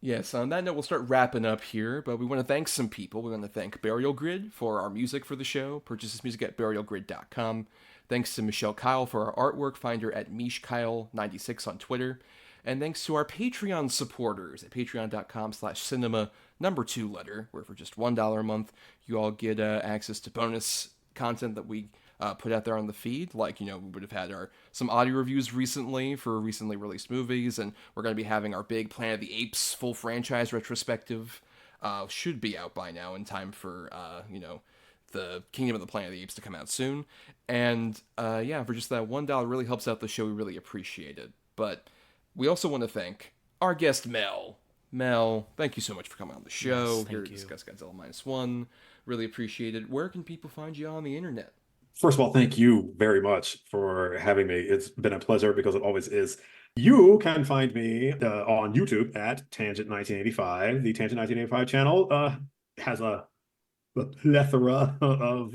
Yes, on that note, we'll start wrapping up here, but we want to thank some people. We want to thank Burial Grid for our music for the show. Purchase this music at burialgrid.com. Thanks to Michelle Kyle for our artwork. Find her at MishKyle96 on Twitter. And thanks to our Patreon supporters at patreon.com/cinema2letter, where for just $1 a month, you all get access to bonus content that we put out there on the feed. Like, you know, we would have had some audio reviews recently for recently released movies, and we're going to be having our big Planet of the Apes full franchise retrospective. Should be out by now in time for, you know, the Kingdom of the Planet of the Apes to come out soon. And yeah, for just that $1 really helps out the show. We really appreciate it. But we also want to thank our guest, Mel. Mel, thank you so much for coming on the show. Yes, here to discuss Godzilla Minus One. Really appreciate it. Where can people find you on the internet? First of all, thank you very much for having me. It's been a pleasure, because it always is. You can find me on YouTube at Tangent 1985. The Tangent 1985 channel has a plethora of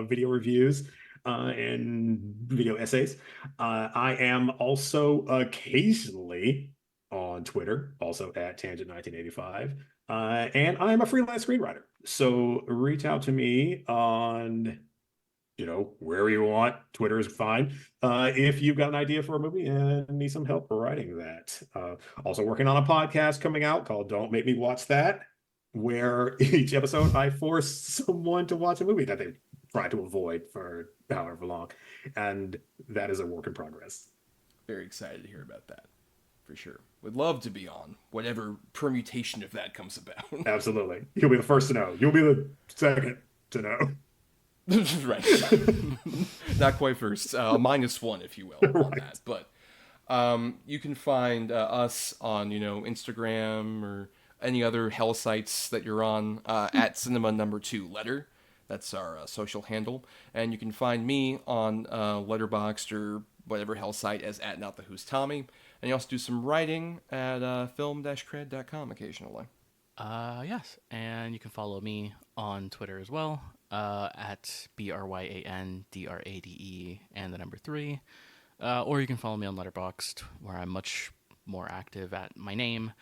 video reviews and video essays. I am also occasionally on Twitter, also at Tangent 1985. And I'm a freelance screenwriter. So reach out to me on, you know, wherever you want. Twitter is fine. If you've got an idea for a movie and need some help writing that. Also working on a podcast coming out called Don't Make Me Watch That, where each episode I force someone to watch a movie that they try to avoid for however long. And that is a work in progress. Very excited to hear about that, for sure. Would love to be on whatever permutation of that comes about. Absolutely. You'll be the first to know. You'll be the second to know. Right. Not quite first. -1, if you will, on Right. that. But you can find us on, you know, Instagram or any other hell sites that you're on at cinema2letter. That's our social handle. And you can find me on Letterboxd or whatever hell site as at Not the Who's Tommy. And you also do some writing at film-cred.com occasionally. Yes, and you can follow me on Twitter as well, at BRYANDRADE and the number 3. Or you can follow me on Letterboxd, where I'm much more active at my name.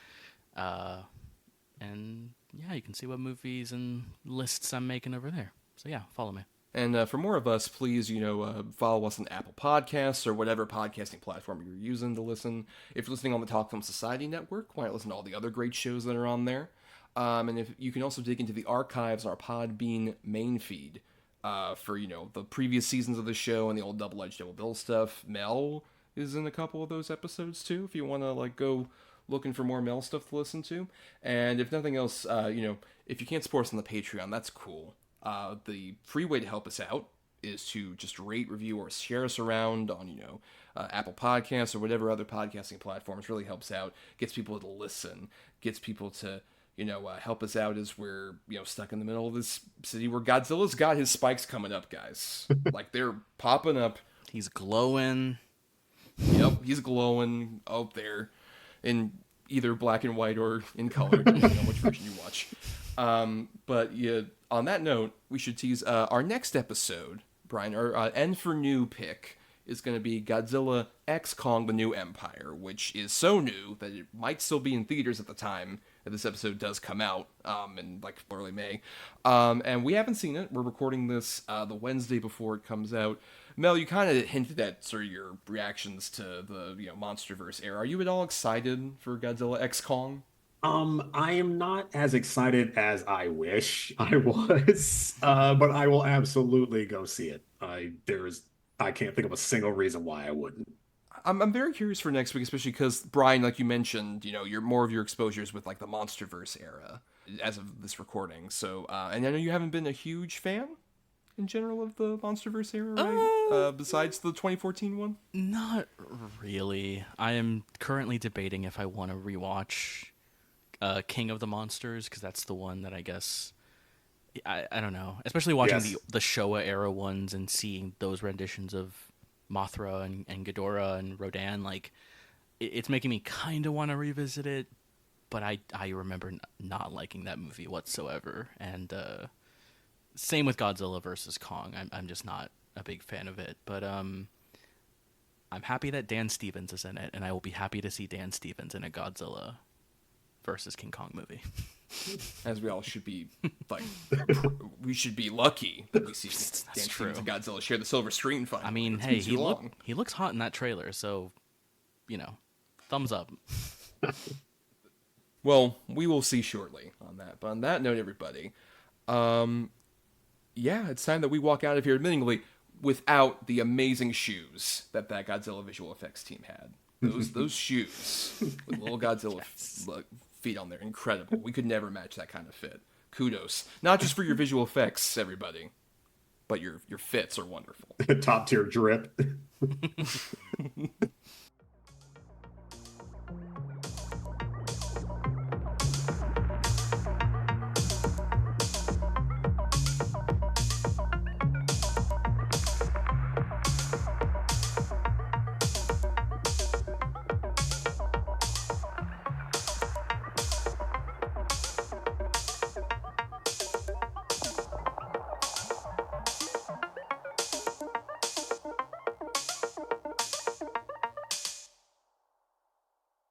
And yeah, you can see what movies and lists I'm making over there. So yeah, follow me. And for more of us, please, you know, follow us on Apple Podcasts or whatever podcasting platform you're using to listen. If you're listening on the Talk Film Society Network, why not listen to all the other great shows that are on there? And if you can also dig into the archives on our Podbean main feed for, you know, the previous seasons of the show and the old Double Edge Double Bill stuff. Mel is in a couple of those episodes too, if you want to like go looking for more Mel stuff to listen to. And if nothing else, you know, if you can't support us on the Patreon, that's cool. The free way to help us out is to just rate, review, or share us around on, you know, Apple Podcasts or whatever other podcasting platforms. Really helps out, gets people to listen, gets people to, you know, help us out as we're, you know, stuck in the middle of this city where Godzilla's got his spikes coming up, guys. Like, they're popping up. He's glowing. Yep, he's glowing out there in either black and white or in color, depending on which version you watch. But yeah, on that note, we should tease our next episode, Brian. Our N for New pick is going to be Godzilla X Kong: The New Empire, which is so new that it might still be in theaters at the time if this episode does come out in like early May. And we haven't seen it. We're recording this the Wednesday before it comes out. Mel, you kind of hinted at sort of your reactions to the MonsterVerse era. Are you at all excited for Godzilla X Kong? I am not as excited as I wish I was, but I will absolutely go see it. I can't think of a single reason why I wouldn't. I'm very curious for next week, especially because Bryan, like you mentioned, you're more of your exposures with like the MonsterVerse era as of this recording. So, and I know you haven't been a huge fan in general of the MonsterVerse era, right? Besides the 2014 one? Not really. I am currently debating if I want to rewatch King of the Monsters, because that's the one that I guess I don't know. Especially watching the Showa era ones and seeing those renditions of Mothra and Ghidorah and Rodan, like it's making me kind of want to revisit it. But I remember not liking that movie whatsoever, and same with Godzilla versus Kong. I'm just not a big fan of it. But I'm happy that Dan Stevens is in it, and I will be happy to see Dan Stevens in a Godzilla versus King Kong movie. As we all should be, like, we should be lucky that we see Dan Stevens and Godzilla share the silver screen finally. I mean, hey, he looks hot in that trailer, so, thumbs up. Well, we will see shortly on that. But on that note, everybody, it's time that we walk out of here, admittingly, without the amazing shoes that Godzilla visual effects team had. Those shoes with little Godzilla feet on there, incredible. We could never match that kind of fit. Kudos, not just for your visual effects, everybody, but your fits are wonderful. Top tier drip.